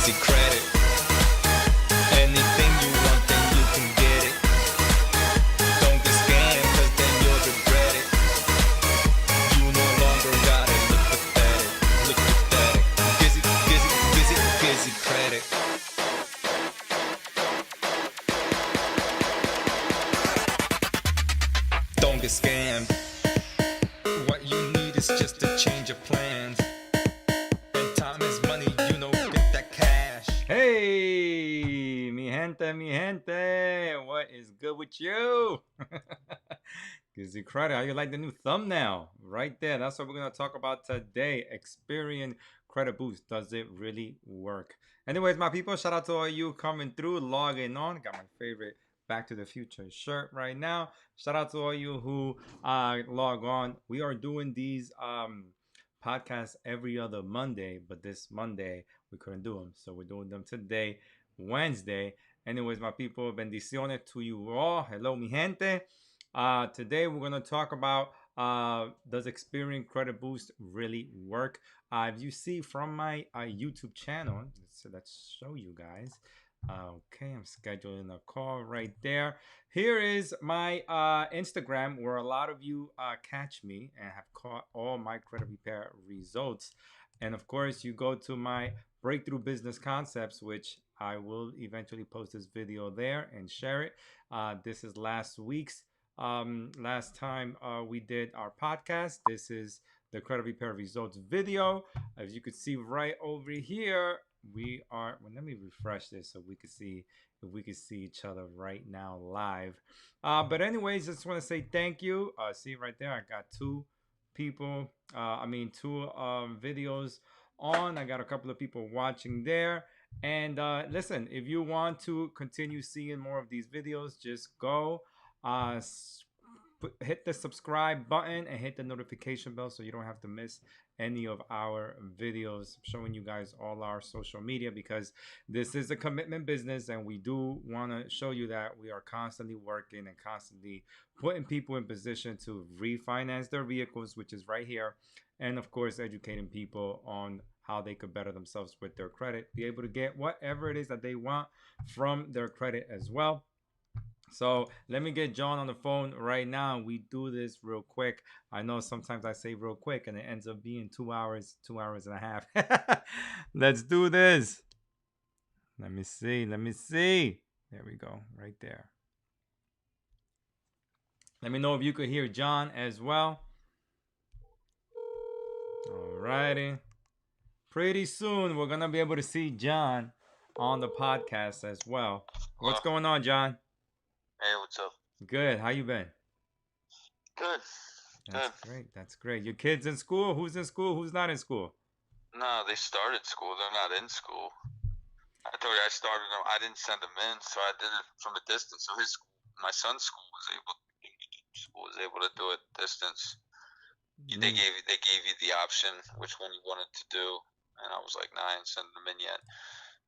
Gizzy Credit. Anything you want, then you can get it. Don't get scammed, cause then you'll regret it. You no longer gotta look pathetic. Look pathetic. Gizzy Credit. Don't get scammed. What you need is just a change of plans. When time is money, you know, get that cash. Hey, mi gente, what is good with you? GizzyCredit, how you like the new thumbnail? Right there, that's what we're going to talk about today. Experian Credit Boost, does it really work? Anyways, my people, shout out to all you coming through, logging on. Got my favorite Back to the Future shirt right now. Shout out to all you who log on. We are doing these podcasts every other Monday, but this Monday we couldn't do them, so we're doing them today, Wednesday. Anyways, my people, bendiciones to you all. Hello, mi gente. Today we're going to talk about does Experian Credit Boost really work? If you see from my YouTube channel, let's show you guys. Okay, I'm scheduling a call right there. Here is my Instagram, where a lot of you catch me and have caught all my credit repair results. And of course, you go to my Breakthrough Business Concepts, which I will eventually post this video there and share it. This is last time we did our podcast. This is the credit repair results video. As you can see right over here, we are, well, let me refresh this so we can see if we can see each other right now live. But anyways, just want to say thank you. See right there, I got two videos on. I got a couple of people watching there. And listen, if you want to continue seeing more of these videos, just go hit the subscribe button and hit the notification bell so you don't have to miss any of our videos, showing you guys all our social media, because this is a commitment business and we do want to show you that we are constantly working and constantly putting people in position to refinance their vehicles, which is right here, and of course educating people on how they could better themselves with their credit, be able to get whatever it is that they want from their credit as well. So let me get John on the phone right now. We do this real quick. I know sometimes I say real quick and it ends up being 2 hours and a half. Let's do this. Let me see. There we go, right there. Let me know if you could hear John as well. Alrighty. Pretty soon we're gonna be able to see John on the podcast as well. What's going on, John? Hey, what's up? Good. How you been? Good. That's great. Your kids in school? Who's in school? Who's not in school? No, they started school. They're not in school. I told you I started them. I didn't send them in, so I did it from a distance. So my son's school was able to do it distance. They gave you the option which one you wanted to do, and I was like, nah, I ain't sending them in yet.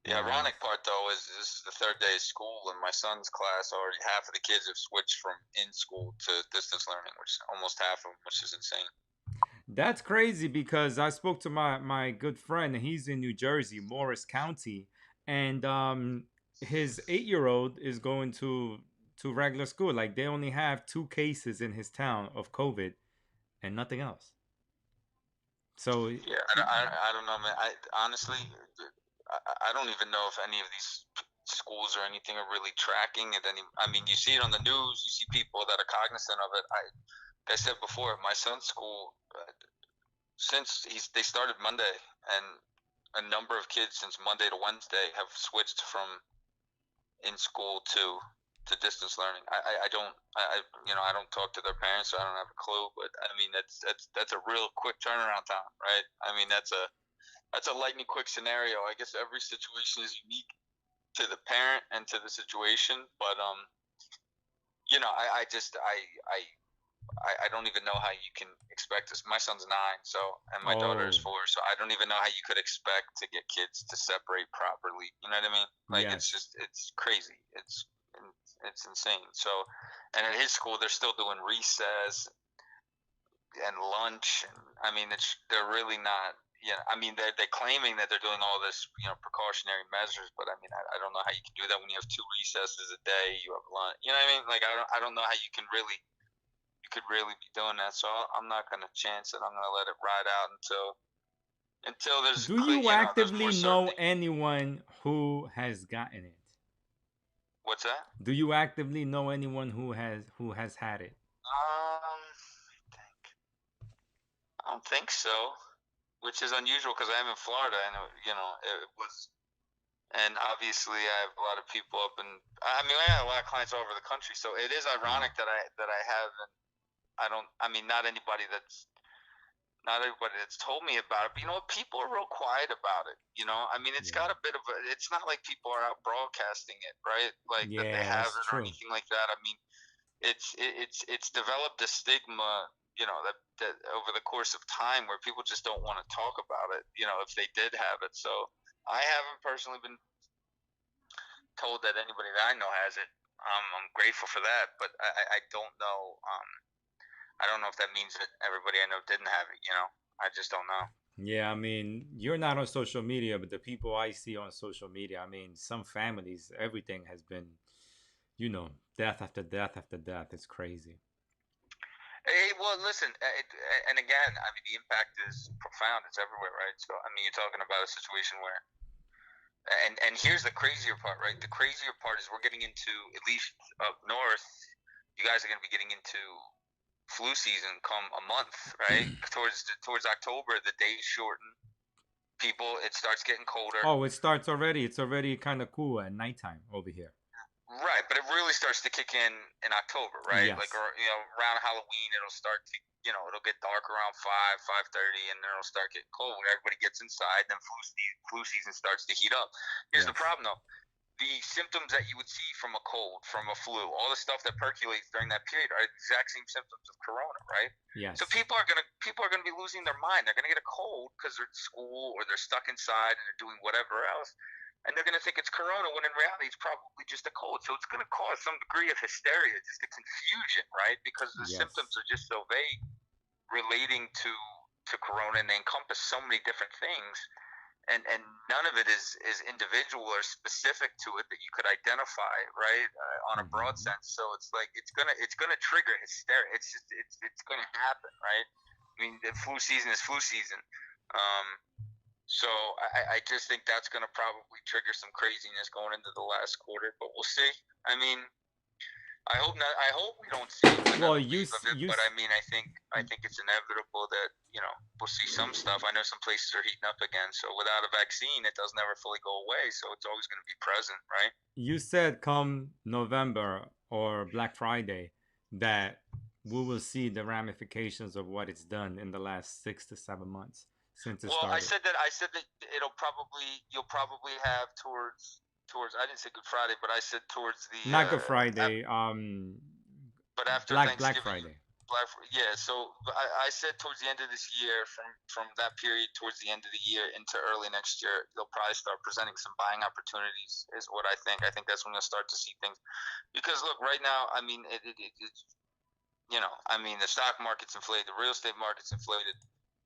The ironic part, though, is this is the third day of school, and my son's class, already half of the kids have switched from in-school to distance learning, which is almost half of them, which is insane. That's crazy, because I spoke to my good friend, and he's in New Jersey, Morris County, and his 8-year-old is going to regular school. Like, they only have 2 cases in his town of COVID and nothing else. So yeah, I don't know, man. I honestly, I don't even know if any of these schools or anything are really tracking it. I mean, you see it on the news. You see people that are cognizant of it. Like I said before, my son's school, since they started Monday, and a number of kids since Monday to Wednesday have switched from in school to distance learning. I don't talk to their parents, so I don't have a clue. But I mean, that's a real quick turnaround time, right? I mean, that's a lightning quick scenario. I guess every situation is unique to the parent and to the situation, but I don't even know how you can expect this. My son's 9, so, and my daughter is 4, so I don't even know how you could expect to get kids to separate properly. You know what I mean? Like, It's crazy. It's insane. So, and at his school, they're still doing recess and lunch, and I mean, they're really not yeah, I mean, they're claiming that they're doing all this, precautionary measures, but I mean, I don't know how you can do that when you have 2 recesses a day, you have lunch. You know what I mean? Like, I don't know how you could really be doing that. So I'm not gonna chance it. I'm gonna let it ride out until there's Do clear, you there's actively more know certainty. anyone who has gotten it? What's that? Do you actively know anyone who has had it? I don't think so, which is unusual because I'm in Florida, and it was. And obviously, I have a lot of people up in. I mean, I have a lot of clients all over the country, so it is ironic that I haven't. I don't. I mean, not everybody that's told me about it, but people are real quiet about it. I mean, it's got a bit of a. It's not like people are out broadcasting it, right? Like that they Yeah, have that's it or true. anything like that. I mean, it's developed a stigma, that over the course of time where people just don't want to talk about it. If they did have it, so I haven't personally been told that anybody that I know has it. I'm grateful for that, but I don't know. I don't know if that means that everybody I know didn't have it. I just don't know. Yeah, I mean, you're not on social media, but the people I see on social media, I mean, some families, everything has been, death after death after death. It's crazy. Hey, well, listen, and again, I mean, the impact is profound. It's everywhere, right? So, I mean, you're talking about a situation where, and here's the crazier part, right? The crazier part is we're getting into, at least up north, you guys are going to be getting into flu season come a month, right? Towards October, the days shorten. It starts getting colder. Oh, it starts already. It's already kind of cool at nighttime over here. Right, but it really starts to kick in October, right? Yes. Like, or around Halloween, it'll start to, it'll get dark around 5:30, and then it'll start getting cold. Everybody gets inside, then flu season starts to heat up. Here's the Yes. problem, though: the symptoms that you would see from a cold, from a flu, all the stuff that percolates during that period are the exact same symptoms of corona, right? Yes. So people are gonna be losing their mind. They're gonna get a cold because they're at school or they're stuck inside and they're doing whatever else, and they're gonna think it's corona when in reality it's probably just a cold. So it's gonna cause some degree of hysteria, just a confusion, right? Because the Yes. symptoms are just so vague relating to corona, and they encompass so many different things, and none of it is individual or specific to it that you could identify, right, on a broad sense. So it's like it's gonna trigger hysteria. It's gonna happen, right? I mean, the flu season is flu season. So I just think that's gonna probably trigger some craziness going into the last quarter, but we'll see. I mean, I hope not. I hope we don't see another wave of it. But I mean, I think it's inevitable that we'll see some stuff. I know some places are heating up again. So without a vaccine, it doesn't ever fully go away. So it's always going to be present, right? You said come November or Black Friday that we will see the ramifications of what it's done in the last 6 to 7 months since it started. Well, I said that you'll probably have towards I didn't say Good Friday, but I said towards the not Good Friday. But after Black Thanksgiving, Friday. yeah. So I said towards the end of this year, from that period towards the end of the year into early next year, they'll probably start presenting some buying opportunities. Is what I think. I think that's when you'll start to see things. Because look, right now, I mean, it's I mean, the stock market's inflated, the real estate market's inflated.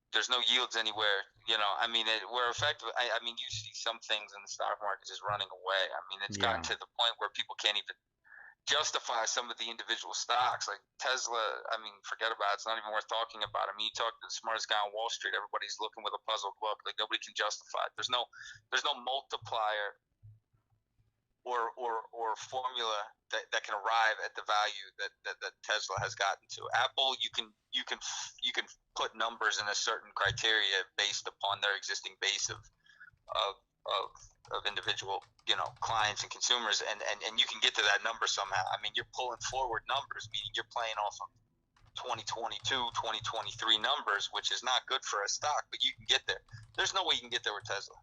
There's no yields anywhere. I mean, we're effective. I mean, you see some things in the stock market just running away. I mean, it's gotten to the point where people can't even justify some of the individual stocks. Like Tesla, I mean, forget about it. It's not even worth talking about. I mean, you talk to the smartest guy on Wall Street, everybody's looking with a puzzled look. Like nobody can justify it. There's no multiplier or formula that can arrive at the value that Tesla has gotten to. Apple, you can put numbers in a certain criteria based upon their existing base of individual clients and consumers, and you can get to that number somehow. I mean, you're pulling forward numbers, meaning you're playing off of 2022, 2023 numbers, which is not good for a stock, but you can get there. There's no way you can get there with Tesla.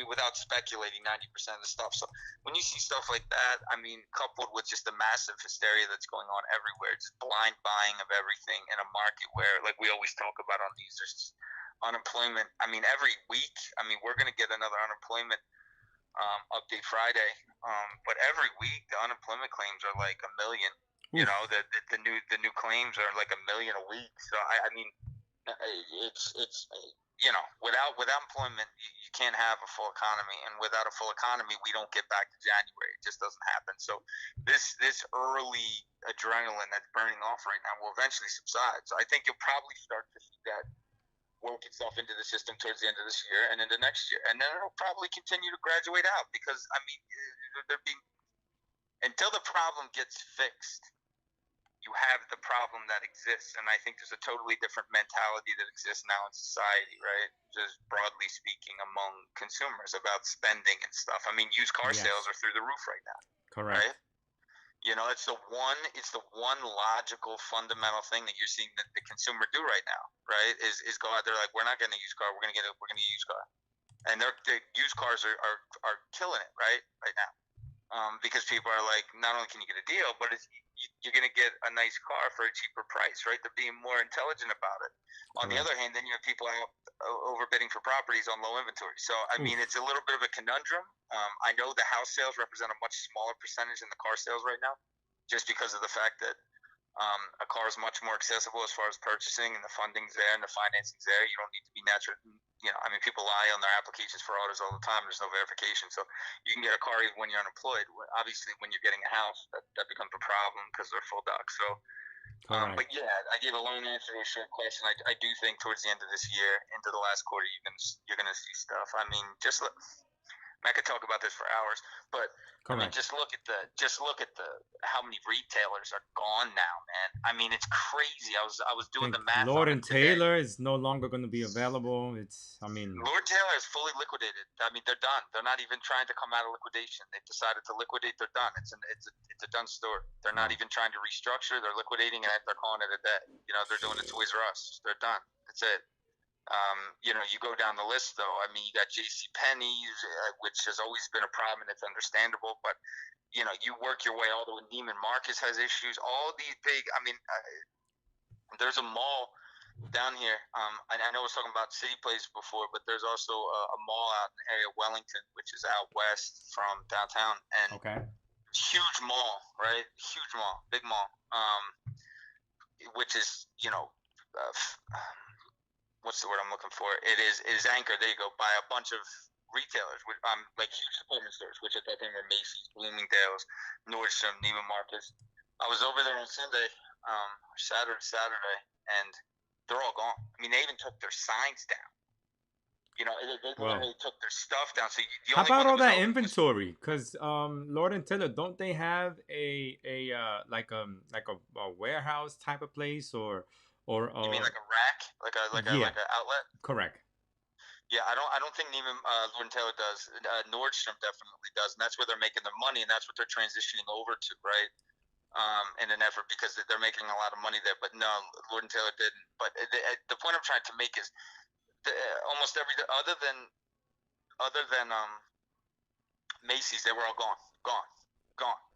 Without speculating 90% of the stuff. So when you see stuff like that, I mean, coupled with just the massive hysteria that's going on everywhere, just blind buying of everything in a market where, like we always talk about on these, there's unemployment. I mean, every week, we're going to get another unemployment update Friday. But every week, the unemployment claims are like 1 million. The new claims are like 1 million a week. So I mean, it's without employment, you can't have a full economy, and without a full economy, we don't get back to January. It just doesn't happen. So this early adrenaline that's burning off right now will eventually subside. So I think you'll probably start to see that work itself into the system towards the end of this year and into next year, and then it'll probably continue to graduate out because I mean, they're being until the problem gets fixed. You have the problem that exists, and I think there's a totally different mentality that exists now in society, right? Just broadly speaking, among consumers about spending and stuff. I mean, used car Yes. sales are through the roof right now, Correct. right? It's the one logical fundamental thing that you're seeing that the consumer do right now, right? Is go out there like, we're not getting a used car, we're gonna get a used car, and the used cars are killing it right now. Because people are like, not only can you get a deal, but you're going to get a nice car for a cheaper price, right? They're being more intelligent about it. On the other hand, then you have people out overbidding for properties on low inventory. So, I mean, it's a little bit of a conundrum. I know the house sales represent a much smaller percentage than the car sales right now, just because of the fact that a car is much more accessible as far as purchasing, and the funding's there and the financing's there. You don't need to be natural. I mean, people lie on their applications for autos all the time. There's no verification. So you can get a car even when you're unemployed. Obviously, when you're getting a house, that becomes a problem because they're full doc. So, but yeah, I gave a long answer to a short question. I do think towards the end of this year, into the last quarter, you're gonna see stuff. I mean, I could talk about this for hours, but I mean, just look at the how many retailers are gone now, man. I mean, it's crazy. I was doing the math. Lord and Taylor is no longer going to be available. Lord Taylor is fully liquidated. I mean, they're done. They're not even trying to come out of liquidation. They've decided to liquidate. They're done. It's a done story. They're not even trying to restructure. They're liquidating, and they're calling it a day. They're doing it Toys R Us. They're done. That's it. You go down the list, though. I mean, you got J.C. Penney's, which has always been a problem, and it's understandable. But you work your way all the way. Neiman Marcus has issues. All these big. I mean, there's a mall down here. I know I was talking about City Place before, but there's also a mall out in the area of Wellington, which is out west from downtown, and huge mall, right? Huge mall, big mall. Which is what's the word I'm looking for? It is anchored. There you go. By a bunch of retailers, like huge department stores, which at that time were Macy's, Bloomingdale's, Nordstrom, Neiman Marcus. I was over there on Sunday, Saturday, and they're all gone. I mean, they even took their signs down. They literally took their stuff down. So how about all that inventory? Because Lord and Taylor, don't they have a warehouse type of place or you mean like a rack, like an outlet? Correct. Yeah, I don't think Neiman Lord & Taylor does. Nordstrom definitely does, and that's where they're making their money, and that's what they're transitioning over to, right? In an effort because they're making a lot of money there. But no, Lord & Taylor didn't. But the point I'm trying to make is almost every other than Macy's, they were all gone.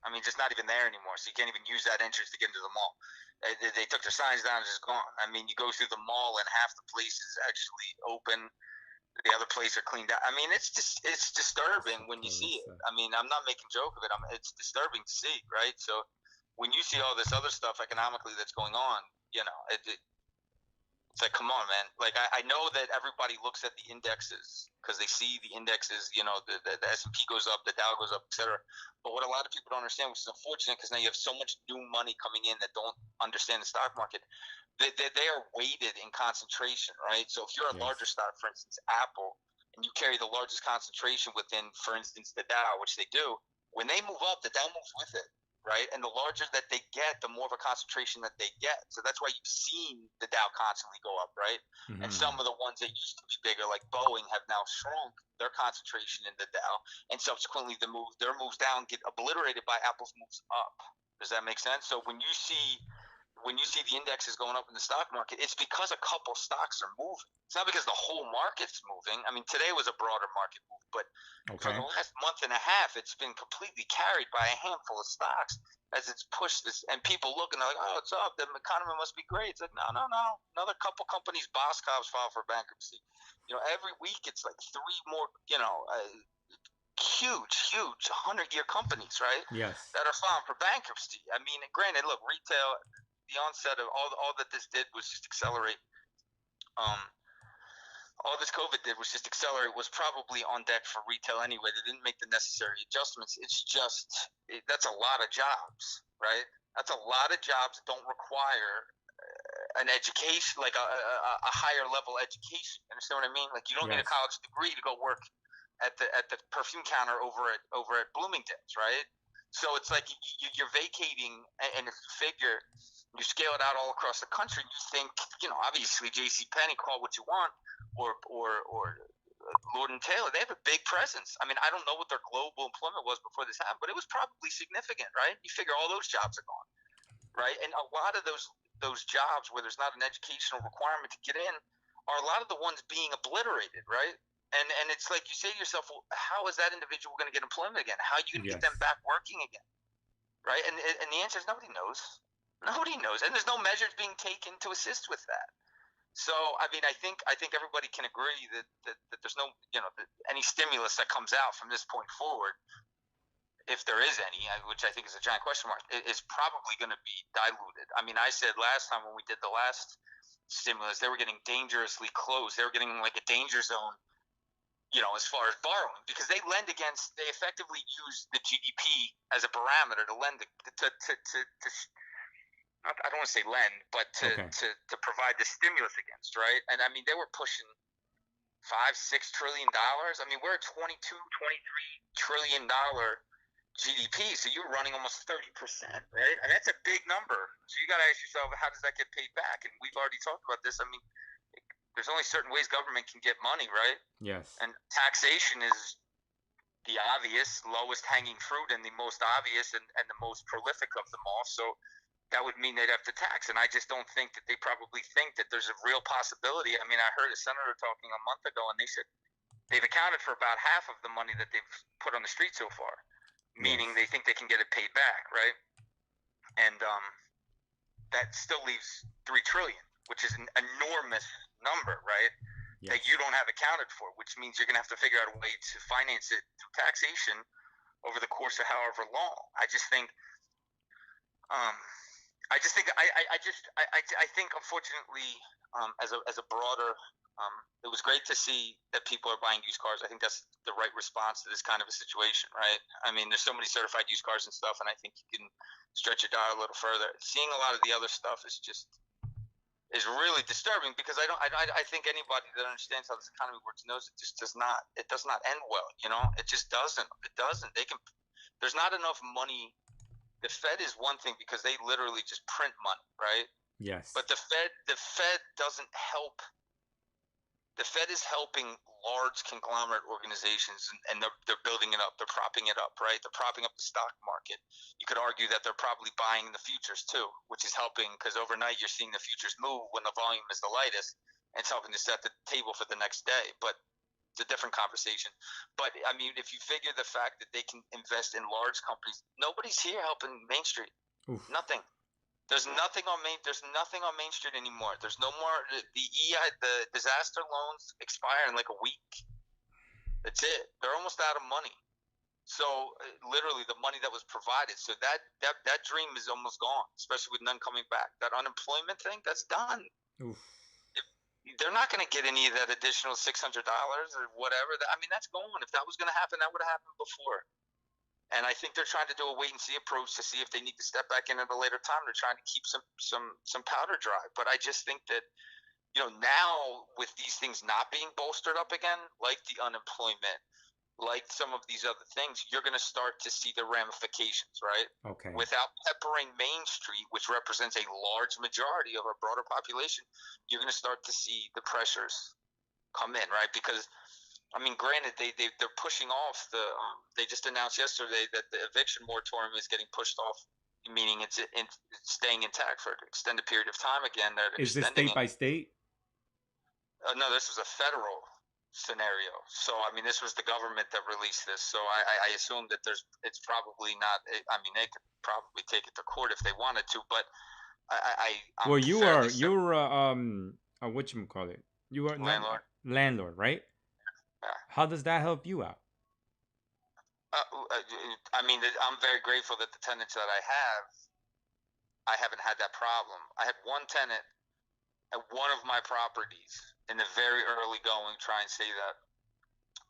I mean, just not even there anymore. So you can't even use that entrance to get into the mall. They took their signs down and just gone. I mean, you go through the mall and half the place is actually open. The other place are cleaned out. I mean, it's disturbing when you see it. I mean, I'm not making joke of it. It's disturbing to see, right? So when you see all this other stuff economically that's going on, it's like, come on, man. Like, I know that everybody looks at the indexes because they see the indexes, the S&P goes up, the Dow goes up, etc. But what a lot of people don't understand, which is unfortunate because now you have so much new money coming in that don't understand the stock market, they are weighted in concentration, right? So if you're a larger stock, for instance, Apple, and you carry the largest concentration within, for instance, the Dow, which they do, when they move up, the Dow moves with it. Right, and the larger that they get, the more of a concentration that they get. So that's why you've seen the Dow constantly go up, right? Mm-hmm. And some of the ones that used to be bigger, like Boeing, have now shrunk their concentration in the Dow, and subsequently their moves down get obliterated by Apple's moves up. Does that make sense? So when you see the indexes going up in the stock market, it's because a couple stocks are moving. It's not because the whole market's moving. I mean, today was a broader market move, but for the last month and a half, it's been completely carried by a handful of stocks as it's pushed this. And people look and they're like, oh, it's up. The economy must be great. It's like, no. Another couple companies, Boscov's filed for bankruptcy. Every week it's like three more, huge 100-year companies, right? Yes. That are filing for bankruptcy. I mean, granted, look, retail, the onset of all that this did was just accelerate all this COVID did was just accelerate. Was probably on deck for retail anyway. They didn't make the necessary adjustments. It's just that's a lot of jobs, right? That's a lot of jobs that don't require an education, like a higher level education. Understand what I mean? Like you don't need a Yes. college degree to go work at the perfume counter over at Bloomingdale's, right? So it's like you're vacating, and if you figure you scale it out all across the country, you think, obviously J.C. Penney, call what you want, or Lord and Taylor, they have a big presence. I mean, I don't know what their global employment was before this happened, but it was probably significant, right? You figure all those jobs are gone, right? And a lot of those jobs where there's not an educational requirement to get in are a lot of the ones being obliterated, right? And it's like you say to yourself, well, how is that individual going to get employment again? How are you going to get them Yes. back working again, right? And the answer is nobody knows. Nobody knows, and there's no measures being taken to assist with that. So I mean, I think everybody can agree that there's no, that any stimulus that comes out from this point forward, if there is any, which I think is a giant question mark, is probably going to be diluted. I mean, I said last time when we did the last stimulus, they were getting dangerously close. They were getting like a danger zone, as far as borrowing, because they effectively use the GDP as a parameter to lend to I don't want to say lend, but Okay. to provide the stimulus against, right? And I mean, they were pushing $5-6 trillion. I mean, we're at $22-23 trillion GDP, so you're running almost 30%, right? And that's a big number. So you got to ask yourself, how does that get paid back? And we've already talked about this. I mean, there's only certain ways government can get money, right? Yes. And taxation is the obvious, lowest hanging fruit and the most obvious and the most prolific of them all. So that would mean they'd have to tax. And I just don't think that they probably think that there's a real possibility. I mean, I heard a senator talking a month ago, and they said they've accounted for about half of the money that they've put on the street so far, meaning they think they can get it paid back, right? And that still leaves $3 trillion, which is an enormous number, right? Yes. That you don't have accounted for, which means you're going to have to figure out a way to finance it through taxation over the course of however long. I think unfortunately, as a broader, it was great to see that people are buying used cars. I think that's the right response to this kind of a situation, right? I mean, there's so many certified used cars and stuff, and I think you can stretch it out a little further. Seeing a lot of the other stuff is really disturbing, because I think anybody that understands how this economy works knows it just does not end well. It just doesn't. There's not enough money. The Fed is one thing because they literally just print money, right? Yes. But the Fed doesn't help. The Fed is helping large conglomerate organizations, and they're building it up. They're propping it up, right? They're propping up the stock market. You could argue that they're probably buying the futures too, which is helping, because overnight you're seeing the futures move when the volume is the lightest, and it's helping to set the table for the next day. But it's a different conversation. But I mean, if you figure the fact that they can invest in large companies, nobody's here helping Main Street. Oof. Nothing. There's nothing on Main Street anymore. There's no more. The disaster loans expire in like a week. That's it. They're almost out of money. So literally the money that was provided. So that dream is almost gone, especially with none coming back. That unemployment thing, that's done. Oof. They're not going to get any of that additional $600 or whatever. I mean, that's gone. If that was going to happen, that would have happened before. And I think they're trying to do a wait and see approach to see if they need to step back in at a later time. They're trying to keep some powder dry. But I just think that, now with these things not being bolstered up again, like the unemployment, like some of these other things, you're going to start to see the ramifications, right? Okay. Without peppering Main Street, which represents a large majority of our broader population, you're going to start to see the pressures come in, right? Because I mean, granted, they're pushing off they just announced yesterday that the eviction moratorium is getting pushed off, meaning it's staying intact for an extended period of time again. Is this state by state? No, this was a federal scenario. So I mean, this was the government that released this. So I assume that it's probably not. I mean, they could probably take it to court if they wanted to, but I'm Well, you're whatchamacallit? You are landlord. Landlord, right? Yeah. How does that help you out? I mean, I'm very grateful that the tenants that I haven't had that problem. I had one tenant at one of my properties in the very early going, try and say that.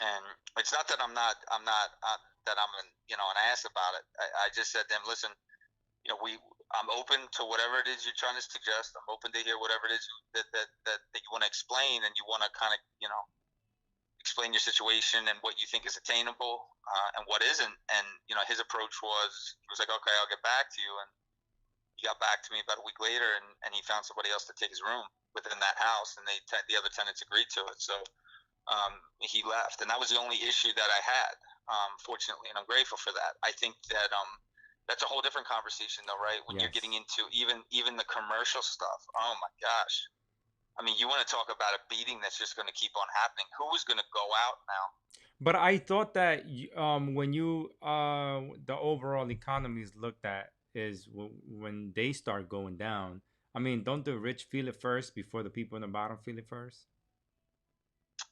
And it's not that I'm not that I'm an ass about it. I just said to them, listen, I'm open to whatever it is you're trying to suggest. I'm open to hear whatever it is that you want to explain, and you want to kind of explain your situation and what you think is attainable and what isn't. And his approach was, he was like, okay, I'll get back to you. And he got back to me about a week later, and he found somebody else to take his room within that house, and the other tenants agreed to it. So he left, and that was the only issue that I had, fortunately, and I'm grateful for that. I think that that's a whole different conversation, though, right? When you're getting into even the commercial stuff. Oh my gosh! I mean, you want to talk about a beating that's just going to keep on happening. Who is going to go out now? But I thought that when the overall economy is looked at is when they start going down. I mean, don't the rich feel it first before the people in the bottom feel it first?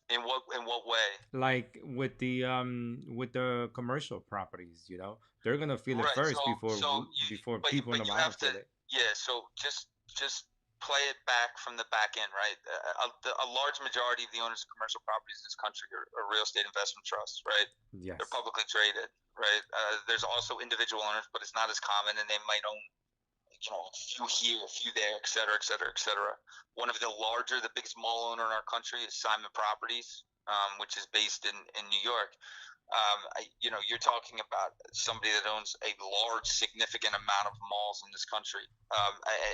In what way? Like with the commercial properties, they're gonna feel it Right. first before But people in the you bottom have to, feel it. yeah. So just play it back from the back end, right? A large majority of the owners of commercial properties in this country are real estate investment trusts, right? Yes. They're publicly traded, right? There's also individual owners, but it's not as common, and they might own a few here, a few there, et cetera, et cetera, et cetera. One of the biggest mall owner in our country is Simon Properties, which is based in New York. You're talking about somebody that owns a large, significant amount of malls in this country.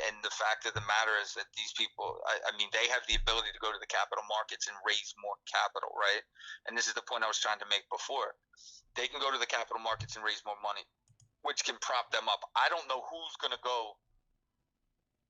And the fact of the matter is that these people, I mean, they have the ability to go to the capital markets and raise more capital, right? And this is the point I was trying to make before. They can go to the capital markets and raise more money, which can prop them up. I don't know who's going to go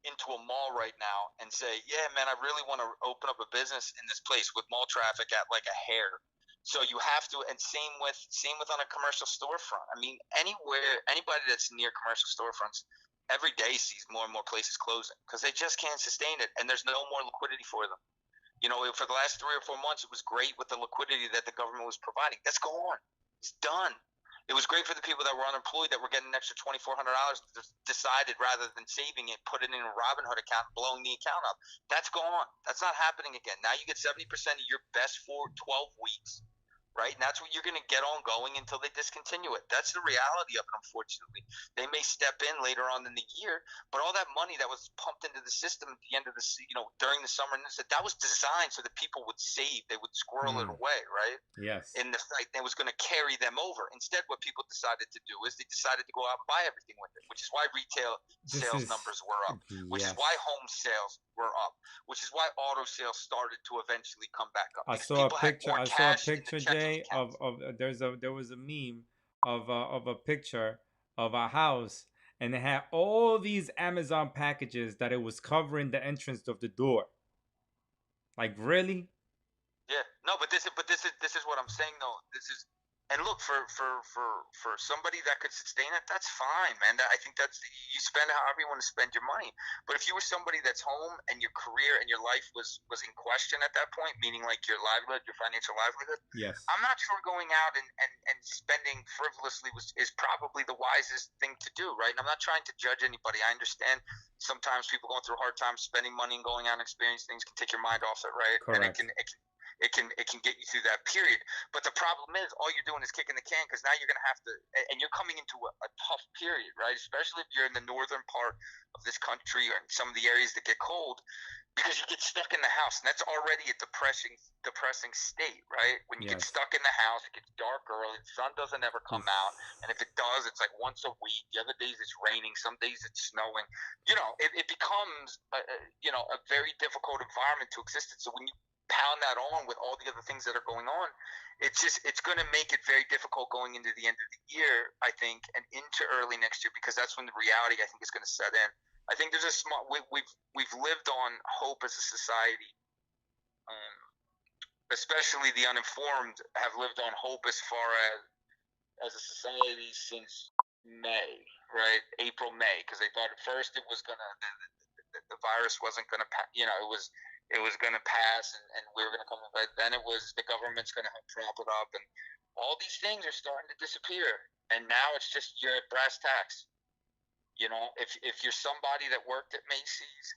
into a mall right now and say, yeah, man, I really want to open up a business in this place with mall traffic at like a hair. So you have to, and same with on a commercial storefront. I mean, anybody that's near commercial storefronts every day sees more and more places closing because they just can't sustain it, and there's no more liquidity for them. For the last 3 or 4 months, it was great with the liquidity that the government was providing. That's gone. It's done. It was great for the people that were unemployed that were getting an extra $2,400, decided rather than saving it, put it in a Robinhood account, blowing the account up. That's gone. That's not happening again. Now you get 70% of your best 12 weeks, right? And that's what you're going to get on going until they discontinue it. That's the reality of it, unfortunately. They may step in later on in the year, but all that money that was pumped into the system at the end of during the summer, that was designed so that people would save. They would squirrel it away, right? Yes. In the fact that it was going to carry them over. Instead, what people decided to do is they decided to go out and buy everything with it, which is why retail sales numbers were up, which is why home sales were up, which is why auto sales started to eventually come back up. I saw a picture, Jay, of there was a meme of a picture of a house, and it had all these Amazon packages that it was covering the entrance of the door. Like, really? Yeah, no, but this is what I'm saying though. And look, for somebody that could sustain it, that's fine, man. I think you spend however you want to spend your money. But if you were somebody that's home and your career and your life was in question at that point, meaning like your livelihood, your financial livelihood, yes, I'm not sure going out and spending frivolously is probably the wisest thing to do, right? And I'm not trying to judge anybody. I understand sometimes people going through a hard time spending money and going out and experiencing things can take your mind off it, right? Correct. And it can get you through that period. But the problem is all you're doing is kicking the can, because now you're going to have to, and you're coming into a tough period, right? Especially if you're in the northern part of this country or in some of the areas that get cold, because you get stuck in the house, and that's already a depressing state, right? When you get stuck in the house, it gets dark early, the sun doesn't ever come out, and if it does, it's like once a week. The other days it's raining, some days it's snowing. It becomes a very difficult environment to exist in. So when you pound that on with all the other things that are going on, it's going to make it very difficult going into the end of the year, I think, and into early next year, because that's when the reality, I think, is going to set in. I think there's we've lived on hope as a society, especially the uninformed have lived on hope as far as a society since May, right? April, May, because they thought at first it was the virus wasn't gonna, it was going to pass, and we were going to come. But then it was the government's going to prop it up, and all these things are starting to disappear. And now it's just you're at brass tacks. If you're somebody that worked at Macy's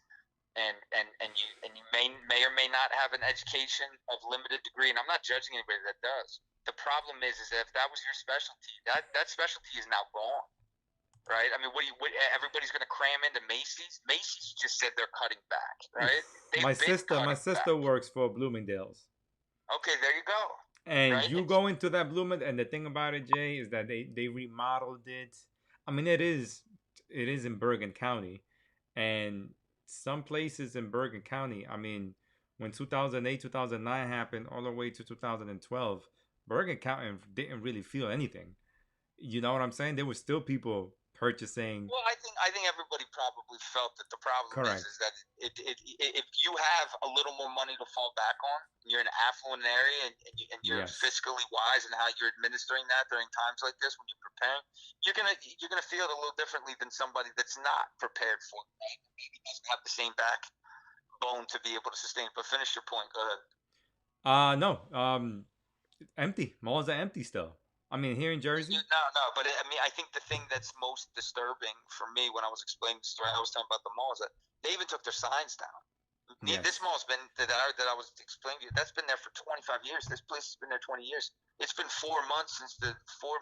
and you may or may not have an education of limited degree, and I'm not judging anybody that does. The problem is that if that was your specialty, that specialty is now gone, right? I mean, everybody's going to cram into Macy's. Macy's just said they're cutting back, right? My sister works for Bloomingdale's. Okay, there you go. And right? you go into that Bloomingdale, and the thing about it, Jay, is that they remodeled it. I mean, it is in Bergen County, and some places in Bergen County. I mean, when 2008, 2009 happened, all the way to 2012, Bergen County didn't really feel anything. You know what I'm saying? There were still people purchasing. Well, I think everybody probably felt that the problem Correct. is that if you have a little more money to fall back on, you're in an affluent area, and you're Yes. fiscally wise in how you're administering that during times like this when you're preparing, you're gonna feel it a little differently than somebody that's not prepared for it, right? Maybe doesn't have the same backbone to be able to sustain. But finish your point. Go ahead. No. Empty. Malls are empty still. I mean, here in Jersey. No, but I mean, I think the thing that's most disturbing for me when I was explaining the story, I was talking about the malls, that they even took their signs down. Yes. This mall's been that I was explaining to you. That's been there for 25 years. This place has been there 20 years. It's been 4 months since 5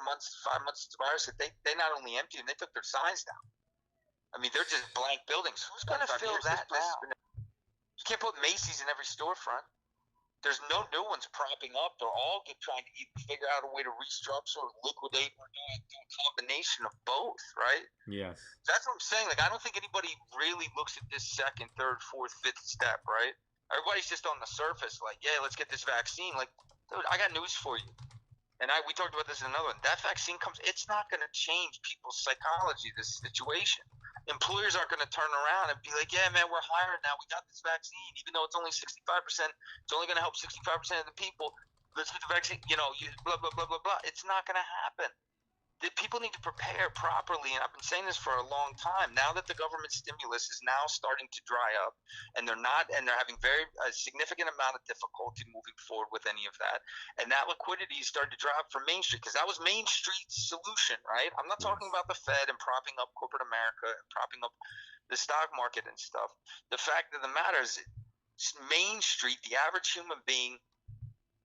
months since the virus. They not only emptied them, they took their signs down. I mean, they're just blank buildings. Who's going to fill that now? You can't put Macy's in every storefront. There's no new ones propping up. They're all trying to figure out a way to restructure or liquidate or do a combination of both, right? Yes. That's what I'm saying. Like, I don't think anybody really looks at this second, third, fourth, fifth step, right? Everybody's just on the surface, like, yeah, let's get this vaccine. Like, dude, I got news for you. And we talked about this in another one. That vaccine comes, it's not going to change people's psychology, this situation. Employers aren't going to turn around and be like, yeah, man, we're hiring now. We got this vaccine. Even though it's only 65%, it's only going to help 65% of the people. Let's get the vaccine, blah, blah, blah, blah, blah. It's not going to happen. The people need to prepare properly, and I've been saying this for a long time. Now that the government stimulus is now starting to dry up, and they're having a significant amount of difficulty moving forward with any of that, and that liquidity is starting to dry up from Main Street, because that was Main Street's solution, right? I'm not talking about the Fed and propping up corporate America and propping up the stock market and stuff. The fact of the matter is, Main Street, the average human being,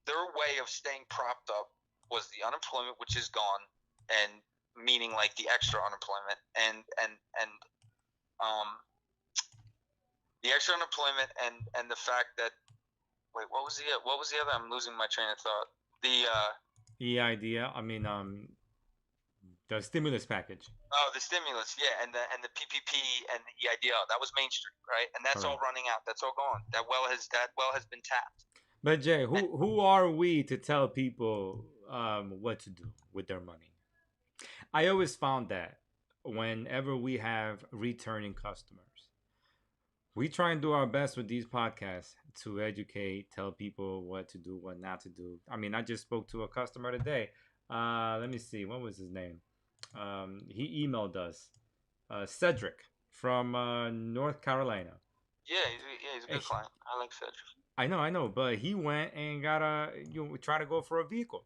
their way of staying propped up was the unemployment, which is gone. And meaning like the extra unemployment and the extra unemployment and the fact that what was the other? I'm losing my train of thought. The idea. I mean, the stimulus package. Oh, the stimulus, yeah, and the PPP and the EIDL. That was Main Street, right? And that's all running out. That's all gone. That well has been tapped. But Jay, who are we to tell people what to do with their money? I always found that whenever we have returning customers, we try and do our best with these podcasts to educate, tell people what to do, what not to do. I mean, I just spoke to a customer today. Let me see. What was his name? He emailed us. Cedric from North Carolina. Yeah, he's a good client. I like Cedric. I know, but he went and try to go for a vehicle.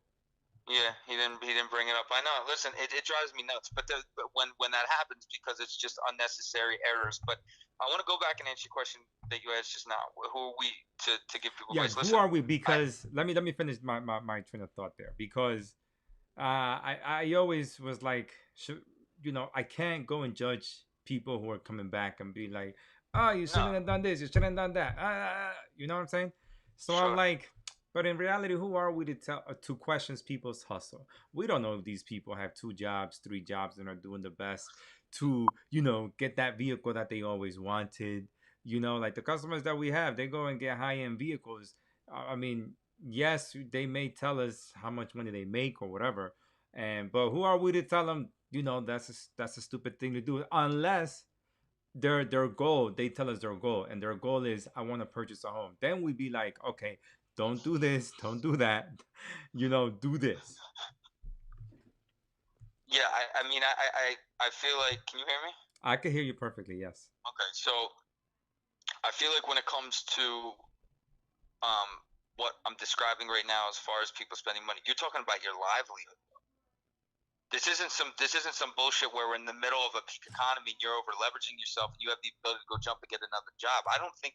Yeah, he didn't bring it up. I know. Listen, it drives me nuts. But when that happens, because it's just unnecessary errors. But I want to go back and answer your question that you asked just now. Who are we to give people advice? Listen, who are we? Because let me finish my train of thought there. Because I always was like, I can't go and judge people who are coming back and be like, oh, you shouldn't have done this, you shouldn't have done that. You know what I'm saying? So sure. I'm like, but in reality, who are we to question people's hustle? We don't know if these people have 2 jobs, 3 jobs, and are doing the best to, get that vehicle that they always wanted. Like the customers that we have, they go and get high-end vehicles. I mean, yes, they may tell us how much money they make or whatever, but who are we to tell them, that's a stupid thing to do, unless their goal, they tell us their goal, and their goal is, I want to purchase a home. Then we'd be like, okay, don't do this, don't do that, do this. Yeah, I mean, I feel like, can you hear me? I can hear you perfectly, yes. Okay, so I feel like when it comes to what I'm describing right now as far as people spending money, you're talking about your livelihood. This isn't some bullshit where we're in the middle of a peak economy and you're over leveraging yourself and you have the ability to go jump and get another job. I don't think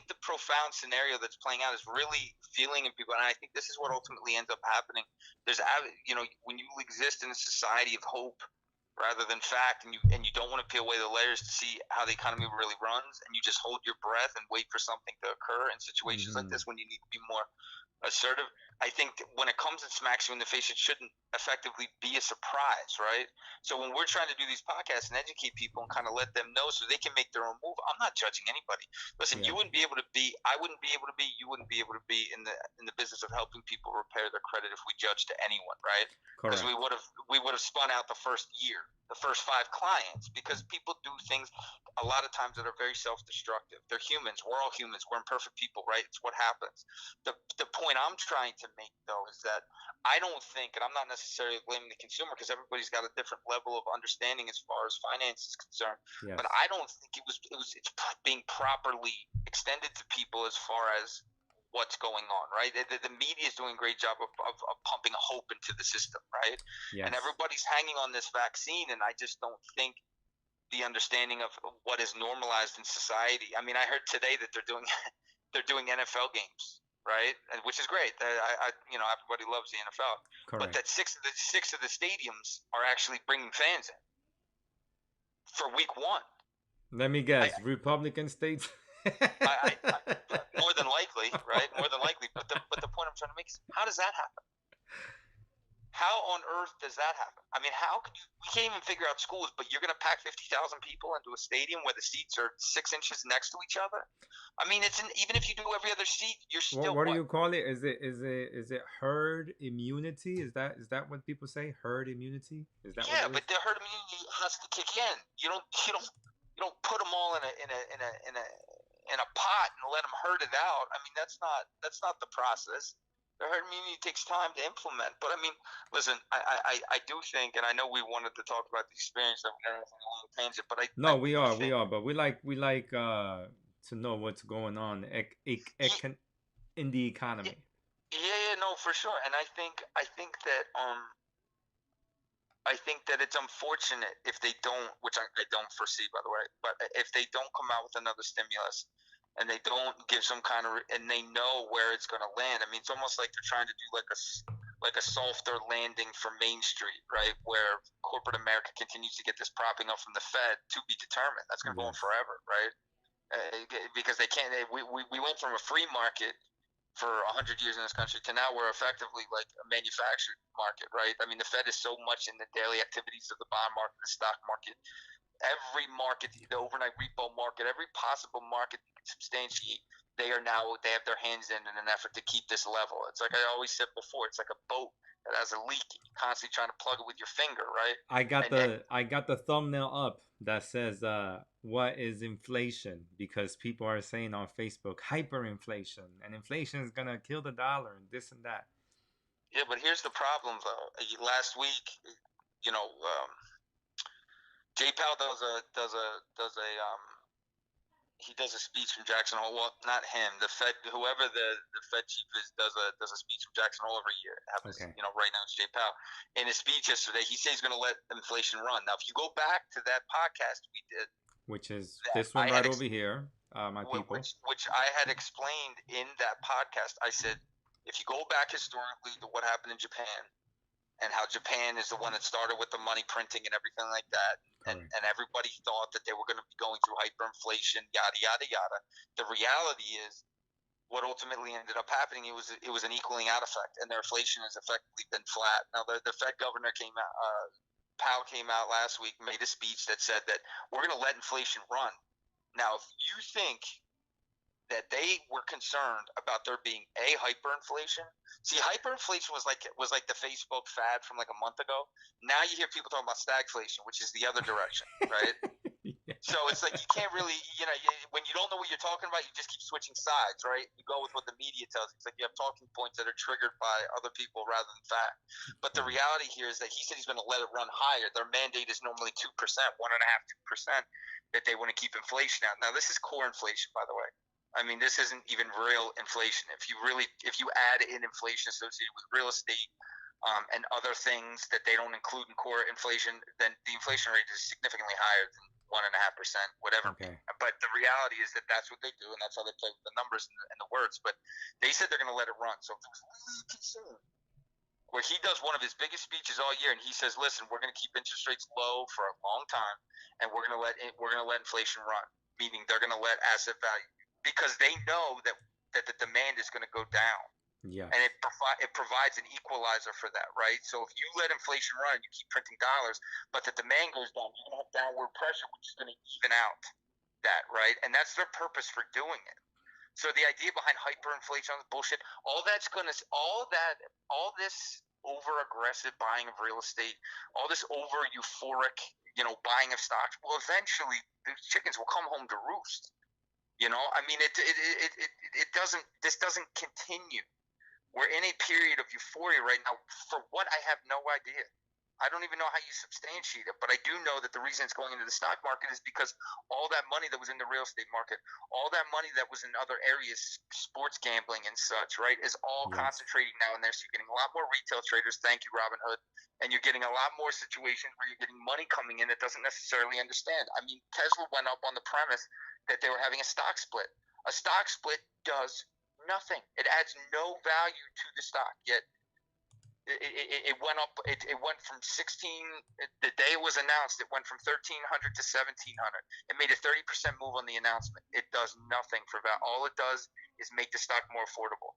the profound scenario that's playing out is really feeling in people, and I think this is what ultimately ends up happening. When you exist in a society of hope rather than fact, and you don't want to peel away the layers to see how the economy really runs, and you just hold your breath and wait for something to occur in situations like this when you need to be more assertive. I think when it comes and smacks you in the face, it shouldn't effectively be a surprise, right? So when we're trying to do these podcasts and educate people and kind of let them know so they can make their own move, I'm not judging anybody. Listen, Yeah. you wouldn't be able to be, I wouldn't be able to be, you wouldn't be able to be in the business of helping people repair their credit if we judged to anyone, right? Because Correct. we would have spun out the first year, the first 5 clients, because people do things a lot of times that are very self-destructive. They're humans. We're all humans. We're imperfect people, right? It's what happens. The point I'm trying to make, though, is that I don't think, and I'm not necessarily blaming the consumer because everybody's got a different level of understanding as far as finance is concerned. Yes. But I don't think it's being properly extended to people as far as what's going on, right? The media is doing a great job of pumping hope into the system, right? Yes. And everybody's hanging on this vaccine, and I just don't think the understanding of what is normalized in society. I mean, I heard today that they're doing NFL games, right? And which is great. Everybody loves the NFL. Correct. But that six of the stadiums are actually bringing fans in for week 1. Let me guess. Republican states. More than likely, right? More than likely. But the point I'm trying to make is, how does that happen? How on earth does that happen? I mean, how could you? We can't even figure out schools, but you're going to pack 50,000 people into a stadium where the seats are 6 inches next to each other. I mean, even if you do every other seat, you're still. What do you call it? Is it herd immunity? Is that what people say? Herd immunity? Is that? Yeah, but the herd immunity has to kick in. You don't put them all in a pot and let them herd it out. I mean, that's not the process. The herd immunity takes time to implement. But I mean, listen, I do think, and I know we wanted to talk about the experience that we got on a long tangent, but we are, but we like to know what's going on in the economy. Yeah, no, for sure. And I think that it's unfortunate if they don't, which I don't foresee, by the way, but if they don't come out with another stimulus and they don't give some kind of, and they know where it's going to land. I mean, it's almost like they're trying to do like a softer landing for Main Street, right? Where corporate America continues to get this propping up from the Fed, to be determined. That's going to go on forever, right? Because they can't. We went from a free market for 100 years in this country to now we're effectively like a manufactured market, right? I mean, the Fed is so much in the daily activities of the bond market, the stock market, every market, the overnight repo market, every possible market that can substantiate, they have their hands in an effort to keep this level. It's like I always said before, it's like a boat that has a leak. You're constantly trying to plug it with your finger, right? I got the thumbnail up that says what is inflation, because people are saying on Facebook hyperinflation and inflation is gonna kill the dollar and this and that. Yeah, but here's the problem though. Last week, Jay Powell he does a speech from Jackson Hole. Well, not him. The Fed, whoever the Fed chief is, does a speech from Jackson Hole every year. Okay. Right now it's Jay Powell. In his speech yesterday, he says he's going to let inflation run. Now, if you go back to that podcast we did, which is this one right over here, my people, which I had explained in that podcast, I said, if you go back historically to what happened in Japan, and how Japan is the one that started with the money printing and everything like that. And everybody thought that they were going to be going through hyperinflation, yada, yada, yada. The reality is what ultimately ended up happening, it was an equaling out effect, and their inflation has effectively been flat. Now, the Fed governor Powell came out last week, made a speech that said that we're going to let inflation run. Now, if you think that they were concerned about there being hyperinflation. See, hyperinflation was like the Facebook fad from like a month ago. Now you hear people talking about stagflation, which is the other direction, right? Yeah. So it's like you can't really, when you don't know what you're talking about, you just keep switching sides, right? You go with what the media tells you. It's like you have talking points that are triggered by other people rather than fact. But the reality here is that he said he's going to let it run higher. Their mandate is normally 2%, 1.5%, 2%, that they want to keep inflation out. Now, this is core inflation, by the way. I mean, this isn't even real inflation. If you add in inflation associated with real estate, and other things that they don't include in core inflation, then the inflation rate is significantly higher than 1.5%, whatever. Okay. But the reality is that that's what they do, and that's how they play with the numbers and the words. But they said they're going to let it run. So if there's really concern, where he does one of his biggest speeches all year, and he says, "Listen, we're going to keep interest rates low for a long time, and we're going to let inflation run," meaning they're going to let asset value, because they know that the demand is going to go down. Yeah. And it provides an equalizer for that, right? So if you let inflation run and you keep printing dollars, but the demand goes down, you're going to have downward pressure, which is going to even out that, right? And that's their purpose for doing it. So the idea behind hyperinflation, bullshit, all this over aggressive buying of real estate, all this over euphoric, buying of stocks, well, eventually the chickens will come home to roost. I mean, this doesn't continue. We're in a period of euphoria right now. For what, I have no idea. I don't even know how you substantiate it, but I do know that the reason it's going into the stock market is because all that money that was in the real estate market, all that money that was in other areas, sports gambling and such, right, is all concentrating now in there. So you're getting a lot more retail traders. Thank you, Robin Hood. And you're getting a lot more situations where you're getting money coming in that doesn't necessarily understand. I mean, Tesla went up on the premise that they were having a stock split. A stock split does nothing. It adds no value to the stock. Yet it went up. It went from 16. The day it was announced, it went from 1,300 to 1,700. It made a 30% move on the announcement. It does nothing for value. All it does is make the stock more affordable.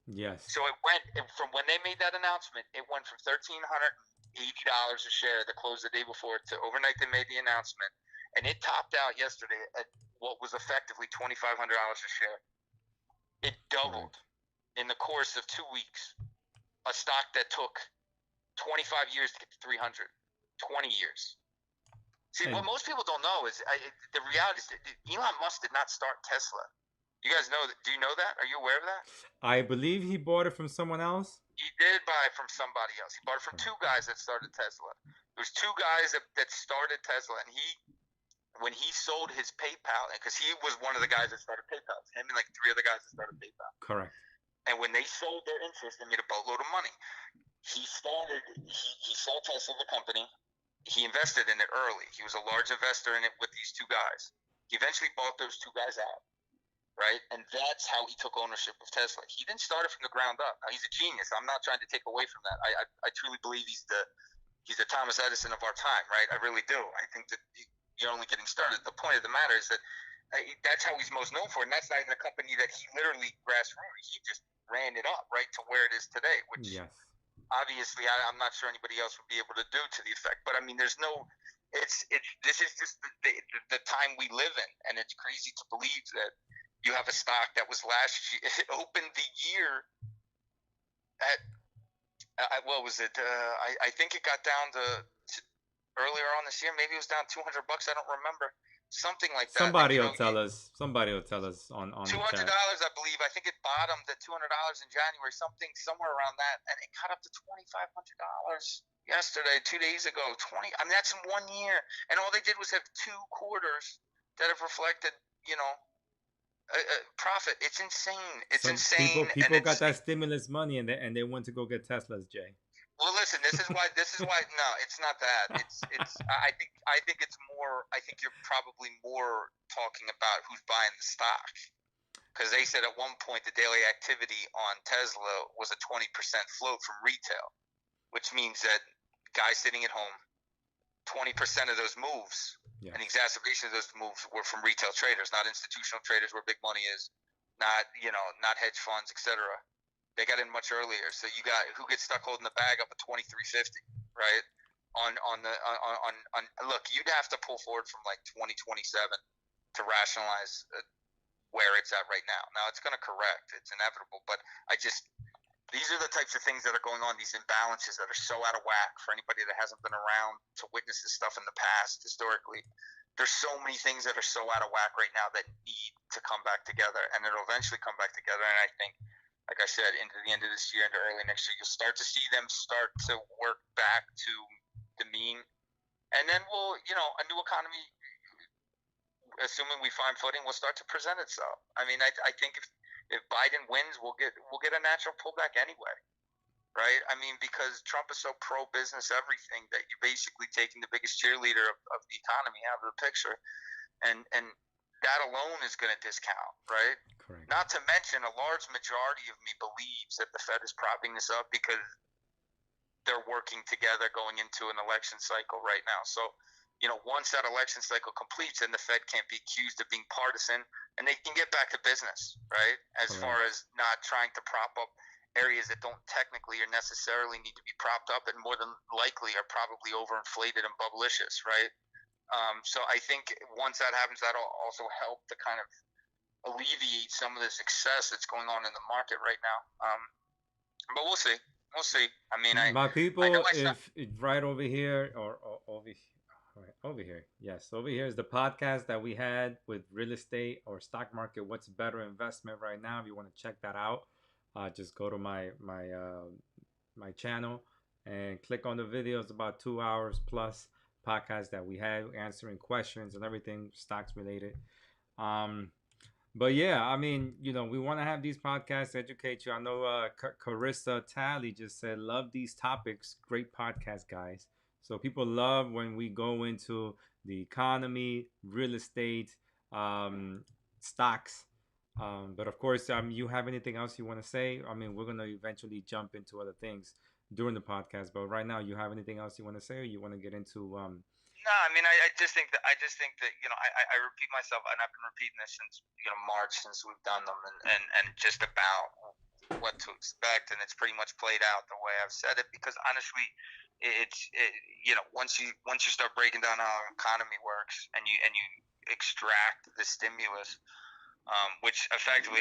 Yes. So it went from when they made that announcement. It went from $1,380 a share that closed the day before to overnight they made the announcement, and it topped out yesterday at what was effectively $2,500 a share. It doubled in the course of 2 weeks. A stock that took 25 years to get to 300, 20 years. See, what most people don't know is the reality is that Elon Musk did not start Tesla. You guys know that? Do you know that? Are you aware of that? I believe he bought it from someone else. He did buy it from somebody else. He bought it from two guys that started Tesla. There's two guys that started Tesla, and when he sold his PayPal, because he was one of the guys that started PayPal, him and like three other guys that started PayPal. Correct. And when they sold their interest, they made a boatload of money. He sold Tesla, the company. He invested in it early. He was a large investor in it with these two guys. He eventually bought those two guys out, right? And that's how he took ownership of Tesla. He didn't start it from the ground up. Now, he's a genius. I'm not trying to take away from that. I truly believe he's the Thomas Edison of our time, right? I really do. I think that you're only getting started. The point of the matter is that that's how he's most known for, and that's not even a company that he literally grassroots. He just ran it up right to where it is today, which obviously I'm not sure anybody else would be able to do to the effect. But I mean, there's no. This is just the time we live in, and it's crazy to believe that you have a stock that was last year, it opened the year at what was it? I think it got down to earlier on this year. Maybe it was down $200. I don't remember. Something like that. Somebody will tell us. Somebody will tell us on $200, I believe. I think it bottomed at $200 in January, somewhere around that, and it cut up to $2,500 yesterday, 2 days ago. I mean, that's in 1 year, and all they did was have 2 quarters that have reflected, profit. It's insane. It's insane. People got that stimulus money, and they went to go get Teslas, Jay. Well, listen. This is why. No, it's not that. It's. I think it's more. I think you're probably more talking about who's buying the stock, because they said at one point the daily activity on Tesla was a 20% float from retail, which means that guys sitting at home, 20% of those moves and exacerbation of those moves were from retail traders, not institutional traders where big money is, not hedge funds, etc. They got in much earlier, so you got who gets stuck holding the bag up at 23.50, right? Look, you'd have to pull forward from like 2027 to rationalize where it's at right now. Now it's going to correct; it's inevitable. But these are the types of things that are going on. These imbalances that are so out of whack for anybody that hasn't been around to witness this stuff in the past historically. There's so many things that are so out of whack right now that need to come back together, and it'll eventually come back together. And I think, like I said, into the end of this year, into early next year, you'll start to see them start to work back to the mean. And then a new economy, assuming we find footing, will start to present itself. I mean, I think if Biden wins, we'll get a natural pullback anyway. right? I mean, because Trump is so pro-business everything that you're basically taking the biggest cheerleader of the economy out of the picture, and that alone is going to discount, right? Correct. Not to mention, a large majority of me believes that the Fed is propping this up because they're working together going into an election cycle right now. So, once that election cycle completes, then the Fed can't be accused of being partisan, and they can get back to business, right? As far as not trying to prop up areas that don't technically or necessarily need to be propped up, and more than likely are probably overinflated and bubblicious, right? So I think once that happens, that'll also help to kind of alleviate some of this excess that's going on in the market right now. But we'll see. We'll see. I mean, My people, I know if right over here or over here, yes, over here is the podcast that we had with real estate or stock market. What's better investment right now? If you want to check that out, just go to my channel and click on the videos. About 2 hours plus podcast that we had answering questions and everything stocks related. But yeah, I mean, we want to have these podcasts educate you. I know Carissa Talley just said, love these topics. Great podcast, guys. So people love when we go into the economy, real estate, stocks. But of course, you have anything else you want to say? I mean, we're going to eventually jump into other things during the podcast. But right now, you have anything else you want to say, or you want to get into No, I mean, I just think that I repeat myself, and I've been repeating this since March, since we've done them, and just about what to expect, and it's pretty much played out the way I've said it. Because honestly, once you start breaking down how our economy works, and you extract the stimulus, which effectively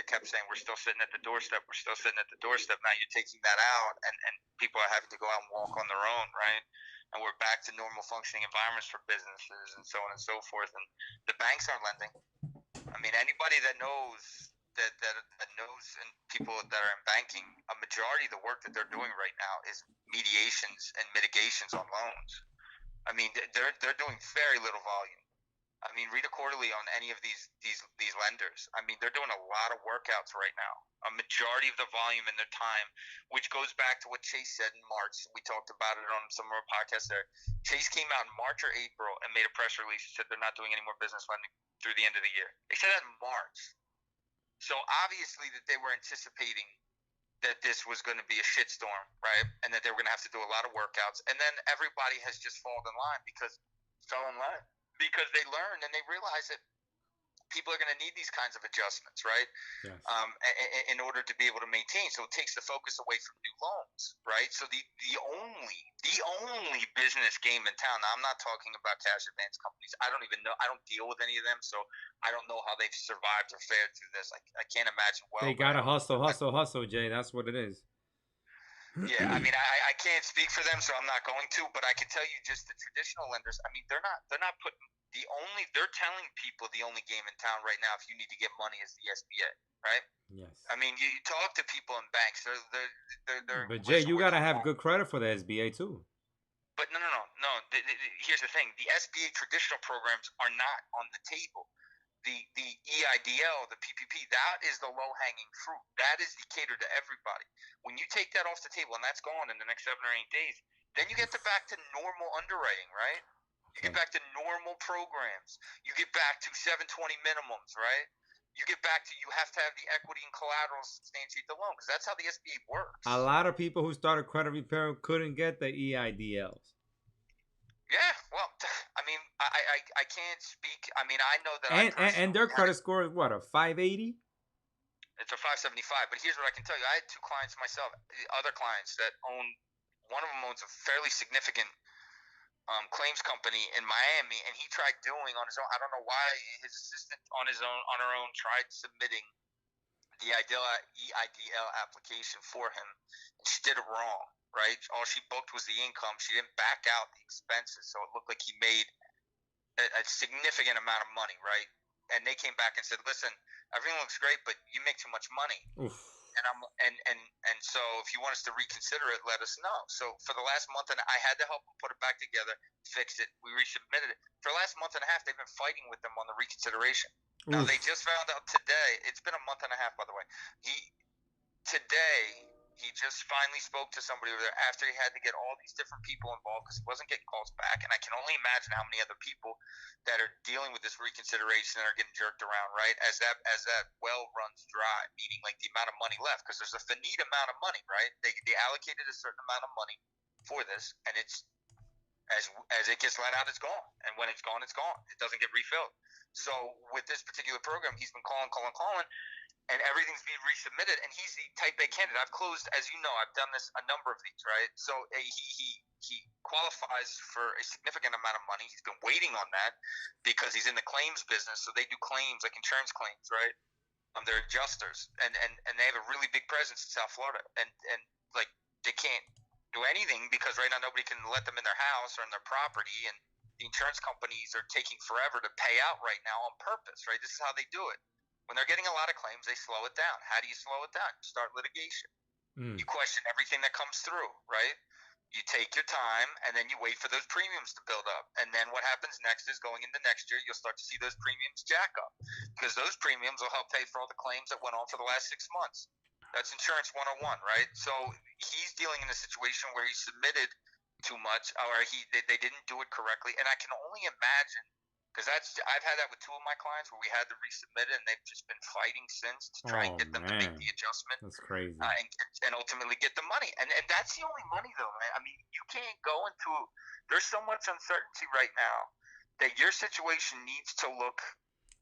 kept saying we're still sitting at the doorstep, we're still sitting at the doorstep. Now you're taking that out, and people are having to go out and walk on their own, right? And we're back to normal functioning environments for businesses and so on and so forth. And the banks aren't lending. I mean, anybody that knows that knows, and people that are in banking, a majority of the work that they're doing right now is mediations and mitigations on loans. I mean, they're doing very little volume. I mean, read a quarterly on any of these lenders. I mean, they're doing a lot of workouts right now. A majority of the volume in their time, which goes back to what Chase said in March. We talked about it on some of our podcasts there. Chase came out in March or April and made a press release and said they're not doing any more business lending through the end of the year. They said that in March. So obviously that they were anticipating that this was going to be a shitstorm, right? And that they were going to have to do a lot of workouts. And then everybody has just fallen in line because they learned and they realized that people are going to need these kinds of adjustments, right? Yes. In order to be able to maintain. So it takes the focus away from new loans, right? So the only business game in town. Now, I'm not talking about cash advance companies. I don't even know. I don't deal with any of them, so I don't know how they've survived or fared through this. I can't imagine. They gotta hustle, Jay. That's what it is. Yeah, I mean, I can't speak for them, so I'm not going to. But I can tell you, just the traditional lenders. I mean, they're not putting they're telling people the only game in town right now, if you need to get money, is the SBA, right? Yes. I mean, you talk to people in banks. They're But Jay, you gotta have good credit for the SBA too. But no. Here's the thing: the SBA traditional programs are not on the table. The EIDL, the PPP, that is the low-hanging fruit. That is the cater to everybody. When you take that off the table, and that's gone in the next 7 or 8 days, then you get back to normal underwriting, right? You get back to normal programs. You get back to 720 minimums, right? You get back to, you have to have the equity and collateral to substantiate the loan, because that's how the SBA works. A lot of people who started credit repair couldn't get the EIDLs. Yeah, well, I mean, I can't speak. I mean, I know that and their credit score is what, a 580? It's a 575. But here's what I can tell you: I had 2 clients myself, other clients that own. One of them owns a fairly significant claims company in Miami, and he tried doing on his own. I don't know why his assistant on her own tried submitting the EIDL application for him, and she did it wrong. Right? All she booked was the income. She didn't back out the expenses, so it looked like he made a significant amount of money, right? And they came back and said, "Listen, everything looks great, but you make too much money." Oof. And so if you want us to reconsider it, let us know. So for the last month, and I had to help them put it back together, fix it. We resubmitted it. For the last month and a half, they've been fighting with them on the reconsideration. Oof. Now they just found out today. It's been a month and a half, by the way. Today He just finally spoke to somebody over there after he had to get all these different people involved because he wasn't getting calls back. And I can only imagine how many other people that are dealing with this reconsideration that are getting jerked around, right? As that well runs dry, meaning like the amount of money left, because there's a finite amount of money, right? They allocated a certain amount of money for this, and it's as it gets let out, it's gone. And when it's gone, it's gone. It doesn't get refilled. So with this particular program, he's been calling, and everything's being resubmitted. And he's the type A candidate. I've closed, as you know, I've done this a number of these, right? So he qualifies for a significant amount of money. He's been waiting on that because he's in the claims business. So they do claims like insurance claims, right? They're adjusters, and they have a really big presence in South Florida, and like they can't do anything because right now nobody can let them in their house or in their property, and the insurance companies are taking forever to pay out right now on purpose, right? This is how they do it. When they're getting a lot of claims, they slow it down. How do you slow it down? You start litigation. You question everything that comes through, right? You take your time, and then you wait for those premiums to build up. And then what happens next is going into next year, you'll start to see those premiums jack up because those premiums will help pay for all the claims that went on for the last 6 months. That's insurance 101, right? So he's dealing in a situation where he submitted too much, or they didn't do it correctly. And I can only imagine, because I've had that with 2 of my clients where we had to resubmit it, and they've just been fighting since to try and get them to make the adjustment. That's crazy. And ultimately get the money. And that's the only money, though, man. I mean, you can't go into – there's so much uncertainty right now that your situation needs to look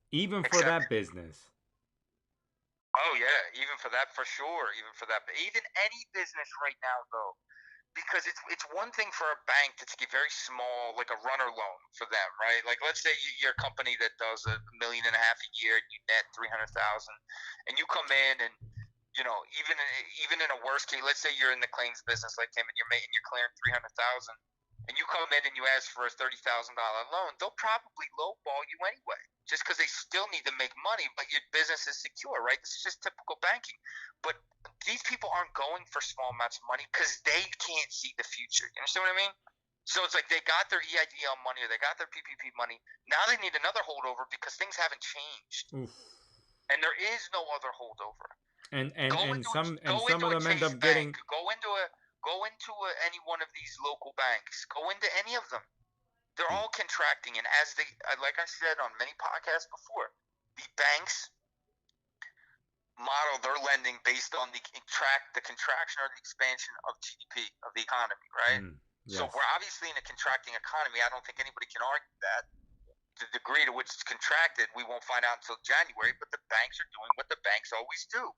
even for that business. Oh, yeah, even for that, for sure, even for that. But even any business right now, though, because it's one thing for a bank to take a very small, like a runner loan for them, right? Like, let's say you're a company that does $1.5 million a year, and you net 300,000, and you come in and, you know, even in a worst case, let's say you're in the claims business like him, and you're clearing 300,000, and you come in and you ask for a $30,000 loan, they'll probably lowball you anyway, just because they still need to make money, but your business is secure, right? This is just typical banking. But these people aren't going for small amounts of money because they can't see the future. You understand what I mean? So it's like they got their EIDL money or they got their PPP money. Now they need another holdover because things haven't changed. Oof. And there is no other holdover. And some of them end up getting – Go into any one of these local banks. Go into any of them. They're all contracting, and as they, like I said on many podcasts before, the banks model their lending based on the contraction or the expansion of GDP of the economy, right? Yes. So we're obviously in a contracting economy. I don't think anybody can argue that. The degree to which it's contracted, we won't find out until January. But the banks are doing what the banks always do.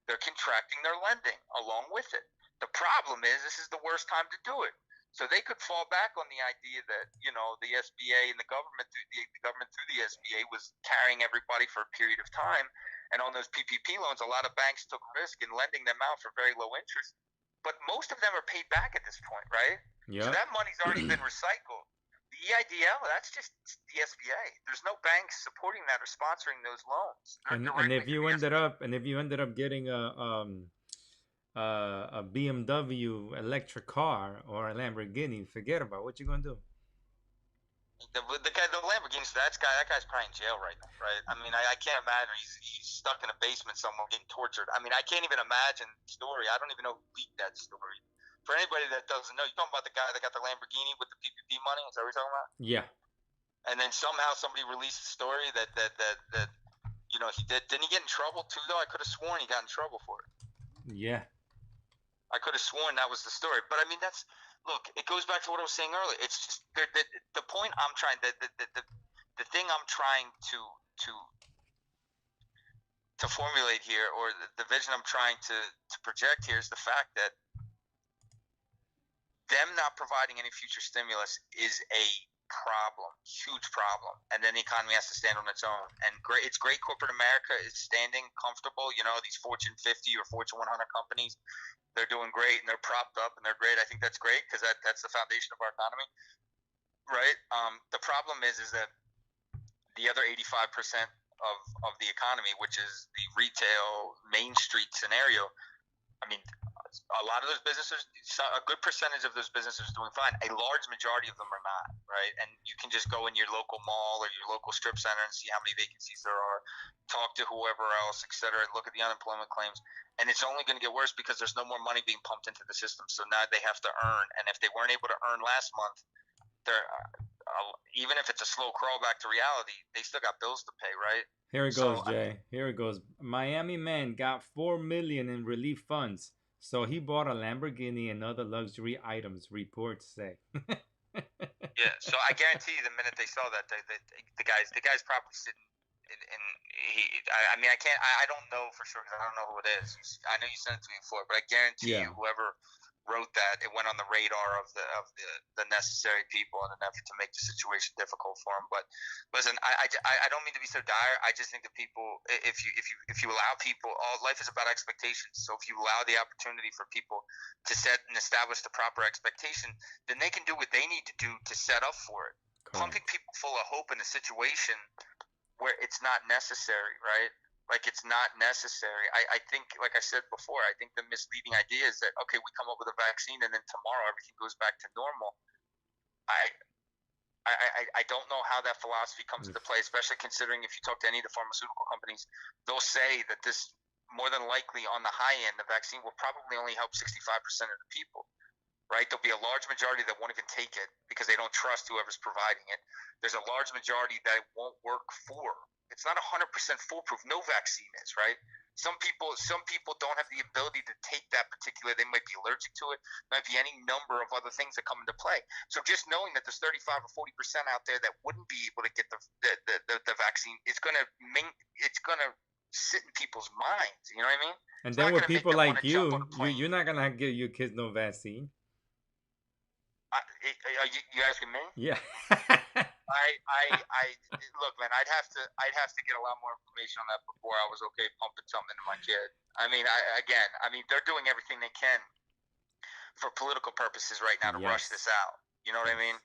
They're contracting their lending along with it. The problem is this is the worst time to do it. So they could fall back on the idea that, you know, the SBA and the government through the SBA was carrying everybody for a period of time. And on those PPP loans, a lot of banks took risk in lending them out for very low interest. But most of them are paid back at this point, right? Yeah. So that money's already been recycled. The EIDL, that's just the SBA. There's no banks supporting that or sponsoring those loans. And if you ended up getting a BMW electric car or a Lamborghini, forget about it. What you gonna do? The Lamborghini, that guy's probably in jail right now, right? I mean, I can't imagine he's stuck in a basement somewhere getting tortured. I mean, I can't even imagine the story. I don't even know who leaked that story. For anybody that doesn't know, you're talking about the guy that got the Lamborghini with the PPP money? Is that what you're talking about? Yeah. And then somehow somebody released the story that you know, he didn't he get in trouble too, though? I could have sworn he got in trouble for it. Yeah. I could have sworn that was the story. But, I mean, look, it goes back to what I was saying earlier. It's just the point I'm trying – the thing I'm trying to formulate here, or the vision I'm trying to project here, is the fact that them not providing any future stimulus is a problem, huge problem, and then the economy has to stand on its own. And it's great corporate America is standing comfortable. You know, these Fortune 50 or Fortune 100 companies, they're doing great and they're propped up and they're great. I think that's great because that's the foundation of our economy, right? The problem is that the other 85% of the economy, which is the retail Main Street scenario, I mean, a lot of those businesses, a good percentage of those businesses are doing fine. A large majority of them are not, right? And you can just go in your local mall or your local strip center and see how many vacancies there are, talk to whoever else, et cetera, look at the unemployment claims. And it's only going to get worse because there's no more money being pumped into the system. So now they have to earn. And if they weren't able to earn last month, they're even if it's a slow crawl back to reality, they still got bills to pay, right? Here it goes, Jay. Here it goes. Miami man got $4 million in relief funds, so he bought a Lamborghini and other luxury items. Reports say. Yeah, so I guarantee you, the minute they saw that, the guy's probably sitting in I mean, I don't know for sure because I don't know who it is. I know you sent it to me before, but I guarantee you, whoever wrote that, it went on the radar of the necessary people in an effort to make the situation difficult for them. But listen, I don't mean to be so dire. I just think that people, if you allow people, all life is about expectations. So if you allow the opportunity for people to set and establish the proper expectation, then they can do what they need to do to set up for it. Correct. Pumping people full of hope in a situation where it's not necessary, right? Like, it's not necessary. I think, like I said before, I think the misleading idea is that, okay, we come up with a vaccine and then tomorrow everything goes back to normal. I don't know how that philosophy comes into play, especially considering if you talk to any of the pharmaceutical companies, they'll say that this, more than likely on the high end, the vaccine will probably only help 65% of the people, right? There'll be a large majority that won't even take it because they don't trust whoever's providing it. There's a large majority that it won't work for. It's not 100% foolproof. No vaccine is, right? Some people don't have the ability to take that particular. They might be allergic to it. Might be any number of other things that come into play. So just knowing that there's 35 or 40% out there that wouldn't be able to get the vaccine, it's gonna sit in people's minds. You know what I mean? And then with people like you, you're not gonna give your kids no vaccine. Are you asking me? Yeah. I look, man. I'd have to get a lot more information on that before I was okay pumping something into my kid. I mean, they're doing everything they can for political purposes right now to rush this out. You know what I mean?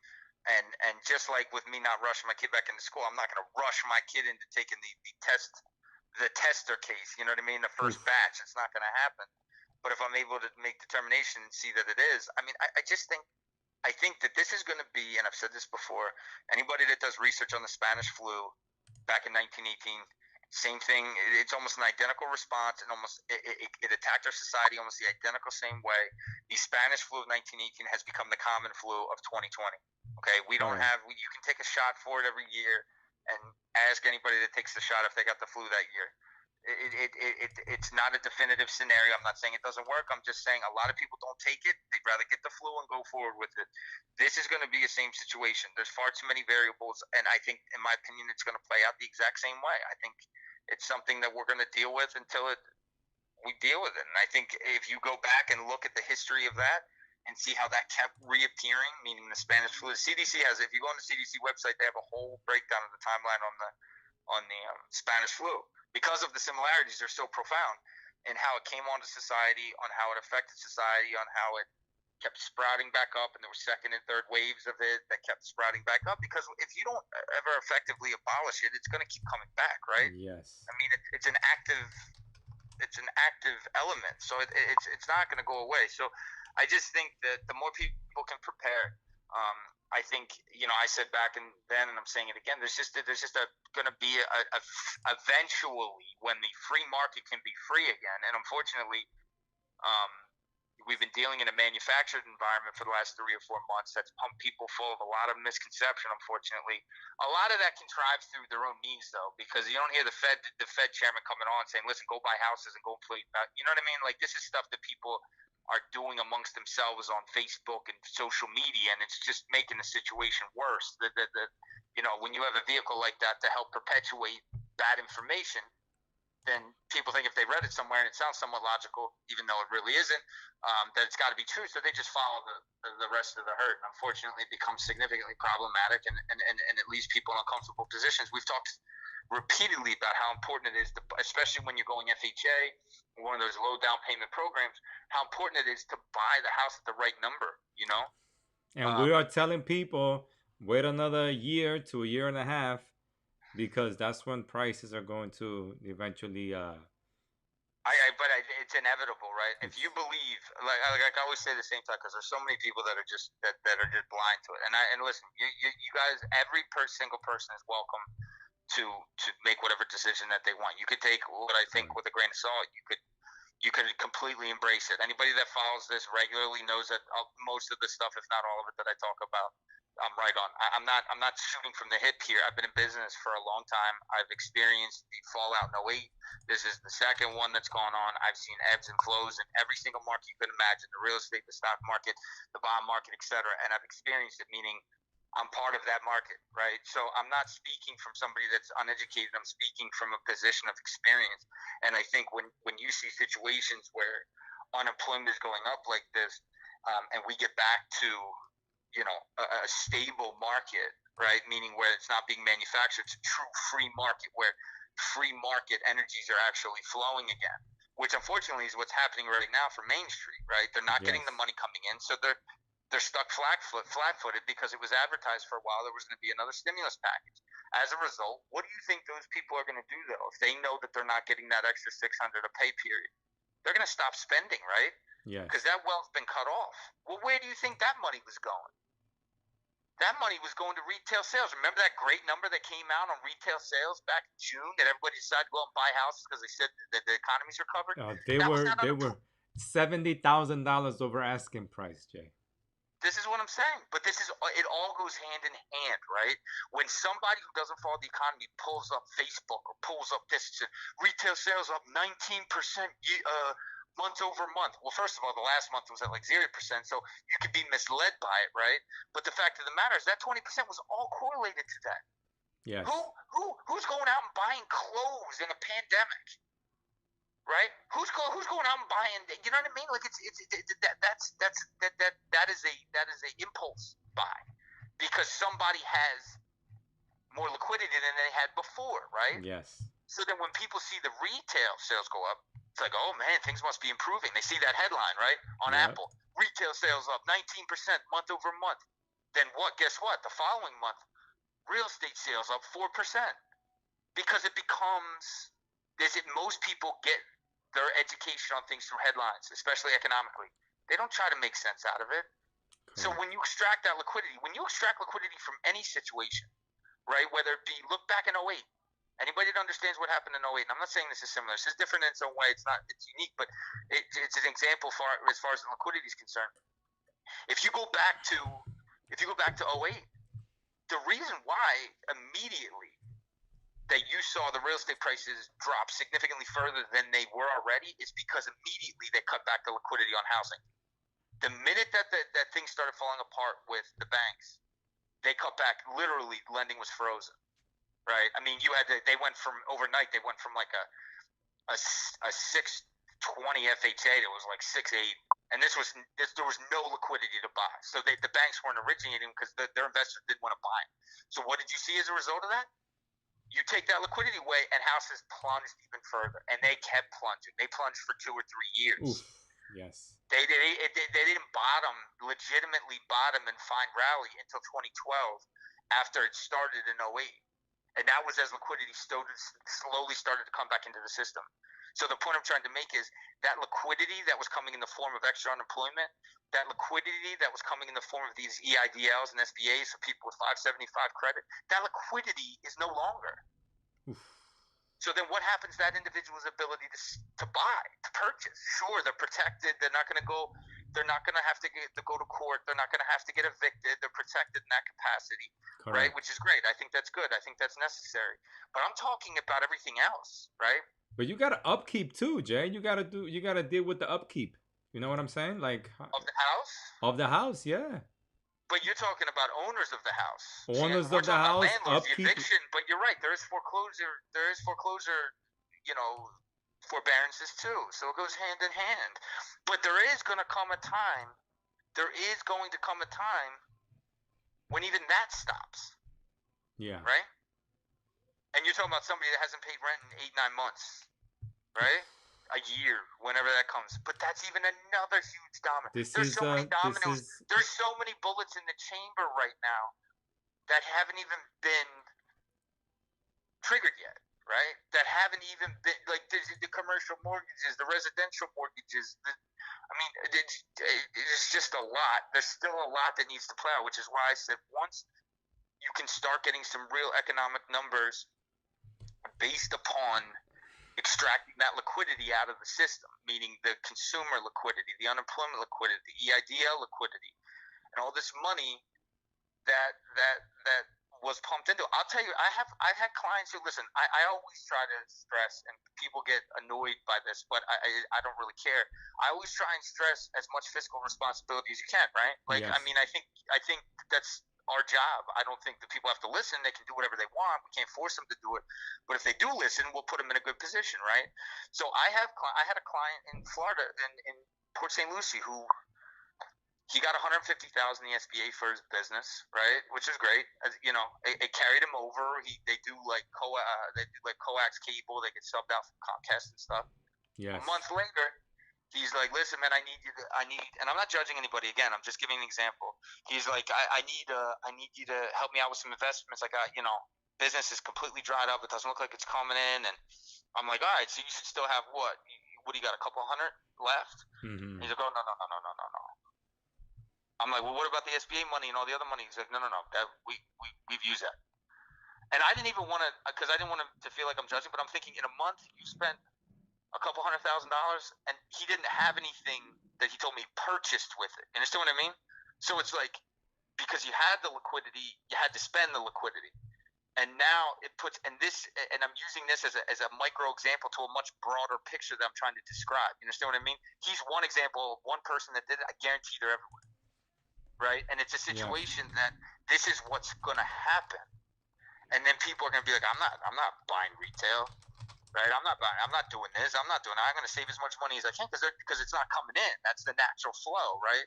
And just like with me not rushing my kid back into school, I'm not going to rush my kid into taking the tester case. You know what I mean? The first batch. It's not going to happen. But if I'm able to make determination and see that it is, I mean, I think that this is going to be, and I've said this before, anybody that does research on the Spanish flu back in 1918, same thing. It's almost an identical response, and it attacked our society almost the identical same way. The Spanish flu of 1918 has become the common flu of 2020. Okay, we don't have. You can take a shot for it every year, and ask anybody that takes the shot if they got the flu that year. It's not a definitive scenario. I'm not saying it doesn't work. I'm just saying a lot of people don't take it. They'd rather get the flu and go forward with it. This is going to be the same situation. There's far too many variables, and I think, in my opinion, it's going to play out the exact same way. I think it's something that we're going to deal with until we deal with it. And I think if you go back and look at the history of that and see how that kept reappearing, meaning the Spanish flu, the CDC has, if you go on the CDC website, they have a whole breakdown of the timeline on the Spanish flu. Because of the similarities, they're so profound in how it came onto society, on how it affected society, on how it kept sprouting back up, and there were second and third waves of it that kept sprouting back up. Because if you don't ever effectively abolish it, it's going to keep coming back, right? Yes. I mean, it's an active element, so it's not going to go away. So I just think that the more people can prepare, I think, I said back then, and I'm saying it again, there's just going to be eventually when the free market can be free again. And unfortunately, we've been dealing in a manufactured environment for the last 3 or 4 months that's pumped people full of a lot of misconception, unfortunately. A lot of that contrives through their own means, though, because you don't hear the Fed chairman coming on saying, listen, go buy houses and go inflate. You know what I mean? Like, this is stuff that people are doing amongst themselves on Facebook and social media, and it's just making the situation worse. When you have a vehicle like that to help perpetuate bad information, then people think if they read it somewhere and it sounds somewhat logical, even though it really isn't, that it's got to be true. So they just follow the rest of the herd. And unfortunately, it becomes significantly problematic and it leaves people in uncomfortable positions. We've talked repeatedly about how important it is, especially when you're going FHA, one of those low down payment programs, how important it is to buy the house at the right number, And we are telling people, wait another year to a year and a half, because that's when prices are going to eventually. But it's inevitable, right? If you believe, like I always say the same time, because there's so many people that are just that are just blind to it. And listen, you guys, every single person is welcome to make whatever decision that they want. You could take what I think with a grain of salt. You could completely embrace it. Anybody that follows this regularly knows that most of the stuff, if not all of it, that I talk about, I'm right on. I'm not shooting from the hip here. I've been in business for a long time. I've experienced the fallout in '08. This is the second one that's gone on. I've seen ebbs and flows in every single market you could imagine, the real estate, the stock market, the bond market, etc. And I've experienced it, meaning I'm part of that market, right? So I'm not speaking from somebody that's uneducated. I'm speaking from a position of experience. And I think when you see situations where unemployment is going up like this, and we get back to a stable market, right? Meaning where it's not being manufactured, it's a true free market where free market energies are actually flowing again, which unfortunately is what's happening right now for Main Street, right? They're not getting the money coming in, so they're stuck flat-footed because it was advertised for a while there was going to be another stimulus package. As a result, what do you think those people are going to do though if they know that they're not getting that extra $600 a pay period? They're going to stop spending, right? Yes. Because that well's been cut off. Well, where do you think that money was going? That money was going to retail sales. Remember that great number that came out on retail sales back in June that everybody decided to go out and buy houses because they said that the economies recovered? They were $70,000 over asking price, Jay. This is what I'm saying. But it all goes hand in hand, right? When somebody who doesn't follow the economy pulls up Facebook or pulls up this, retail sales up 19% month over month. Well, first of all, the last month was at like 0%, so you could be misled by it, right? But the fact of the matter is that 20% was all correlated to that. Yes. Who's going out and buying clothes in a pandemic, right? Who's going out and buying? You know what I mean? Like that is a impulse buy because somebody has more liquidity than they had before, right? Yes. So then when people see the retail sales go up, it's like, oh man, things must be improving. They see that headline, right? On Apple, retail sales up 19% month over month. Then what? Guess what? The following month, real estate sales up 4%. Because it becomes, most people get their education on things through headlines, especially economically. They don't try to make sense out of it. Correct. So when you extract that liquidity, from any situation, right? Whether it be, look back in '08. Anybody that understands what happened in '08, and I'm not saying this is similar. This is different in its own way. It's unique, but it's an example as far as the liquidity is concerned. If you go back to '08, the reason why immediately that you saw the real estate prices drop significantly further than they were already is because immediately they cut back the liquidity on housing. The minute that things started falling apart with the banks, they cut back. Literally, lending was frozen. Right. I mean, they went from overnight. They went from like a 620 FHA that was like 6.8, and there was no liquidity to buy. So the banks weren't originating because their investors didn't want to buy it. So what did you see as a result of that? You take that liquidity away, and houses plunged even further, and they kept plunging. They plunged for 2 or 3 years. Oof. Yes. They didn't legitimately bottom and find rally until 2012 after it started in '08. And that was as liquidity slowly started to come back into the system. So the point I'm trying to make is that liquidity that was coming in the form of extra unemployment, that liquidity that was coming in the form of these EIDLs and SBAs for people with 575 credit, that liquidity is no longer. Oof. So then what happens to that individual's ability to buy, to purchase? Sure, they're protected. They're not going to go have to go to court. They're not going to have to get evicted. They're protected in that capacity. Correct. Right? Which is great. I think that's good. I think that's necessary. But I'm talking about everything else, right? But you got to upkeep too, Jay. You got to deal with the upkeep. You know what I'm saying? Like of the house? Of the house, yeah. But you're talking about owners of the house. Owners of the house, landlords, upkeep. The eviction, but you're right. There is foreclosure, forbearances too. So it goes hand in hand. But there is going to come a time when even that stops. Yeah. Right? And you're talking about somebody that hasn't paid rent in 8-9 months. Right? A year, whenever that comes. But that's even another huge domino. There's so many dominoes. There's so many bullets in the chamber right now that haven't even been triggered yet. right? That haven't even been like the commercial mortgages, the residential mortgages. I mean, it's just a lot. There's still a lot that needs to play out, which is why I said once you can start getting some real economic numbers based upon extracting that liquidity out of the system, meaning the consumer liquidity, the unemployment liquidity, the EIDL liquidity, and all this money that was pumped into. I'll tell you, I've had clients who listen. I always try to stress, and people get annoyed by this, but I don't really care. I always try and stress as much fiscal responsibility as you can, right? Like, Yes. I mean, I think that's our job. I don't think that people have to listen. They can do whatever they want. We can't force them to do it. But if they do listen, we'll put them in a good position, right? So I had a client in Florida, in Port St. Lucie, who he got $150,000 in the SBA for his business, right? Which is great. You know, it carried him over. They do like coax cable. They get subbed out from Comcast and stuff. Yes. A month later, he's like, "Listen, man, I need," and I'm not judging anybody. Again, I'm just giving an example. He's like, I need you to help me out with some investments. I got, business is completely dried up. It doesn't look like it's coming in, and I'm like, all right, so you should still have what? What do you got? A couple hundred left? Mm-hmm. He's like, oh no. I'm like, well, what about the SBA money and all the other money? He's like, no, that we've used that. And I didn't even want to, because I didn't want to feel like I'm judging, but I'm thinking in a month you spent a couple $100,000, and he didn't have anything that he told me purchased with it. You understand what I mean? So it's like, because you had the liquidity, you had to spend the liquidity. And now it puts, and I'm using this as a micro example to a much broader picture that I'm trying to describe. You understand what I mean? He's one example, one person that did it. I guarantee they're everywhere. Right? And it's a situation that this is what's going to happen. And then people are going to be like, I'm not buying retail, right? I'm not doing this. I'm going to save as much money as I can because it's not coming in. That's the natural flow, right?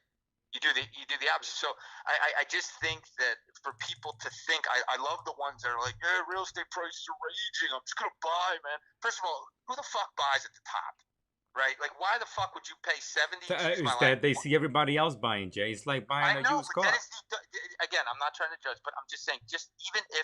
You do the opposite. So I just think that for people to think, I love the ones that are like, yeah, real estate prices are raging. I'm just going to buy, man. First of all, who the fuck buys at the top? Right? Like, why the fuck would you pay 70? Is that they see everybody else buying, Jay? It's like buying a used car. Again, I'm not trying to judge, but I'm just saying, even if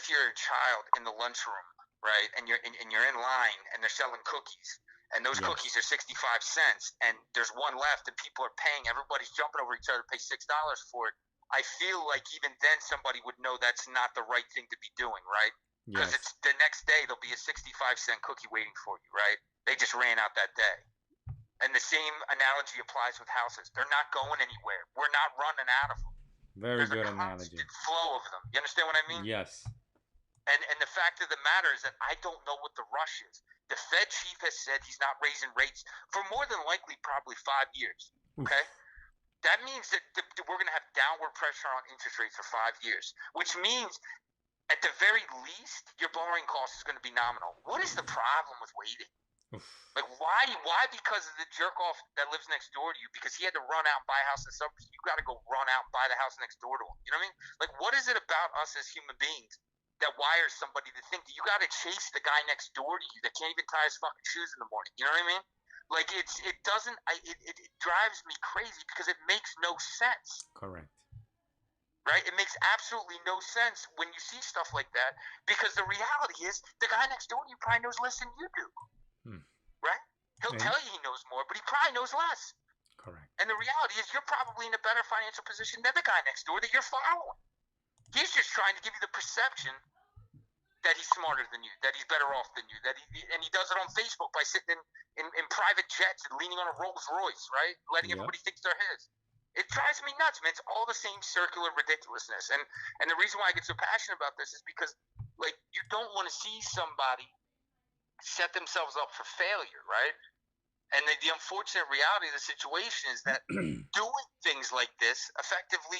you're a child in the lunchroom, right, and you're in line and they're selling cookies, and those cookies are 65 cents, and there's one left, and people are paying, everybody's jumping over each other to pay $6 for it. I feel like even then somebody would know that's not the right thing to be doing, right? Because it's the next day there'll be a 65-cent cookie waiting for you, right? They just ran out that day. And the same analogy applies with houses. They're not going anywhere. We're not running out of them. Very good analogy. analogy. Flow of them. You understand what I mean? Yes. And the fact of the matter is that I don't know what the rush is. The Fed chief has said he's not raising rates for more than likely probably 5 years. Okay? That means that we're going to have downward pressure on interest rates for 5 years, which means at the very least, your borrowing cost is going to be nominal. What is the problem with waiting? Like, why? Because of the jerk off that lives next door to you, because he had to run out and buy a house in the suburbs. You got to go run out and buy the house next door to him. You know what I mean? Like, what is it about us as human beings that wires somebody to think that you got to chase the guy next door to you that can't even tie his fucking shoes in the morning? You know what I mean? Like, it drives me crazy because it makes no sense. Correct. Right? It makes absolutely no sense when you see stuff like that, because the reality is the guy next door to you probably knows less than you do. Right? He'll tell you he knows more, but he probably knows less. Correct. And the reality is you're probably in a better financial position than the guy next door that you're following. He's just trying to give you the perception that he's smarter than you, that he's better off than you, and he does it on Facebook by sitting in private jets and leaning on a Rolls Royce, right? Letting everybody think they're his. It drives me nuts, man. It's all the same circular ridiculousness. And the reason why I get so passionate about this is because, like, you don't want to see somebody set themselves up for failure, right? And the unfortunate reality of the situation is that doing things like this, effectively,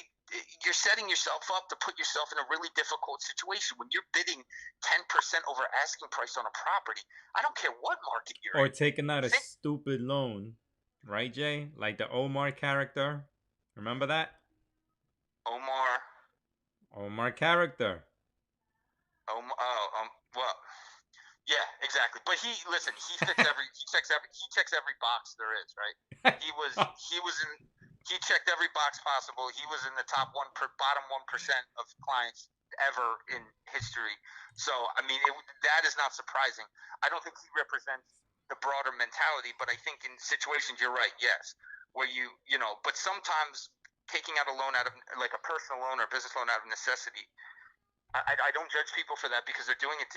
you're setting yourself up to put yourself in a really difficult situation. When you're bidding 10% over asking price on a property, I don't care what market you're in. Or taking out a stupid loan, right, Jay? Like the Omar character. Remember that? Omar character. Well, yeah, exactly. But he checks every box there is, right? He was He checked every box possible. He was in the bottom 1% of clients ever in history. So I mean, that is not surprising. I don't think he represents the broader mentality, but I think in situations you're right. Yes, where but sometimes taking out a loan out of like a personal loan or a business loan out of necessity. I don't judge people for that because they're doing it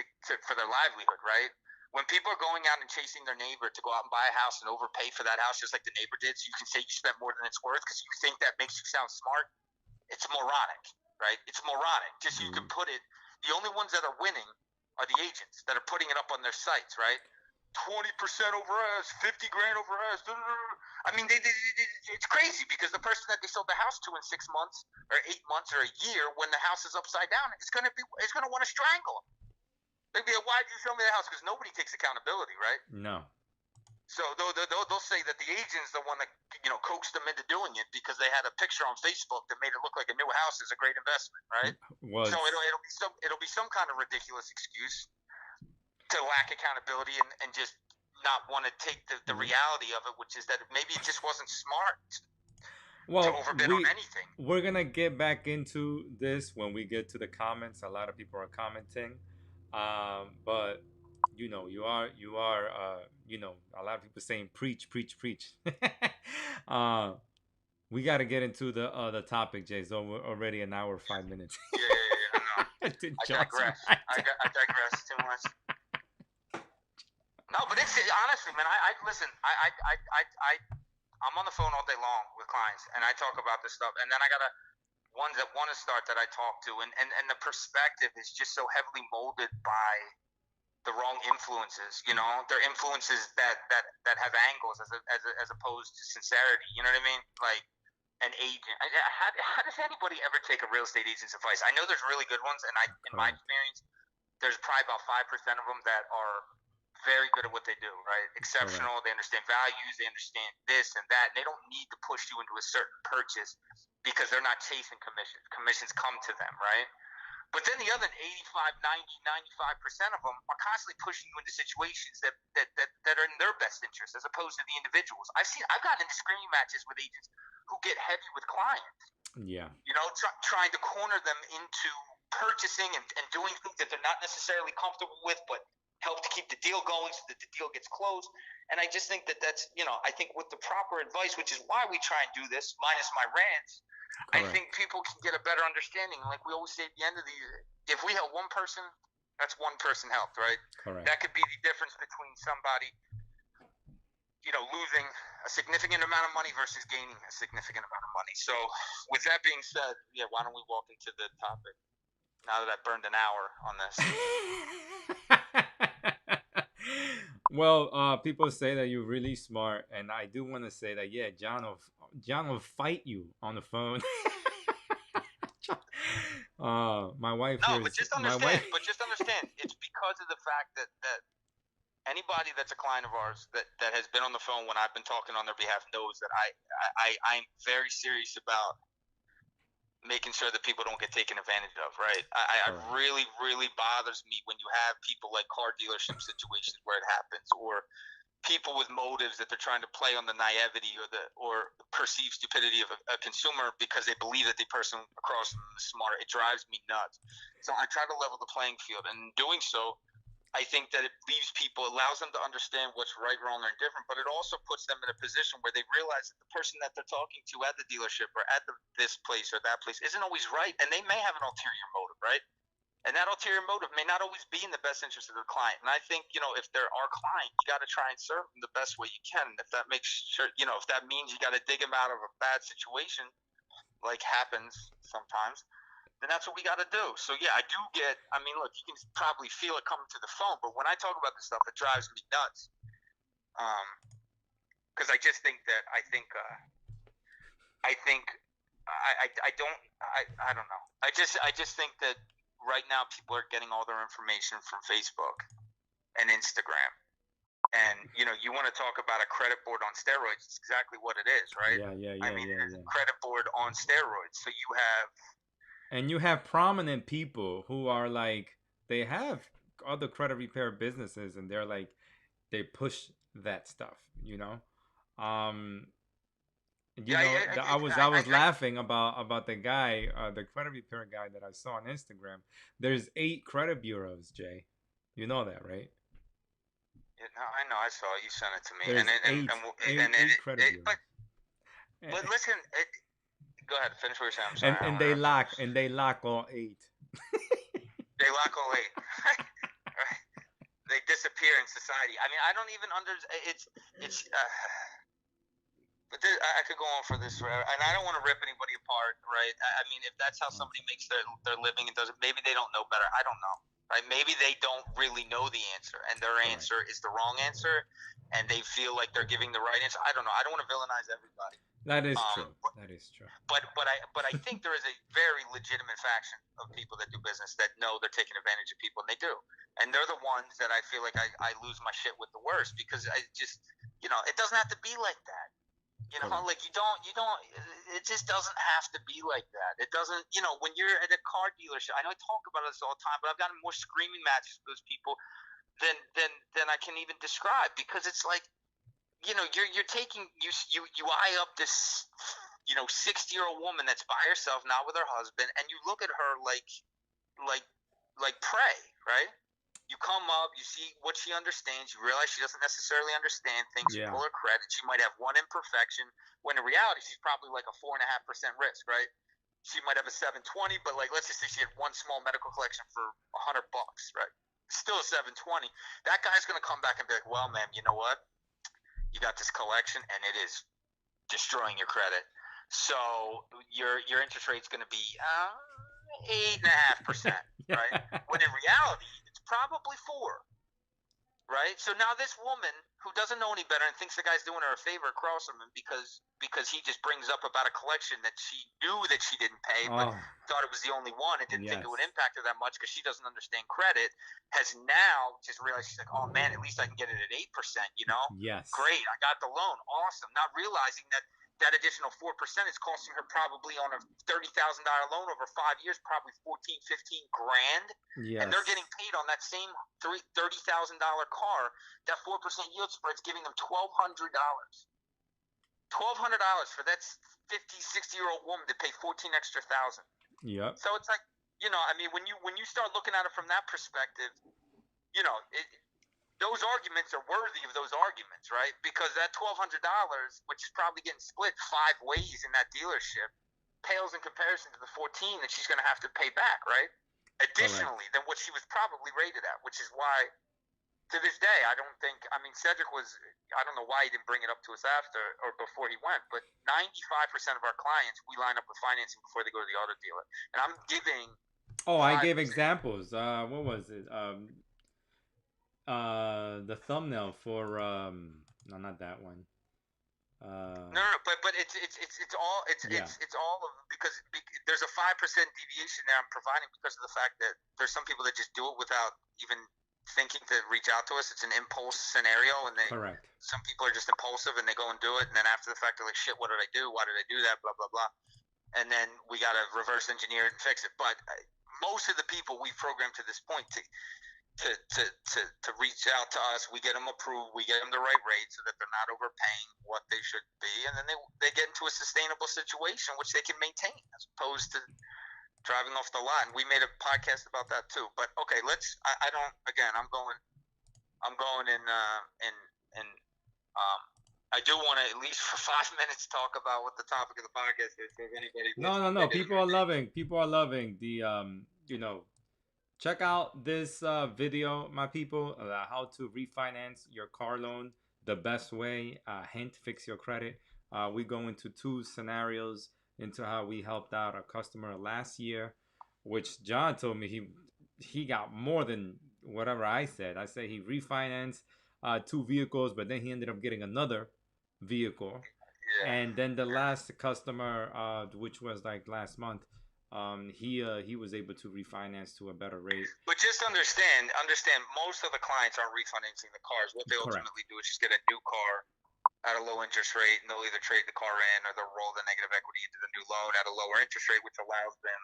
for their livelihood, right? When people are going out and chasing their neighbor to go out and buy a house and overpay for that house just like the neighbor did, so you can say you spent more than it's worth because you think that makes you sound smart, it's moronic, right? It's moronic. Just so you can put it, the only ones that are winning are the agents that are putting it up on their sites, right? 20% over us, 50 grand over us. I mean, it's crazy because the person that they sold the house to in 6 months or 8 months or a year, when the house is upside down, is going to want to strangle them. They'd be like, "Why did you show me the house?" Because nobody takes accountability, right? No. So they'll say that the agent's the one that coaxed them into doing it because they had a picture on Facebook that made it look like a new house is a great investment, right? Well, so it'll be some kind of ridiculous excuse to lack accountability and just not want to take the reality of it, which is that maybe it just wasn't smart to overbid on anything. We're gonna get back into this when we get to the comments. A lot of people are commenting, but you are a lot of people saying preach, preach, preach. We got to get into the topic, Jay. So we're already an hour 5 minutes. Yeah, I digress. I digress too much. No, but it's honestly, man. I listen. I'm on the phone all day long with clients, and I talk about this stuff. And then I got ones that want to start that I talk to, and the perspective is just so heavily molded by the wrong influences. They're influences that have angles as opposed to sincerity. You know what I mean? Like an agent. How does anybody ever take a real estate agent's advice? I know there's really good ones, and in my experience, there's probably about 5% of them that are very good at what they do, right? Exceptional. Correct. They understand values. They understand this and that. And they don't need to push you into a certain purchase because they're not chasing commissions. Commissions come to them, right? But then the other 85, 90, 95% of them are constantly pushing you into situations that are in their best interest as opposed to the individuals. I've gotten into screaming matches with agents who get heavy with clients. Yeah. Trying to corner them into purchasing and doing things that they're not necessarily comfortable with, but help to keep the deal going so that the deal gets closed. And I just think that's, I think with the proper advice, which is why we try and do this, minus my rants, correct. I think people can get a better understanding. Like we always say at the end of the year, if we help one person, that's one person helped, right? Correct. That could be the difference between somebody, losing a significant amount of money versus gaining a significant amount of money. So with that being said, why don't we walk into the topic now that I've burned an hour on this? Well, people say that you're really smart, and I do want to say that John will fight you on the phone. My wife. No, but just understand. It's because of the fact that anybody that's a client of ours that has been on the phone when I've been talking on their behalf knows that I'm very serious about making sure that people don't get taken advantage of, right? It really, really bothers me when you have people like car dealership situations where it happens, or people with motives that they're trying to play on the naivety or perceived stupidity of a consumer because they believe that the person across from them is smart. It drives me nuts. So I try to level the playing field, and in doing so, I think that it allows them to understand what's right, wrong, or indifferent, but it also puts them in a position where they realize that the person that they're talking to at the dealership or at this place or that place isn't always right, and they may have an ulterior motive, right? And that ulterior motive may not always be in the best interest of the client. And I think, if they're our client, you got to try and serve them the best way you can. If that makes sure, if that means you got to dig them out of a bad situation, like happens sometimes, then that's what we got to do. So, I do look, you can probably feel it coming to the phone, but when I talk about this stuff, it drives me nuts. Because I just think that, I don't know. I just think that right now people are getting all their information from Facebook and Instagram. And, you want to talk about a credit board on steroids, it's exactly what it is, right? Yeah. It's a credit board on steroids. So you have... And you have prominent people who are like, they have other credit repair businesses, and they're like, they push that stuff, You know, I was laughing about the guy, the credit repair guy that I saw on Instagram. There's 8 credit bureaus, Jay. You know that, right? Yeah, no, I know. I saw it. You sent it to me. There's eight credit bureaus. But listen, go ahead. Finish what you're saying. I'm sorry. And they lock all 8. They lock all 8. Right. They disappear in society. I mean, I don't even it's. But I could go on for this forever, and I don't want to rip anybody apart, right? I mean, if that's how somebody makes their living and doesn't, maybe they don't know better. I don't know, right? Maybe they don't really know the answer, and their answer is the wrong answer, and they feel like they're giving the right answer. I don't know. I don't want to villainize everybody. That is true. That is true. But I think there is a very legitimate faction of people that do business that know they're taking advantage of people, and they do, and they're the ones that I feel like I lose my shit with the worst, because I just, it doesn't have to be like that. Like you don't, it just doesn't have to be like that. It doesn't, when you're at a car dealership, I know I talk about this all the time, but I've gotten more screaming matches with those people than I can even describe, because it's like, you're taking, you eye up this, 60-year-old woman that's by herself, not with her husband, and you look at her like prey, right? You come up, you see what she understands, you realize she doesn't necessarily understand things. You pull her credit, she might have one imperfection, when in reality she's probably like a 4.5% risk, right? She might have a 720, but like, let's just say she had one small medical collection for $100, right? Still a 720. That guy's gonna come back and be like, well, ma'am, you know what? You got this collection and it is destroying your credit. So your interest rate's gonna be 8.5%, right? When in reality, it's probably 4, right? So now this woman who doesn't know any better and thinks the guy's doing her a favor across from him because he just brings up about a collection that she knew that she didn't pay, but thought it was the only one and didn't think it would impact her that much because she doesn't understand credit, has now just realized, she's like, oh man, at least I can get it at 8%, Yes. Great, I got the loan, awesome. Not realizing that additional 4% is costing her, probably on a $30,000 loan over 5 years, probably 14, 15 grand. Yes. And they're getting paid on that same $30,000 car. That 4% yield spread's giving them $1,200. $1,200 for that 50, 60-year-old woman to pay 14 extra thousand. Yep. So it's like, I mean, when you start looking at it from that perspective, those arguments are worthy of those arguments, right? Because that $1,200, which is probably getting split 5 ways in that dealership, pales in comparison to the 14 that she's going to have to pay back, right? Additionally, than what she was probably rated at, which is why, to this day, Cedric was, I don't know why he didn't bring it up to us after or before he went, but 95% of our clients, we line up with financing before they go to the auto dealer. And I'm giving... I gave examples. What was it? The thumbnail for no, not that one. No, but it's all of, because there's a 5% deviation that I'm providing because of the fact that there's some people that just do it without even thinking to reach out to us. It's an impulse scenario, and Correct. Some people are just impulsive and they go and do it, and then after the fact they're like, shit, what did I do? Why did I do that? Blah blah blah. And then we got to reverse engineer it and fix it. But most of the people we've programmed to this point to reach out to us, we get them approved, we get them the right rate so that they're not overpaying what they should be, and then they get into a sustainable situation which they can maintain, as opposed to driving off the lot. And we made a podcast about that too. But okay, I'm going in I do want to, at least for 5 minutes, talk about what the topic of the podcast is. So if anybody No. People are loving the check out this video, my people, how to refinance your car loan the best way. Hint, fix your credit. We go into 2 scenarios into how we helped out a customer last year, which John told me he got more than whatever I said. I said he refinanced 2 vehicles, but then he ended up getting another vehicle. Yeah. And then the last customer, which was like last month, he was able to refinance to a better rate. But just understand, most of the clients aren't refinancing the cars. What they ultimately do is just get a new car at a low interest rate, and they'll either trade the car in or they'll roll the negative equity into the new loan at a lower interest rate, which allows them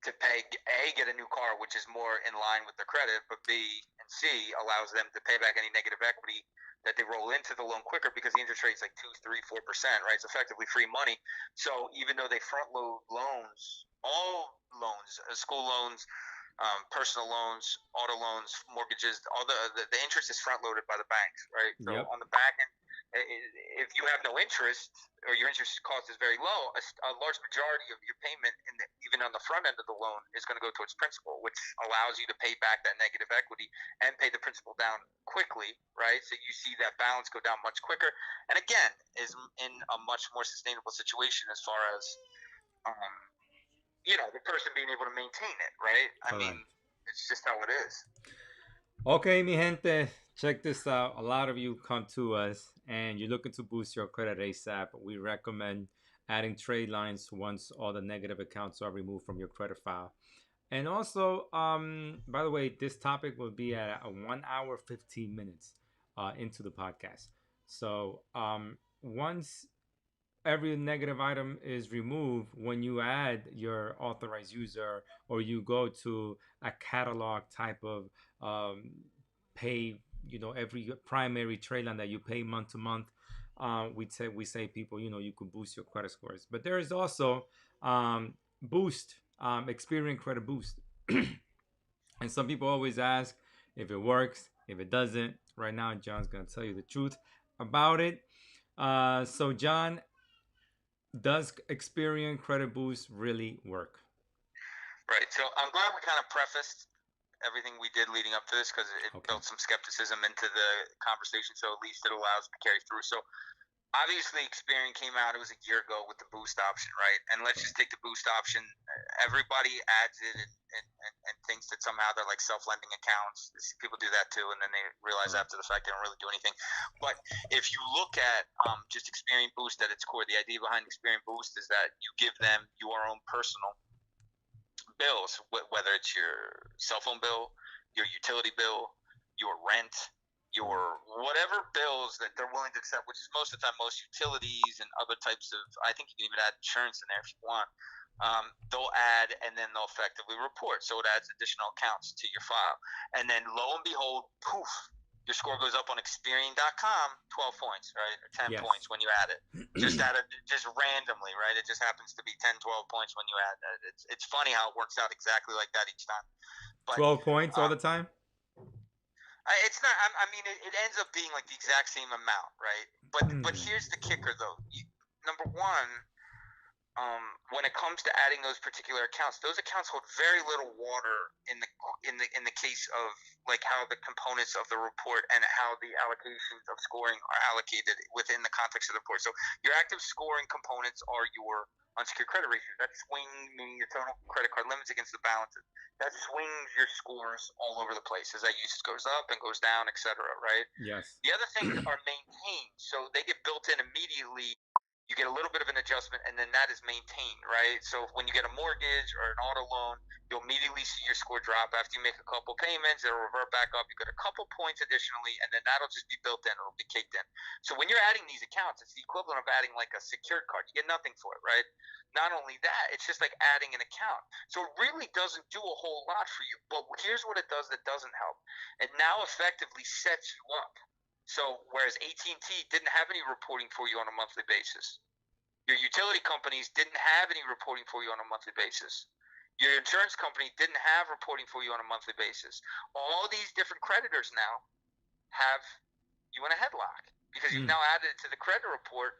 to pay, A, get a new car, which is more in line with their credit, but B, and C allows them to pay back any negative equity that they roll into the loan quicker because the interest rate is like 2, 3, 4%, right? It's effectively free money. So even though they front load loans, all loans, school loans, personal loans, auto loans, mortgages, all the interest is front loaded by the banks, right? So Yep. on the back end, if you have no interest or your interest cost is very low, a large majority of your payment, even on the front end of the loan, is going to go towards principal, which allows you to pay back that negative equity and pay the principal down quickly, right? So you see that balance go down much quicker, and again, is in a much more sustainable situation as far as um, the person being able to maintain it, right? I mean, Correct. it's just how it is. Okay, mi gente, check this out. A lot of you come to us and you're looking to boost your credit ASAP. We recommend adding trade lines once all the negative accounts are removed from your credit file. And also, by the way, this topic will be at a 1 hour 15 minutes into the podcast. So once every negative item is removed, when you add your authorized user or you go to a catalog type of pay, every primary trade line that you pay month to month, we say people, you could boost your credit scores. But there is also boost, Experian Credit Boost. And some people always ask if it works, if it doesn't. Right now, John's gonna tell you the truth about it. So John, does Experian Credit Boost really work? Right. So I'm glad we kind of prefaced everything we did leading up to this because it Okay. built some skepticism into the conversation. So at least it allows it to carry through. So obviously, Experian came out. It was a year ago with the boost option, right? And let's just take the boost option. Everybody adds it and thinks that somehow they're like self-lending accounts. People do that too, and then they realize after the fact they don't really do anything. But if you look at just Experian Boost at its core, the idea behind Experian Boost is that you give them your own personal bills, whether it's your cell phone bill, your utility bill, your rent, your whatever bills that they're willing to accept, which is most of the time most utilities and other types of, I think you can even add insurance in there if you want. They'll add and then they'll effectively report. So it adds additional accounts to your file. And then lo and behold, poof, your score goes up on Experian.com 12 points, right? Or 10 Yes. points when you add it. Just randomly, right? It just happens to be 10, 12 points when you add it. It's funny how it works out exactly like that each time. But 12 points all the time? It's not. I mean, it ends up being like the exact same amount, right? But here's the kicker, though. Number one, when it comes to adding those particular accounts, those accounts hold very little water in the case of like how the components of the report and how the allocations of scoring are allocated within the context of the report. So your active scoring components are your unsecured credit ratio. That swing, meaning your total credit card limits against the balances. That swings your scores all over the place as that usage goes up and goes down, etc. Right? Yes. The other things are maintained, so they get built in immediately. You get a little bit of an adjustment, and then that is maintained, right? So when you get a mortgage or an auto loan, you'll immediately see your score drop after you make a couple payments. It'll revert back up. You get a couple points additionally, and then that'll just be built in. It'll be caked in. So when you're adding these accounts, it's the equivalent of adding like a secured card. You get nothing for it, right? Not only that, it's just like adding an account. So it really doesn't do a whole lot for you. But here's what it does that doesn't help. It now effectively sets you up. So whereas AT&T didn't have any reporting for you on a monthly basis, your utility companies didn't have any reporting for you on a monthly basis, your insurance company didn't have reporting for you on a monthly basis. All these different creditors now have you in a headlock because you've now added it to the credit report.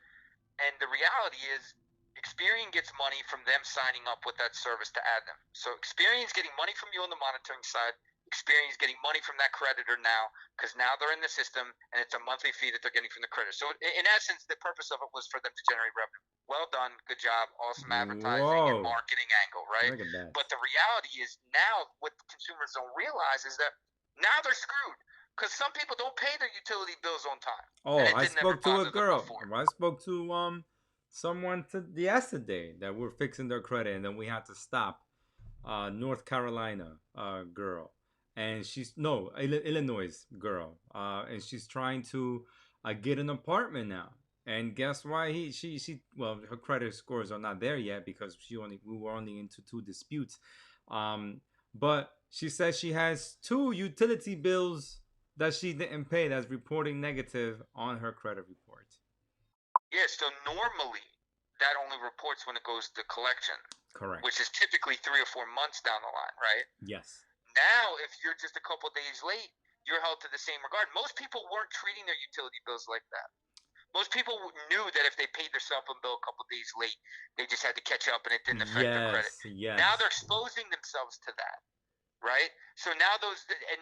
And the reality is Experian gets money from them signing up with that service to add them. So Experian's getting money from you on the monitoring side. Experian's getting money from that creditor now because now they're in the system and it's a monthly fee that they're getting from the creditor. So in essence, the purpose of it was for them to generate revenue. Well done, good job, awesome advertising and marketing angle, right? Look at that. But the reality is now what consumers don't realize is that now they're screwed because some people don't pay their utility bills on time. Oh, I spoke to a girl. I spoke to someone yesterday that we're fixing their credit, and then we had to stop. North Carolina girl, and Illinois girl, and she's trying to get an apartment now. And guess why her credit scores are not there yet because we were only into 2 disputes. But She says she has 2 utility bills that she didn't pay that's reporting negative on her credit report. Yeah, so normally that only reports when it goes to collection, Correct. which is typically 3 or 4 months down the line, right? Yes. Now, if you're just a couple days late, you're held to the same regard. Most people weren't treating their utility bills like that. Most people knew that if they paid their cell phone bill a couple days late, they just had to catch up and it didn't affect their credit. Yes. Now they're exposing themselves to that, right? So now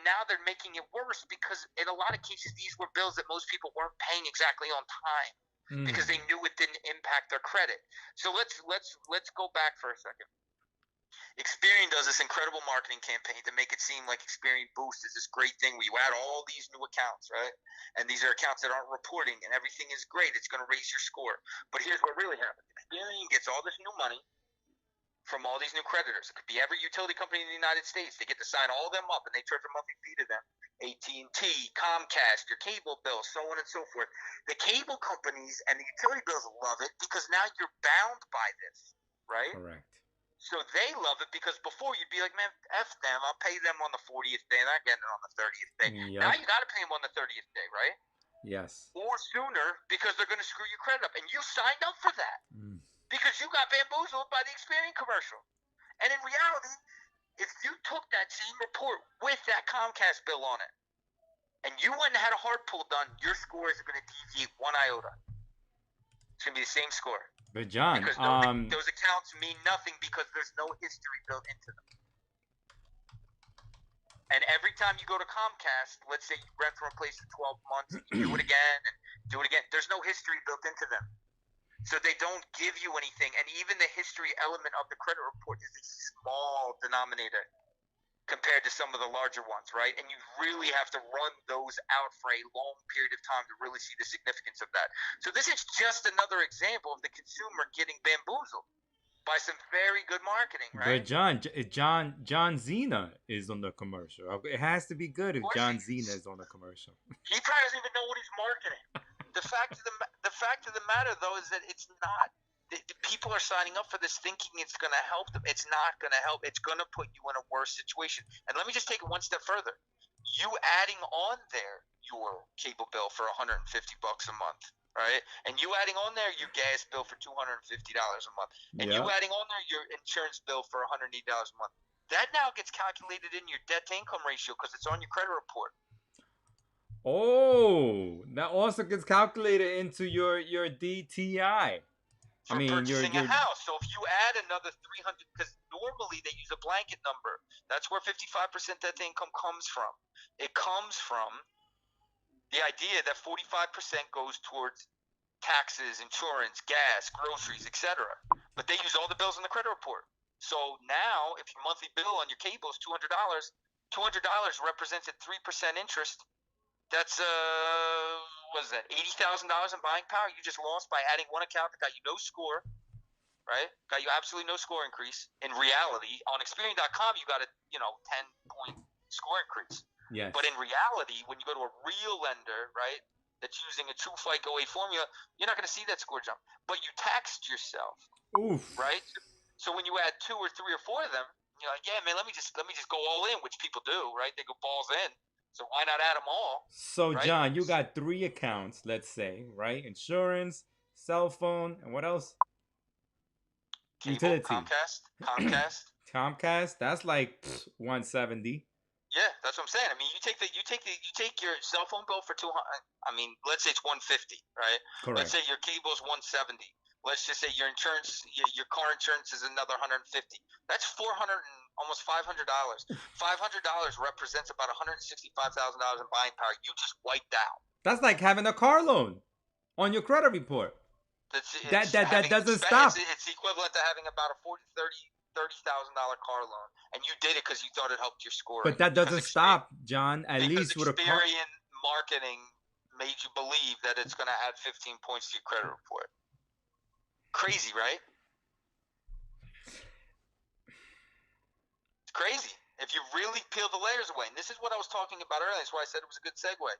now they're making it worse because in a lot of cases these were bills that most people weren't paying exactly on time because they knew it didn't impact their credit. So let's go back for a second. Experian does this incredible marketing campaign to make it seem like Experian Boost is this great thing where you add all these new accounts, right? And these are accounts that aren't reporting and everything is great. It's going to raise your score. But here's what really happens. Experian gets all this new money from all these new creditors. It could be every utility company in the United States. They get to sign all of them up and they charge a monthly fee to them. AT&T, Comcast, your cable bill, so on and so forth. The cable companies and the utility bills love it because now you're bound by this, right? Correct. So they love it because before you'd be like, man, F them. I'll pay them on the 40th day. They're not getting it on the 30th day. Yep. Now you got to pay them on the 30th day, right? Yes. Or sooner because they're going to screw your credit up. And you signed up for that because you got bamboozled by the Experian commercial. And in reality, if you took that same report with that Comcast bill on it and you went and had a hard pull done, your score isn't going to deviate one iota. It's going to be the same score. But John, because those accounts mean nothing because there's no history built into them. And every time you go to Comcast, let's say you rent from a place for 12 months, and you do it again and do it again, there's no history built into them. So they don't give you anything. And even the history element of the credit report is a small denominator compared to some of the larger ones, right? And you really have to run those out for a long period of time to really see the significance of that. So this is just another example of the consumer getting bamboozled by some very good marketing, right? But John Zena is on the commercial. It has to be good if John Zena is on the commercial. He probably doesn't even know what he's marketing. The fact of the matter, though, is that it's not. The people are signing up for this thinking it's going to help them. It's not going to help. It's going to put you in a worse situation. And let me just take it one step further. You adding on there your cable bill for $150 a month, right? And you adding on there your gas bill for $250 a month. And you adding on there your insurance bill for $180 a month. That now gets calculated in your debt to income ratio because it's on your credit report. Oh, that also gets calculated into your DTI. For purchasing a house. So if you add another 300, because normally they use a blanket number. That's where 55% debt to income comes from. It comes from the idea that 45% goes towards taxes, insurance, gas, groceries, etc. But they use all the bills in the credit report. So now, if your monthly bill on your cable is $200 represents at 3% interest. That's what is that? $80,000 in buying power you just lost by adding one account that got you no score, right? Got you absolutely no score increase. In reality, on Experian.com you got a 10-point score increase. Yes. But in reality, when you go to a real lender, right, that's using a true FICO 8 formula, you're not going to see that score jump. But you taxed yourself. Oof. Right? So when you add 2 or 3 or 4 of them, you're like, yeah, man, let me just go all in, which people do, right? They go balls in. So why not add them all? So, right? John, you got 3 accounts, let's say, right? Insurance, cell phone, and what else? Cable, utility. Comcast. That's like 170. Yeah, that's what I'm saying. I mean, you take your cell phone bill for 200. I mean, let's say it's 150, right? Correct. Let's say your cable is 170. Let's just say your insurance, your car insurance is another 150. That's almost $500. $500 represents about $165,000 in buying power. You just wiped out. That's like having a car loan on your credit report. That doesn't stop. It's equivalent to having about a $30,000 car loan, and you did it because you thought it helped your score. But that doesn't stop, John. At least with a car. Experian marketing made you believe that it's going to add 15 points to your credit report. Crazy, right? It's crazy. If you really peel the layers away, and this is what I was talking about earlier. That's why I said it was a good segue.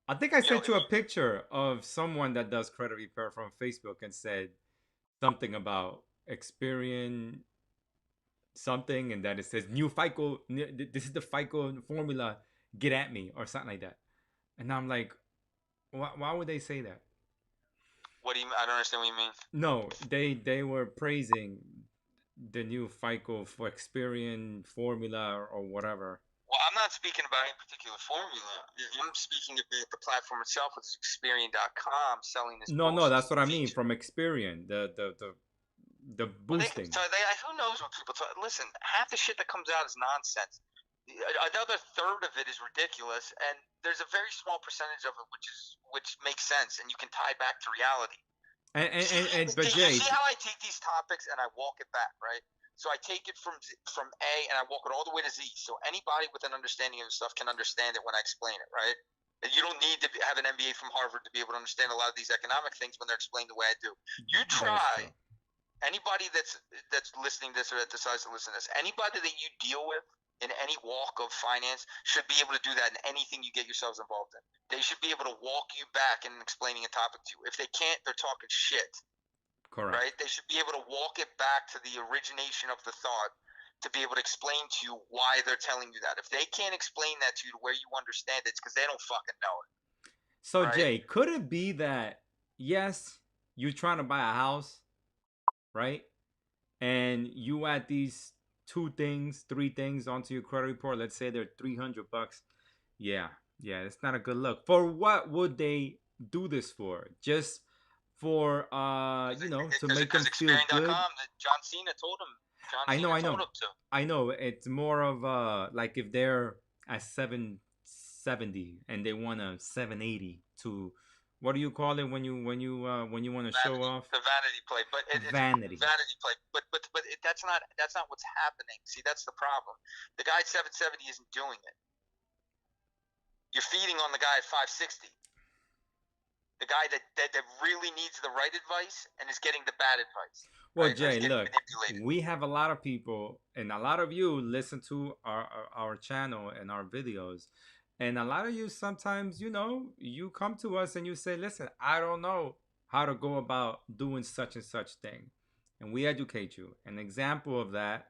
I think I sent you a picture of someone that does credit repair from Facebook and said something about Experian something, and that it says new FICO. This is the FICO formula. Get at me or something like that. And I'm like, why would they say that? What do you? I don't understand what you mean. No, they were praising the new FICO for Experian formula or whatever. Well, I'm not speaking about any particular formula. I'm speaking about the platform itself, which is Experian.com, selling this. No, that's what I mean feature. from Experian. The Well, boosting. who knows what people talk? Listen, half the shit that comes out is nonsense. Another third of it is ridiculous, and there's a very small percentage of it which makes sense, and you can tie back to reality. But Jay, you see how I take these topics and I walk it back, right? So I take it from A and I walk it all the way to Z. So anybody with an understanding of stuff can understand it when I explain it, right? And you don't need to have an MBA from Harvard to be able to understand a lot of these economic things when they're explained the way I do. You try. Anybody that's listening to this or that decides to listen to this, anybody that you deal with in any walk of finance should be able to do that in anything you get yourselves involved in. They should be able to walk you back in explaining a topic to you. If they can't, they're talking shit. Correct. Right? They should be able to walk it back to the origination of the thought to be able to explain to you why they're telling you that. If they can't explain that to you to where you understand it, it's because they don't fucking know it. So right? Jay, could it be that yes, you're trying to buy a house, right? And you add these 2 things, 3 things onto your credit report. Let's say they're $300. Yeah, it's not a good look. For what would they do this for? Just for to make them feel good. John Cena told him. I know. Told him to. I know. It's more of like if they're at 770 and they want a 780 to. What do you call it when you want to show off? The vanity play, but vanity play. But that's not what's happening. See, that's the problem. The guy at 770 isn't doing it. You're feeding on the guy at 560. The guy that really needs the right advice and is getting the bad advice. Well, right? Jay, look, we have a lot of people, and a lot of you listen to our channel and our videos. And a lot of you sometimes, you come to us and you say, listen, I don't know how to go about doing such and such thing. And we educate you. An example of that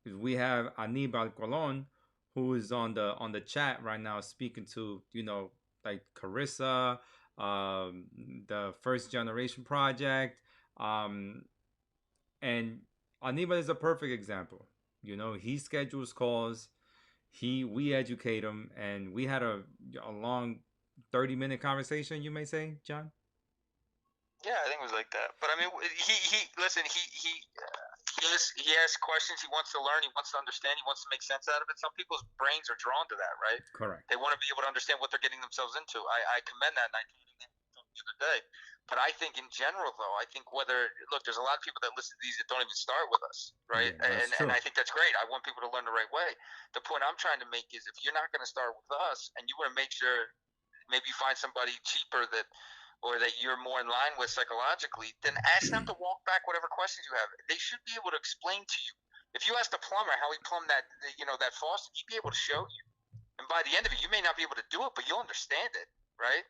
is we have Anibal Colon, who is on the chat right now speaking to, like Carissa, the First Generation Project. And Anibal is a perfect example. He schedules calls. We educate him, and we had a long 30-minute conversation, you may say, John. Yeah, I think it was like that. But I mean, he asks questions. He wants to learn. He wants to understand. He wants to make sense out of it. Some people's brains are drawn to that, right? Correct. They want to be able to understand what they're getting themselves into. I commend that, and I told him that the other day. But I think in general, though, there's a lot of people that listen to these that don't even start with us, right? Yeah, and I think that's great. I want people to learn the right way. The point I'm trying to make is if you're not going to start with us and you want to make sure maybe you find somebody cheaper that you're more in line with psychologically, then ask them to walk back whatever questions you have. They should be able to explain to you. If you ask the plumber how he plumbed that faucet, he'd be able to show you. And by the end of it, you may not be able to do it, but you'll understand it, right?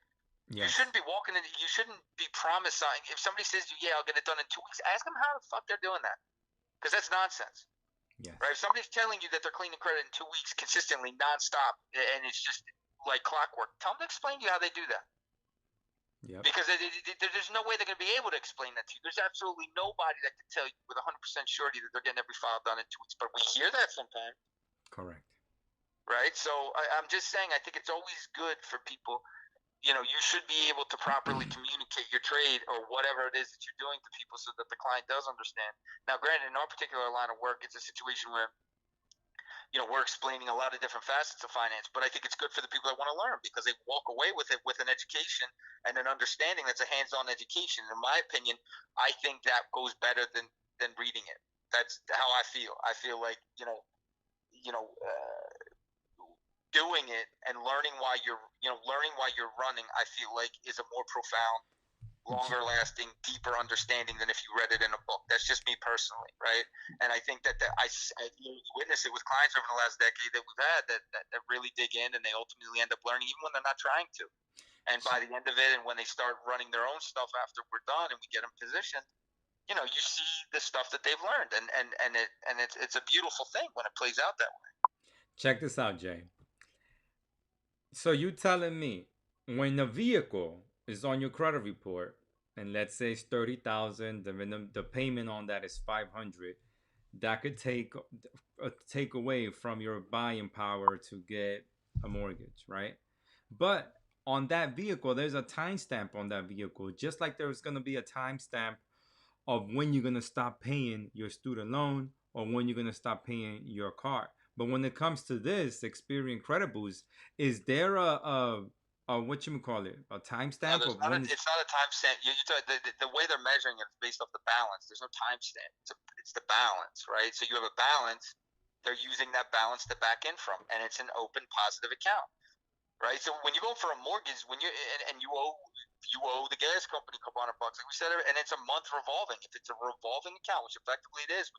Yes. You shouldn't be walking in. You shouldn't be promising. If somebody says to you, "Yeah, I'll get it done in 2 weeks," ask them how the fuck they're doing that, because that's nonsense. Yes. Right? If somebody's telling you that they're cleaning credit in 2 weeks consistently, nonstop, and it's just like clockwork, tell them to explain to you how they do that. Yep. Because there's no way they're going to be able to explain that to you. There's absolutely nobody that can tell you with 100% surety that they're getting every file done in 2 weeks. But we hear that sometimes. Correct. Right? So I'm just saying, I think it's always good for people. You should be able to properly communicate your trade or whatever it is that you're doing to people so that the client does understand. Now, granted, in our particular line of work, it's a situation where, we're explaining a lot of different facets of finance, but I think it's good for the people that want to learn because they walk away with it with an education and an understanding that's a hands-on education. In my opinion, I think that goes better than reading it. That's how I feel. I feel like, doing it and learning while you're running, I feel like is a more profound, longer lasting, deeper understanding than if you read it in a book. That's just me personally, right? And I think that I witnessed it with clients over the last decade that we've had that really dig in and they ultimately end up learning even when they're not trying to. And by the end of it, and when they start running their own stuff after we're done and we get them positioned, you know, you see the stuff that they've learned, and it's a beautiful thing when it plays out that way. Check this out, Jay. So you telling me when the vehicle is on your credit report, and let's say it's 30,000, the payment on that is 500, that could take away from your buying power to get a mortgage, right? But on that vehicle, there's a timestamp on that vehicle, just like there's gonna be a timestamp of when you're gonna stop paying your student loan or when you're gonna stop paying your car. But when it comes to this Experian Credit Boost, is there a what you call it, a No, timestamp there's of not a, when it's not a timestamp. The way they're measuring it is based off the balance. There's no timestamp. It's the balance, right? So you have a balance. They're using that balance to back in from, and it's an open positive account, right? So when you go for a mortgage, when you and you owe the gas company a couple $100, like we said, and it's a month revolving. If it's a revolving account, which effectively it is,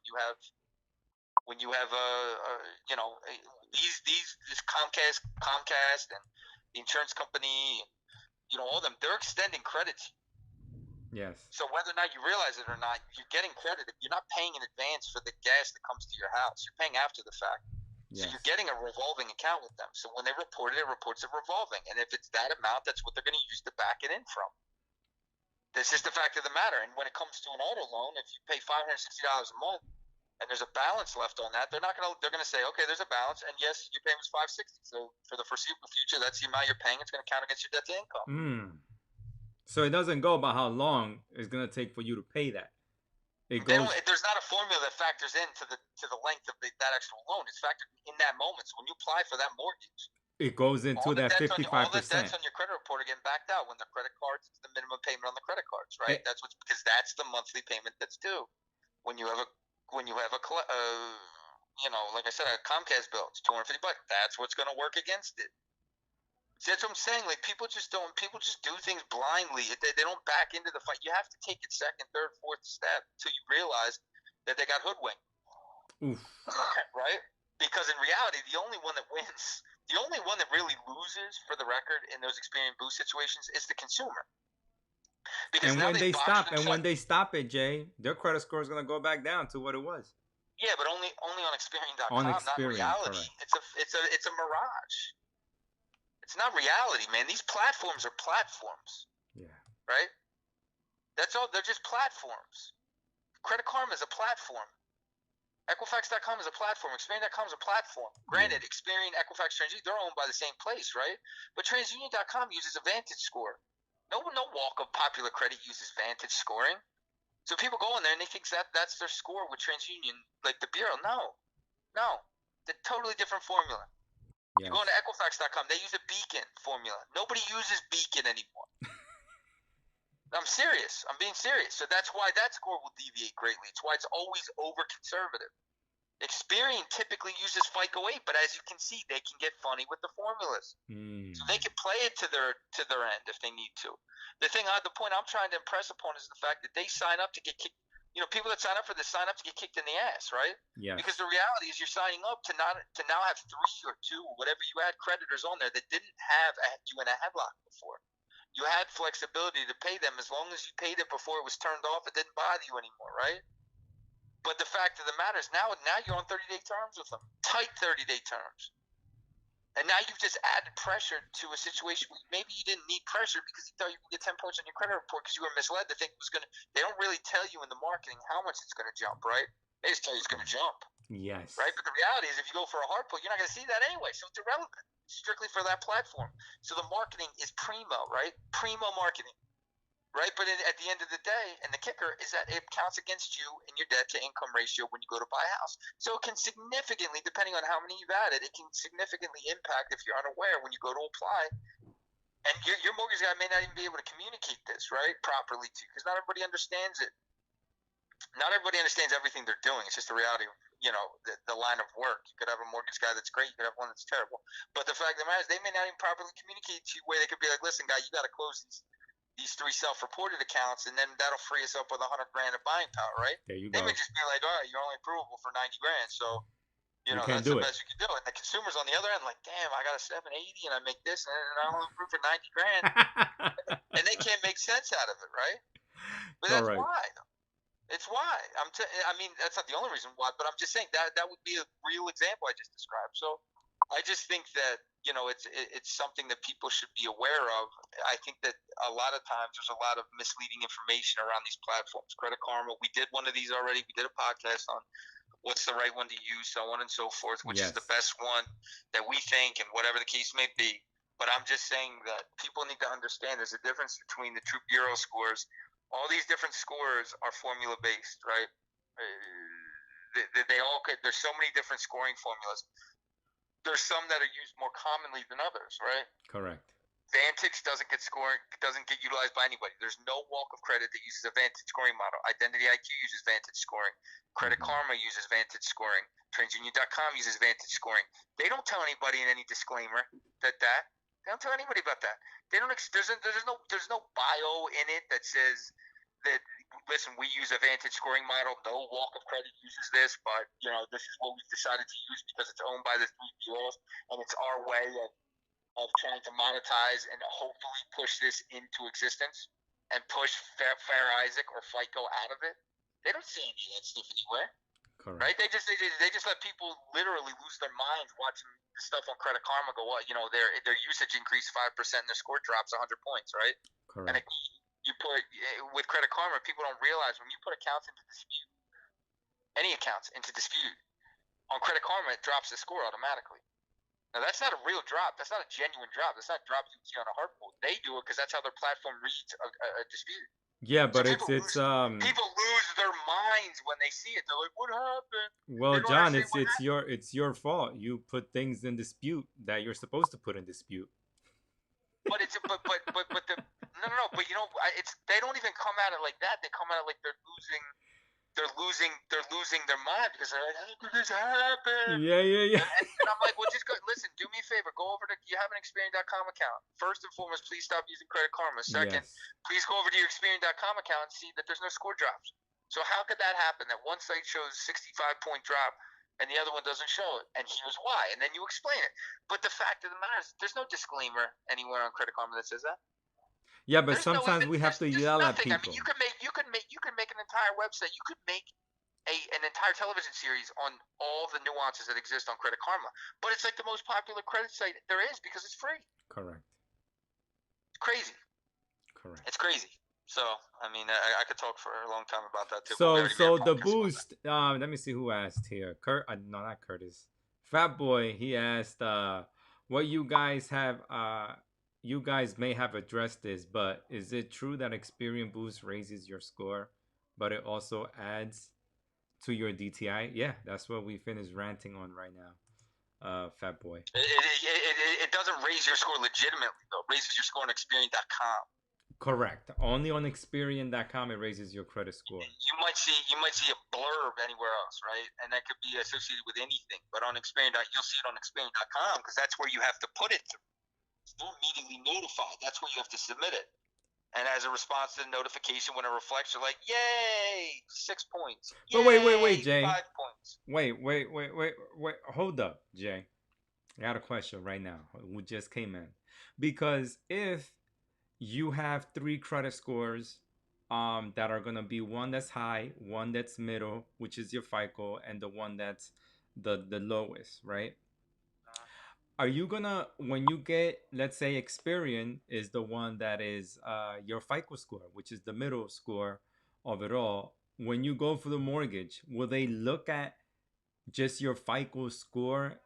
when you have you know, this Comcast and the insurance company, you know, all of them, they're extending credit to you. Yes. So whether or not you realize it or not, you're getting credit. You're not paying in advance for the gas that comes to your house. You're paying after the fact. So Yes. you're getting a revolving account with them. So when they report it, it reports it revolving. And if it's that amount, that's what they're going to use to back it in from. That's just the fact of the matter. And when it comes to an auto loan, if you pay $560 a month and there's a balance left on that, they're going to say, okay, there's a balance, and yes, your payment's $560. So for the foreseeable future, that's the amount you're paying. It's going to count against your debt to income. So it doesn't go about how long it's gonna take for you to pay that. It goes. There's not a formula that factors into the length of that actual loan. It's factored in that moment. So when you apply for that mortgage, It goes into that 55%. All the debts on your credit report are getting backed out when the credit cards, it's the minimum payment on the credit cards, right? That's because that's the monthly payment that's due. When you have a you know, like I said, a Comcast bill, it's $250. That's what's going to work against it. See, that's what I'm saying. Like people just do things blindly. They don't back into the fight. You have to take it second, third, fourth step until you realize that they got hoodwinked. Oof. Right? Because in reality, the only one that wins, the only one that really loses, for the record, in those Experian Boost situations is the consumer. Because and now when they stop it, Jay, their credit score is gonna go back down to what it was. Yeah, but only on Experian.com, on not reality. Correct. It's a mirage. It's not reality, man. These platforms are platforms. Yeah. Right? That's all. They're just platforms. Credit Karma is a platform. Equifax.com is a platform. Experian.com is a platform. Granted, Experian, Equifax, TransUnion, they're owned by the same place, right? But TransUnion.com uses a Vantage score. No walk of popular credit uses Vantage scoring. So people go in there and they think that's their score with TransUnion, like the bureau. No. It's a totally different formula. Yes. You go into Equifax.com, they use a Beacon formula. Nobody uses Beacon anymore. I'm serious. I'm being serious. So that's why that score will deviate greatly. It's why it's always over conservative. Experian typically uses FICO 8, but as you can see, they can get funny with the formulas. So they can play it to their end if they need to. The point I'm trying to impress upon is the fact that they sign up to get kicked. You know, people that sign up for this sign up to get kicked in the ass, right? Yeah. Because the reality is you're signing up to now have 3 or 2 or whatever you had creditors on there that didn't have you in a headlock before. You had flexibility to pay them as long as you paid it before it was turned off. It didn't bother you anymore, right? But the fact of the matter is now you're on 30-day terms with them, tight 30-day terms. And now you've just added pressure to a situation where maybe you didn't need pressure because you thought you could get 10 points on your credit report because you were misled to think it was going to. They don't really tell you in the marketing how much it's going to jump, right? They just tell you it's going to jump. Yes. Right? But the reality is if you go for a hard pull, you're not going to see that anyway. So it's irrelevant. Strictly for that platform. So the marketing is primo, right? Primo marketing. Right? But at the end of the day, and the kicker is that it counts against you in your debt to income ratio when you go to buy a house. So it can significantly, depending on how many you've added, it can significantly impact if you're unaware when you go to apply. And your mortgage guy may not even be able to communicate this, right, properly to you because not everybody understands it. Not everybody understands everything they're doing. It's just the reality of, you know, the line of work. You could have a mortgage guy that's great. You could have one that's terrible. But the fact of the matter is they may not even properly communicate to you where they could be like, listen, guy, you got to close these 3 self-reported accounts, and then that'll free us up with $100,000 of buying power, right? There you go. They may just be like, all right, you're only approvable for $90,000, so you know that's the best you can do. And the consumers on the other end, like, damn, I got a 780 and I make this, and I'm only approved for $90,000, and they can't make sense out of it, right? But that's why. It's why I mean, that's not the only reason why, but I'm just saying that would be a real example I just described. So I just think that it's something that people should be aware of. I think that a lot of times there's a lot of misleading information around these platforms. Credit Karma, we did one of these already. We did a podcast on what's the right one to use, so on and so forth, which is the Yes. best one that we think, and whatever the case may be. But I'm just saying that people need to understand there's a difference between the true bureau scores. All these different scores are formula based, right? They all could. There's so many different scoring formulas. There's some that are used more commonly than others, right? Correct. Vantage doesn't get utilized by anybody. There's no walk of credit that uses a Vantage scoring model. Identity IQ uses Vantage scoring. Credit Karma uses Vantage scoring. TransUnion.com uses Vantage scoring. They don't tell anybody in any disclaimer that they don't tell anybody about that. They don't. There's no bio in it that says that, listen, we use a Vantage scoring model. No walk of credit uses this, but this is what we've decided to use because it's owned by the three bureaus and it's our way of trying to monetize and hopefully push this into existence and push Fair Isaac or FICO out of it. They don't see any of that stuff anywhere. Correct. Right? They just let people literally lose their minds watching the stuff on Credit Karma go, their usage increased 5% and their score drops 100 points, right? Correct. And you put with Credit Karma, people don't realize when you put accounts into dispute, any accounts into dispute on Credit Karma, it drops the score automatically. Now, that's not a real drop. That's not a genuine drop. That's not a drop you see on a hard pull. They do it because that's how their platform reads a dispute. Yeah, but So it's people lose their minds when they see it. They're like, "What happened?" well, They don't John, understand what happened. it's your fault. You put things in dispute that you're supposed to put in dispute. But it's but the no. But they don't even come at it like that. They come at it like they're losing their mind because they're like, "How could this happen?" Yeah. And I'm like, well, just go. Listen, do me a favor. Go over to. You have an Experian.com account. First and foremost, please stop using Credit Karma. Second, Yes. please go over to your Experian.com account and see that there's no score drops. So how could that happen? That one site shows 65-point drop and the other one doesn't show it, and here's why. And then you explain it. But the fact of the matter is, there's no disclaimer anywhere on Credit Karma that says that. Yeah, but There's sometimes we have to there's yell at nothing. people. I mean, you could make an entire website. You could make an entire television series on all the nuances that exist on Credit Karma. But it's like the most popular credit site there is because it's free. Correct. It's crazy. Correct. It's crazy. So, I mean, I could talk for a long time about that too. So the boost. Let me see who asked here. No, not Curtis. Fat Boy. He asked, what you guys have. You guys may have addressed this, but is it true that Experian Boost raises your score, but it also adds to your DTI? Yeah, that's what we finished ranting on right now. Fat Boy. It doesn't raise your score legitimately though. It raises your score on Experian.com. Correct. Only on Experian.com it raises your credit score. You might see a blurb anywhere else, right? And that could be associated with anything. But on Experian, you'll see it on Experian.com because that's where you have to put it through. It's not immediately notified. That's where you have to submit it. And as a response to the notification, when it reflects, you're like, "Yay, 6 points!" But wait, Jay. 5 points. Wait. Hold up, Jay. I got a question right now. We just came in because if you have 3 credit scores, that are gonna be one that's high, one that's middle, which is your FICO, and the one that's the lowest, right? Are you gonna, when you get, let's say Experian is the one that is your FICO score, which is the middle score of it all, when you go for the mortgage, will they look at just your FICO score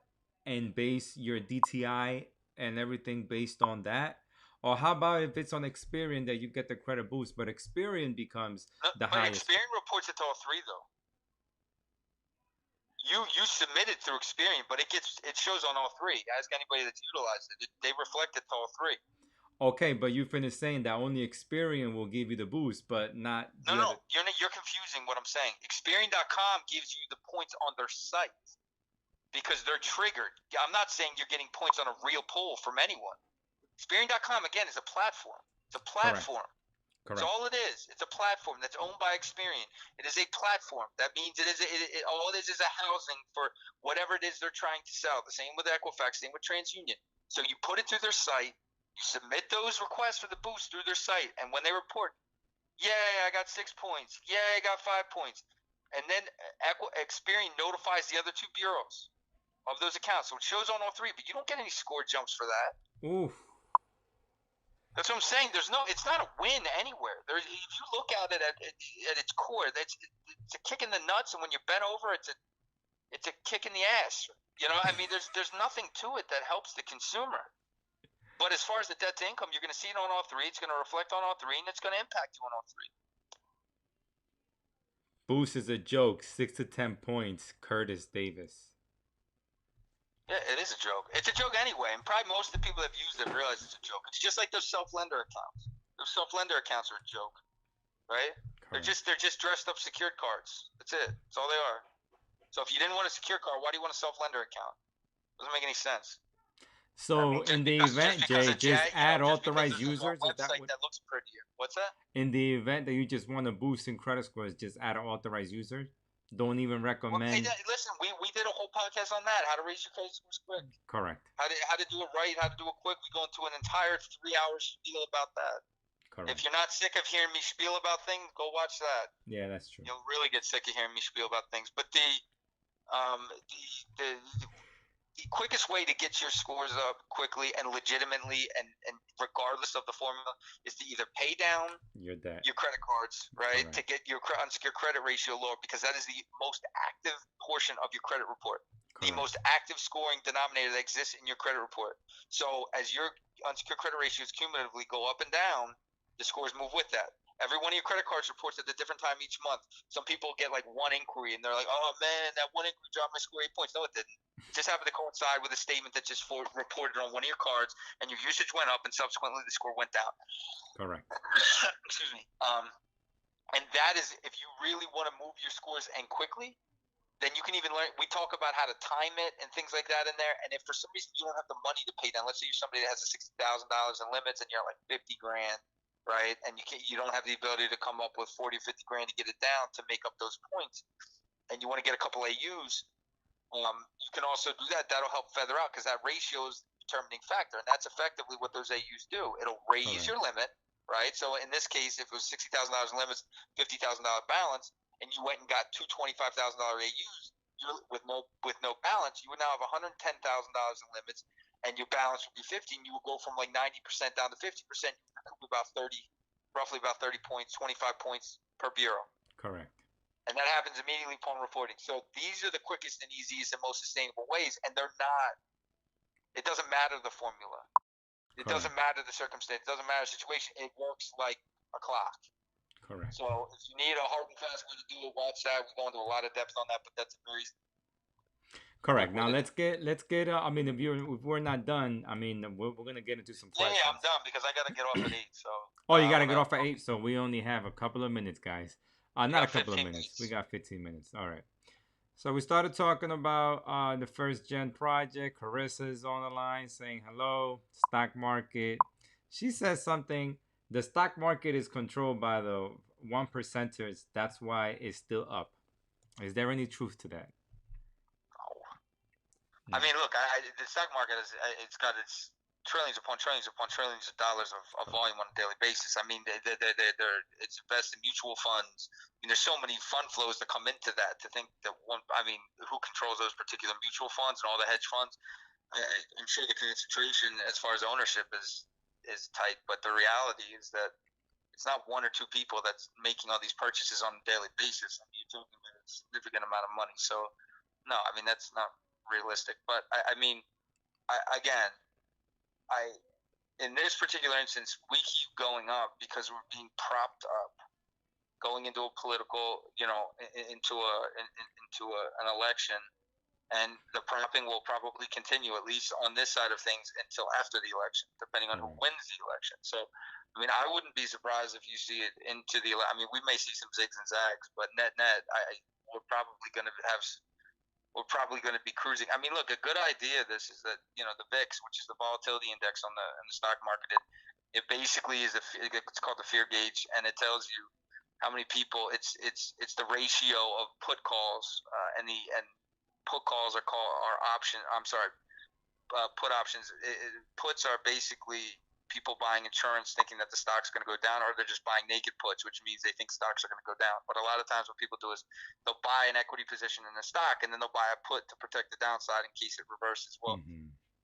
and base your DTI and everything based on that? Or how about if it's on Experian that you get the credit boost, but Experian becomes the highest? Experian reports it to all 3 though. You submit it through Experian, but it shows on all 3. Ask anybody that's utilized it. They reflect it to all 3. Okay, but you finished saying that only Experian will give you the boost, but not. No, you're confusing what I'm saying. Experian.com gives you the points on their site because they're triggered. I'm not saying you're getting points on a real pull from anyone. Experian.com again is a platform. It's a platform. Correct. That's all it is. It's a platform that's owned by Experian. It is a platform. That means all it is a housing for whatever it is they're trying to sell. The same with Equifax, same with TransUnion. So you put it through their site, you submit those requests for the boost through their site, and when they report, Yay, I got 6 points. Yay, I got 5 points. And then Experian notifies the other two bureaus of those accounts. So it shows on all three, but you don't get any score jumps for that. Oof. That's what I'm saying. It's not a win anywhere. If you look at it at its core, it's a kick in the nuts, and when you bend over, it's a kick in the ass. You know, I mean, there's nothing to it that helps the consumer. But as far as the debt to income, you're going to see it on all three. It's going to reflect on all three, and it's going to impact you on all three. Boost is a joke. 6 to 10 points. Curtis Davis. Yeah, it is a joke. It's a joke anyway, and probably most of the people that have used it realize it's a joke. It's just like those self-lender accounts. Those self-lender accounts are a joke, right? Correct. They're just dressed up secured cards. That's it. That's all they are. So if you didn't want a secured card, why do you want a self-lender account? Doesn't make any sense. So in the event, Jay, just add authorized users. Is that what that looks prettier? What's that? In the event that you just want to boost in credit scores, just add authorized users. Don't even recommend. Well, listen, we did a whole podcast on that. How to raise your credit scores quick. Correct. How to do it right. How to do it quick. We go into an entire 3-hour spiel about that. Correct. If you're not sick of hearing me spiel about things, go watch that. Yeah, that's true. You'll really get sick of hearing me spiel about things. But the quickest way to get your scores up quickly and legitimately and regardless of the formula is to either pay down your credit cards, right? Correct. To get your unsecured credit ratio lower, because that is the most active portion of your credit report. Correct. The most active scoring denominator that exists in your credit report. So as your unsecured credit ratios cumulatively go up and down, the scores move with that. Every one of your credit cards reports at a different time each month. Some people get like one inquiry and they're like, oh man, that one inquiry dropped my score 8 points. No, it didn't. It just happened to coincide with a statement that just reported on one of your cards, and your usage went up and subsequently the score went down. Correct. Excuse me. And that is, if you really want to move your scores and quickly, then you can even learn. We talk about how to time it and things like that in there. And if for some reason you don't have the money to pay down, let's say you're somebody that has a $60,000 in limits and you're like 50 grand. Right, and you don't have the ability to come up with 40 or 50 grand to get it down to make up those points, and you want to get a couple AUs, you can also do that. That'll help feather out, because that ratio is the determining factor, and that's effectively what those AUs do. It'll raise your limit, right? So in this case, if it was $60,000 in limits, $50,000 balance, and you went and got two $25,000 AUs with no balance, you would now have $110,000 in limits, and your balance would be 50, and you would go from like 90% down to 50%. You recoup roughly about 30 points, 25 points per bureau. Correct. And that happens immediately upon reporting. So these are the quickest and easiest and most sustainable ways, and they're not. It doesn't matter the formula. It doesn't matter the circumstance. It doesn't matter the situation. It works like a clock. Correct. So if you need a hard and fast way to do it, watch that. We go into a lot of depth on that, but that's a very correct. Now let's get. I mean, if we're not done, I mean, we're gonna get into some questions. Yeah, I'm done because I gotta get off at 8. So. Oh, you gotta get off at 8. So we only have a couple of minutes, guys. Not a couple of minutes. We got 15 minutes. All right. So we started talking about the first gen project. Carissa is on the line saying hello. Stock market. She says something. The stock market is controlled by the 1%ers. That's why it's still up. Is there any truth to that? I mean, look, the stock market it's got its trillions upon trillions upon trillions of dollars of volume on a daily basis. I mean, it's invested in mutual funds. I mean, there's so many fund flows that come into that. To think that who controls those particular mutual funds and all the hedge funds? I'm sure the concentration as far as ownership is tight, but the reality is that it's not one or two people that's making all these purchases on a daily basis. I mean, you're talking about a significant amount of money. So, no, I mean, that's not realistic. But in this particular instance, we keep going up because we're being propped up going into a political, into an election, and the propping will probably continue, at least on this side of things, until after the election, depending on who wins the election. So, I mean, I wouldn't be surprised if you see it into the. I mean, we may see some zigs and zags, but net, we're probably going to have. We're probably going to be cruising. I mean, look, a good idea of this is that, the VIX, which is the volatility index in the stock market, it basically is it's called the fear gauge, and it tells you how many people. It's the ratio of put calls and put calls are option. I'm sorry, put options. Puts are basically people buying insurance thinking that the stock's going to go down, or they're just buying naked puts, which means they think stocks are going to go down. But a lot of times what people do is they'll buy an equity position in a stock, and then they'll buy a put to protect the downside in case it reverses. Well,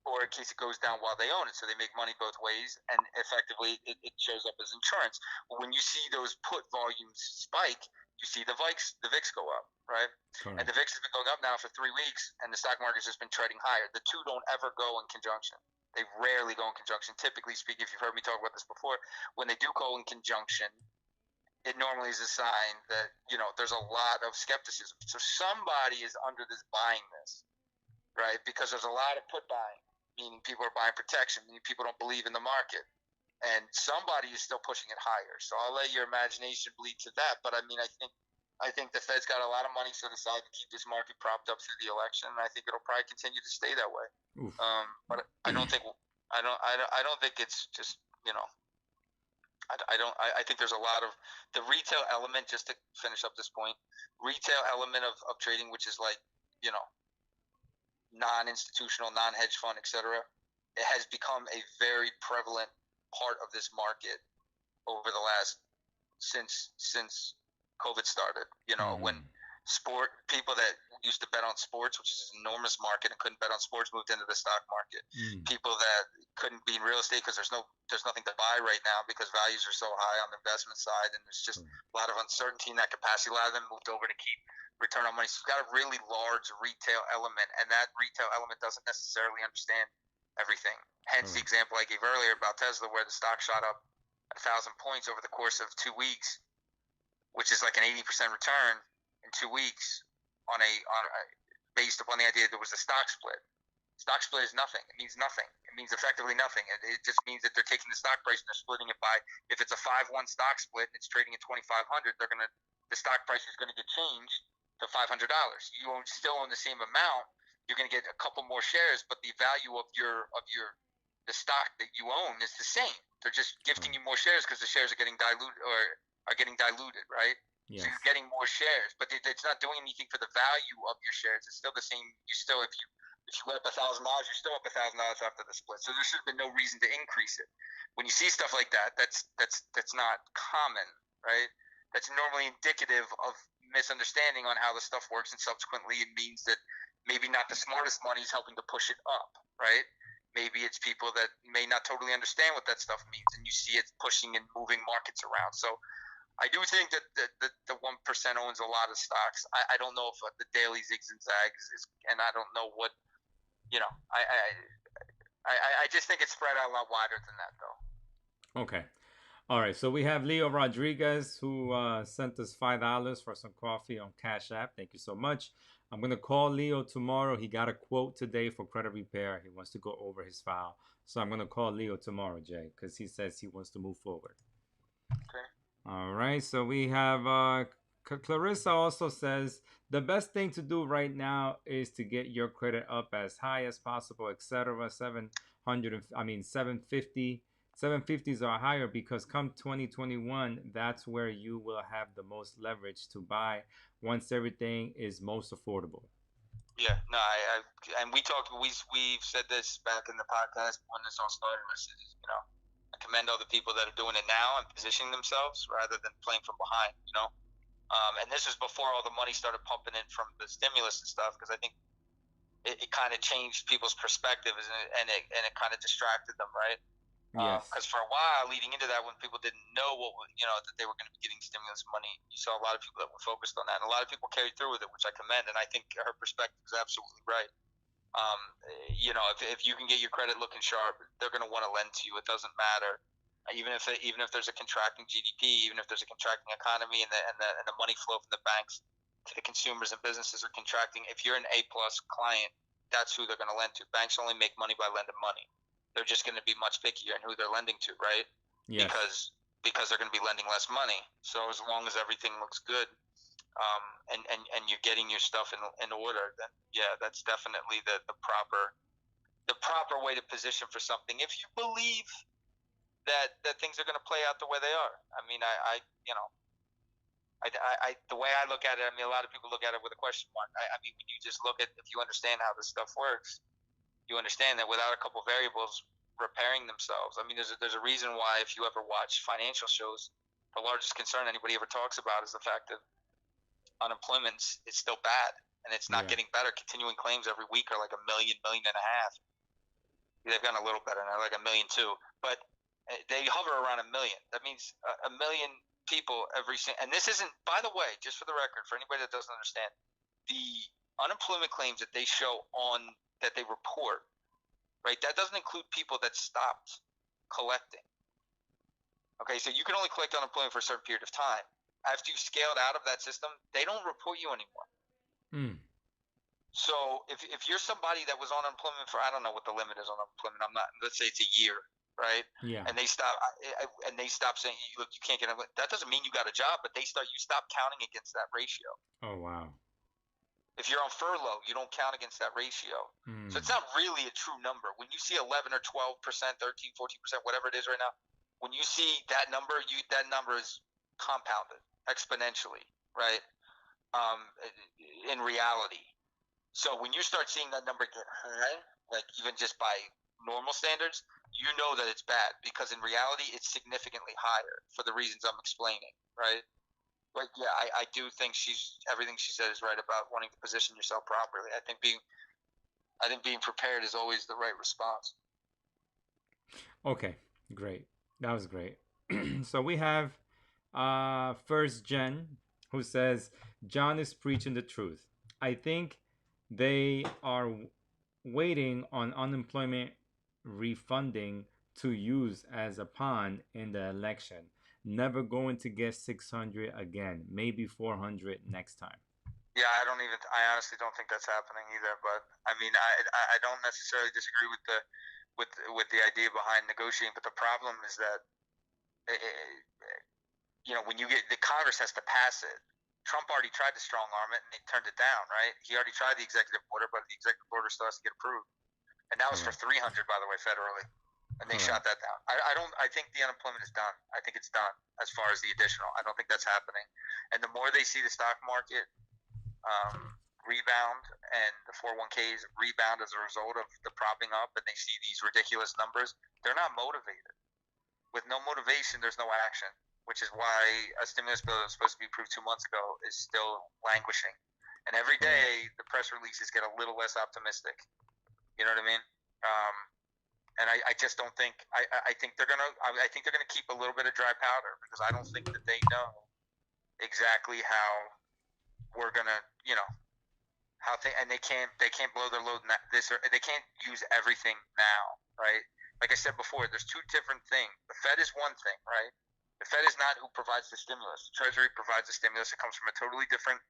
or in case it goes down while they own it. So they make money both ways, and effectively it shows up as insurance. But when you see those put volumes spike, you see the VIX go up, right? Correct. And the VIX has been going up now for 3 weeks, and the stock market's just been trading higher. The two don't ever go in conjunction. They rarely go in conjunction. Typically speaking, if you've heard me talk about this before, when they do go in conjunction, it normally is a sign that, there's a lot of skepticism. So somebody is under this buying this, right? Because there's a lot of put buying, meaning people are buying protection, meaning people don't believe in the market. And somebody is still pushing it higher. So I'll let your imagination bleed to that. But I think the Fed's got a lot of money set aside to keep this market propped up through the election, and I think it'll probably continue to stay that way. But I don't think it's just I think there's a lot of the retail element. Just to finish up this point, retail element of trading, which is like non-institutional, non-hedge fund, etc. It has become a very prevalent part of this market over the last since COVID started. When people that used to bet on sports, which is an enormous market and couldn't bet on sports, moved into the stock market. People that couldn't be in real estate because there's nothing to buy right now because values are so high on the investment side, and there's just a lot of uncertainty in that capacity. A lot of them moved over to keep return on money. So it's got a really large retail element, and that retail element doesn't necessarily understand everything. Hence the example I gave earlier about Tesla, where the stock shot up 1,000 points over the course of 2 weeks, which is like an 80% return in 2 weeks based upon the idea that there was a stock split. Stock split is nothing. It means nothing. It means effectively nothing. It just means that they're taking the stock price and they're splitting it by, if it's a 5-1 stock split and it's trading at 2,500, the stock price is going to get changed to $500. You still own the same amount. You're going to get a couple more shares, but the value of the stock that you own is the same. They're just gifting you more shares because the shares are getting diluted, right? Yes. So you're getting more shares, but it's not doing anything for the value of your shares. It's still the same. If you went up $1,000, you're still up $1,000 after the split. So there should have been no reason to increase it. When you see stuff like that, that's not common, right? That's normally indicative of misunderstanding on how the stuff works, and subsequently it means that maybe not the smartest money is helping to push it up, right? Maybe it's people that may not totally understand what that stuff means, and you see it pushing and moving markets around. So I do think that the 1% owns a lot of stocks. I don't know if the daily zigs and zags is, and I don't know what, I just think it's spread out a lot wider than that, though. Okay. All right. So we have Leo Rodriguez who sent us $5 for some coffee on Cash App. Thank you so much. I'm going to call Leo tomorrow. He got a quote today for credit repair. He wants to go over his file. So I'm going to call Leo tomorrow, Jay, because he says he wants to move forward. Okay. All right. So we have Clarissa also says the best thing to do right now is to get your credit up as high as possible, etc. 750. 750s are higher because come 2021, that's where you will have the most leverage to buy once everything is most affordable. Yeah, no, we've said this back in the podcast when this all started. I commend all the people that are doing it now and positioning themselves rather than playing from behind, and this was before all the money started pumping in from the stimulus and stuff, because I think it kind of changed people's perspective and it kind of distracted them, right? Yes. Because for a while leading into that, when people didn't know that they were going to be getting stimulus money, you saw a lot of people that were focused on that, and a lot of people carried through with it, which I commend. And I think her perspective is absolutely right. If you can get your credit looking sharp, they're going to want to lend to you. It doesn't matter, even if there's a contracting GDP, even if there's a contracting economy, and the money flow from the banks to the consumers and businesses are contracting. If you're an A+ client, that's who they're going to lend to. Banks only make money by lending money. They're just going to be much pickier in who they're lending to, right? Yes. Because they're going to be lending less money. So as long as everything looks good, and you're getting your stuff in order, then yeah, that's definitely the proper way to position for something. If you believe that things are going to play out the way they are, the way I look at it, a lot of people look at it with a question mark. When you just look at, if you understand how this stuff works, you understand that without a couple variables, repairing themselves. I mean, there's a reason why if you ever watch financial shows, the largest concern anybody ever talks about is the fact that unemployment is still bad and it's not Yeah. getting better. Continuing claims every week are like 1 million, 1.5 million. They've gotten a little better now, like 1 million too, but they hover around 1 million. That means 1 million people and this isn't, by the way, just for the record, for anybody that doesn't understand, the unemployment claims that they show that they report, right? That doesn't include people that stopped collecting. Okay, so you can only collect unemployment for a certain period of time. After you've scaled out of that system, they don't report you anymore. So if you're somebody that was on unemployment for, I don't know what the limit is on unemployment. Let's say it's a year, right? Yeah. And they stop saying, look, you can't get unemployment. That doesn't mean you got a job, but you stop counting against that ratio. Oh, wow. If you're on furlough, you don't count against that ratio. So it's not really a true number. When you see 11 or 12%, 13, 14%, whatever it is right now, when you see that number, that number is compounded exponentially, right? In reality. So when you start seeing that number get high, like even just by normal standards, you know that it's bad, because in reality it's significantly higher for the reasons I'm explaining, right? But yeah, I do think everything she said is right about wanting to position yourself properly. I think being prepared is always the right response. Okay, great. That was great. So we have First Gen, who says John is preaching the truth. I think they are waiting on unemployment refunding to use as a pawn in the election. Never going to get 600 again, maybe 400 next time. Yeah, I honestly don't think that's happening either. But I mean, I don't necessarily disagree with the idea behind negotiating. But the problem is that, when you get, the Congress has to pass it. Trump already tried to strong arm it and they turned it down, right? He already tried the executive order, but the executive order still has to get approved. And that was for 300, by the way, federally. And they shot that down. I think the unemployment is done. I think it's done as far as the additional. I don't think that's happening. And the more they see the stock market rebound and the 401ks rebound as a result of the propping up, and they see these ridiculous numbers, they're not motivated. With no motivation, there's no action, which is why a stimulus bill that was supposed to be approved 2 months ago is still languishing. And every day, the press releases get a little less optimistic. You know what I mean? And I just don't think. I think they're gonna keep a little bit of dry powder, because I don't think that they know exactly how we're gonna, and they can't blow their load or they can't use everything now, right? Like I said before, there's two different things. The Fed is one thing, right? The Fed is not who provides the stimulus. The Treasury provides the stimulus. It comes from a totally different